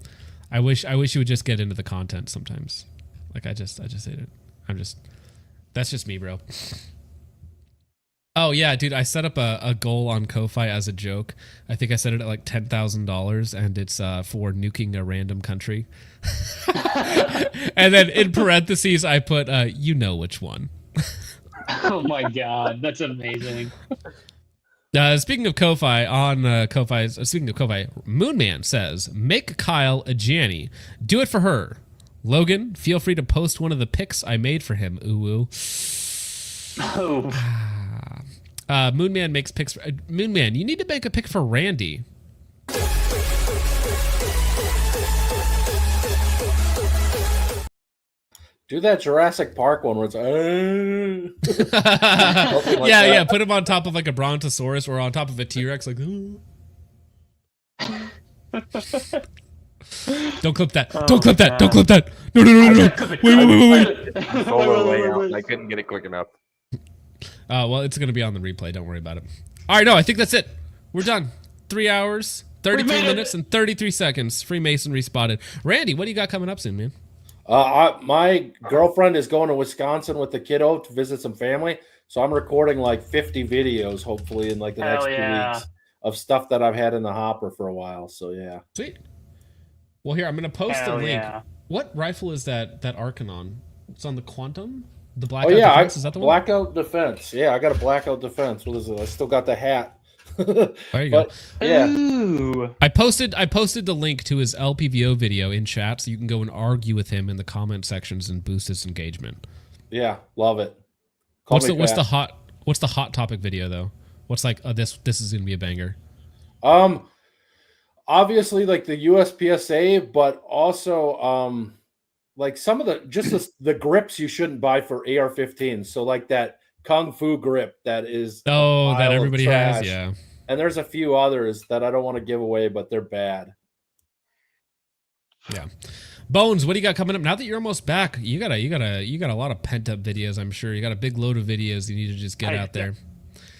I wish you would just get into the content sometimes. Like I just hate it. That's just me, bro. Oh yeah, dude, I set up a goal on Ko-Fi as a joke. I think I set it at like $10,000, and it's for nuking a random country. And then in parentheses, I put, you know which one. Oh my god, that's amazing. Speaking of Ko-Fi, speaking of Ko-Fi, Moonman says, make Kyle a Janny. Do it for her. Logan, feel free to post one of the pics I made for him. Ooh. Oh. Moonman makes pics. Moonman, you need to make a pic for Randy. Do that Jurassic Park one where it's like yeah. Put him on top of like a brontosaurus or on top of a T-Rex. Like, don't clip that. Don't clip that. Don't clip that. No. Wait. Solo layout, and I couldn't get it quick enough. Well, it's going to be on the replay. Don't worry about it. All right, no, I think that's it. We're done. 3 hours, 33 minutes, and 33 seconds. Freemasonry spotted. Randy, what do you got coming up soon, man? My girlfriend is going to Wisconsin with the kiddo to visit some family, so I'm recording like 50 videos, hopefully, in like the next 2 weeks of stuff that I've had in the hopper for a while. So yeah, sweet. Well, here I'm going to post a link. Yeah. What rifle is that Arcanon? It's on the Quantum. The Blackout Defense, is that the one? Blackout Defense. Yeah, I got a Blackout Defense. What is it? I still got the hat. There you go. Yeah. Ooh. I posted the link to his LPVO video in chat, so you can go and argue with him in the comment sections and boost his engagement. Yeah, love it. What's the hot topic video though? What's like this is gonna be a banger? Obviously like the USPSA, but also like some of the grips you shouldn't buy for AR-15s. So like that Kung Fu grip that is that everybody has, yeah. And there's a few others that I don't want to give away, but they're bad. Yeah. Bones, what do you got coming up? Now that you're almost back, you got a lot of pent up videos, I'm sure. You got a big load of videos you need to just get out there.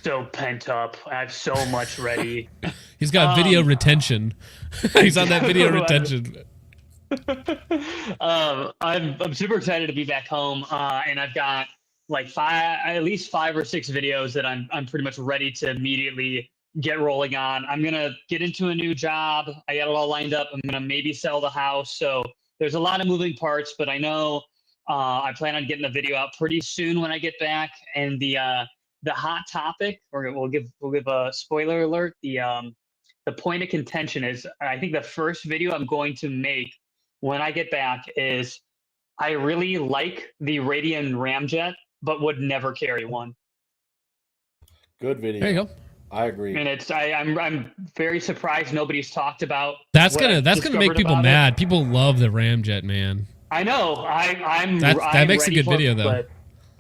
So pent up. I have so much ready. He's got video retention. He's on that video retention. I'm super excited to be back home, and I've got like at least 5 or 6 videos that I'm pretty much ready to immediately get rolling on. I'm gonna get into a new job. I got it all lined up. I'm gonna maybe sell the house, so there's a lot of moving parts. But I know I plan on getting the video out pretty soon when I get back. And the hot topic, or we'll give a spoiler alert. The point of contention is, I think the first video I'm going to make when I get back is, I really like the Radian Ramjet, but would never carry one. Good video. There you go. I agree. And I'm very surprised nobody's talked about. That's what I gonna make discovered people about it. mad. People love the ramjet, man. I know. I'm That makes a ready good for video it, though. but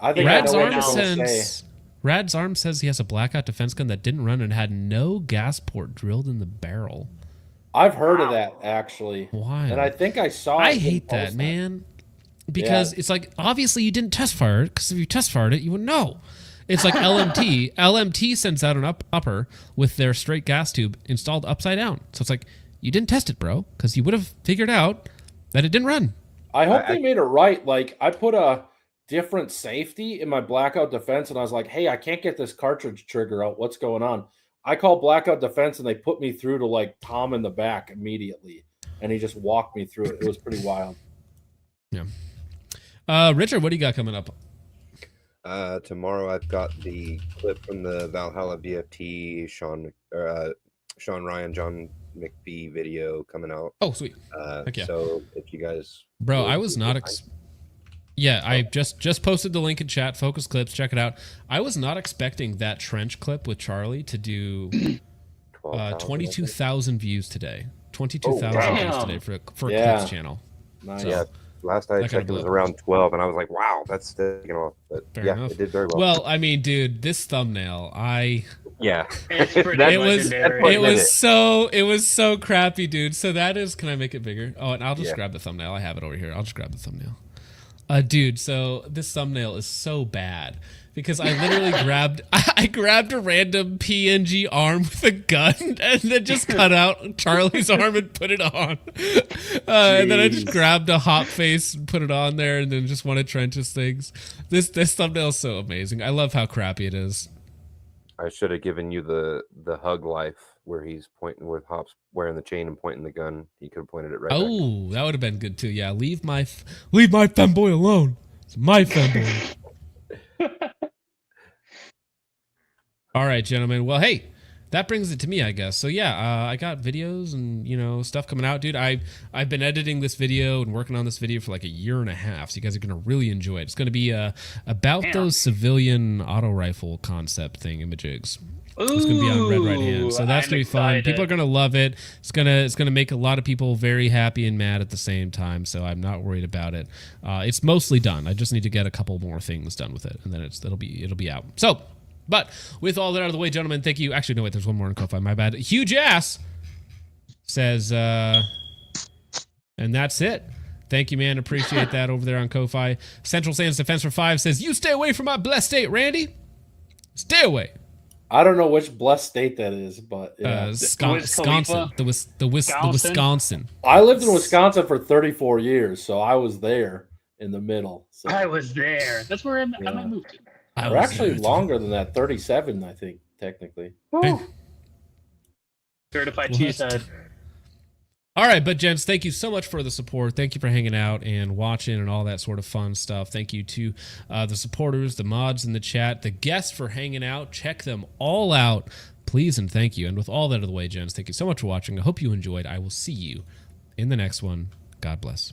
I think Rad's I know what arm you're gonna says say. Rad's arm says he has a blackout defense gun that didn't run and had no gas port drilled in the barrel. I've heard of that actually. Wild. And I think I saw. I it hate that, man. Because it's like, obviously you didn't test fire it, because if you test fired it, you would know. It's like LMT. LMT sends out an upper with their straight gas tube installed upside down. So it's like, you didn't test it, bro, because you would have figured out that it didn't run. I hope they made it right. Like, I put a different safety in my blackout defense, and I was like, hey, I can't get this cartridge trigger out. What's going on? I called blackout defense, and they put me through to, like, Tom in the back immediately. And he just walked me through it. It was pretty wild. Yeah. Richard, what do you got coming up? Tomorrow I've got the clip from the Valhalla BFT Sean Ryan, John McBee video coming out. Oh, sweet. Heck yeah. So if you guys... Bro, I was not... Yeah, I just posted the link in chat. Focus Clips, check it out. I was not expecting that trench clip with Charlie to do 22,000 views today. 22,000 views today for a Clips channel. Nice. So, yeah, last I checked it was around 12, and I was like, wow, that's taking off. But Fair enough. It did very well. Well, I mean, dude, this thumbnail, It's pretty it was so crappy, dude. So that is, can I make it bigger? Oh, and I'll just grab the thumbnail. I have it over here. I'll just grab the thumbnail. Dude, so this thumbnail is so bad because I literally grabbed a random PNG arm with a gun and then just cut out Charlie's arm and put it on. And then I just grabbed a hot face and put it on there and then just one of Trench's things. This thumbnail is so amazing. I love how crappy it is. I should have given you the hug life where he's pointing with Hops wearing the chain and pointing the gun. He could have pointed it right back. Oh, that would have been good too. Yeah, leave my femboy alone. It's my femboy. All right, gentlemen. Well, hey, that brings it to me, I guess. So yeah, I got videos and stuff coming out, dude. I've been editing this video and working on this video for like a year and a half. So you guys are gonna really enjoy it. It's gonna be about those civilian auto rifle concept thing images. It's gonna be on Red Right Hand, so that's gonna be fun. People are gonna love it. It's gonna make a lot of people very happy and mad at the same time. So I'm not worried about it. It's mostly done. I just need to get a couple more things done with it, and then it'll be out. So, but with all that out of the way, gentlemen, thank you. Actually, no wait, there's one more in Ko-Fi. My bad. Huge ass says, and that's it. Thank you, man. Appreciate that over there on Ko-Fi. Central Sands Defense for 5 says, "You stay away from my blessed state, Randy. Stay away." I don't know which blessed state that is, but Wisconsin. The Wisconsin. I lived in Wisconsin for 34 years, so I was there in the middle. So. I was there. That's where I moved to. Or actually longer than that, 37, I think, technically. Hey. Certified cheesehead. All right, but gents, thank you so much for the support. Thank you for hanging out and watching and all that sort of fun stuff. Thank you to the supporters, the mods in the chat, the guests for hanging out. Check them all out, please, and thank you. And with all that out of the way, gents, thank you so much for watching. I hope you enjoyed. I will see you in the next one. God bless.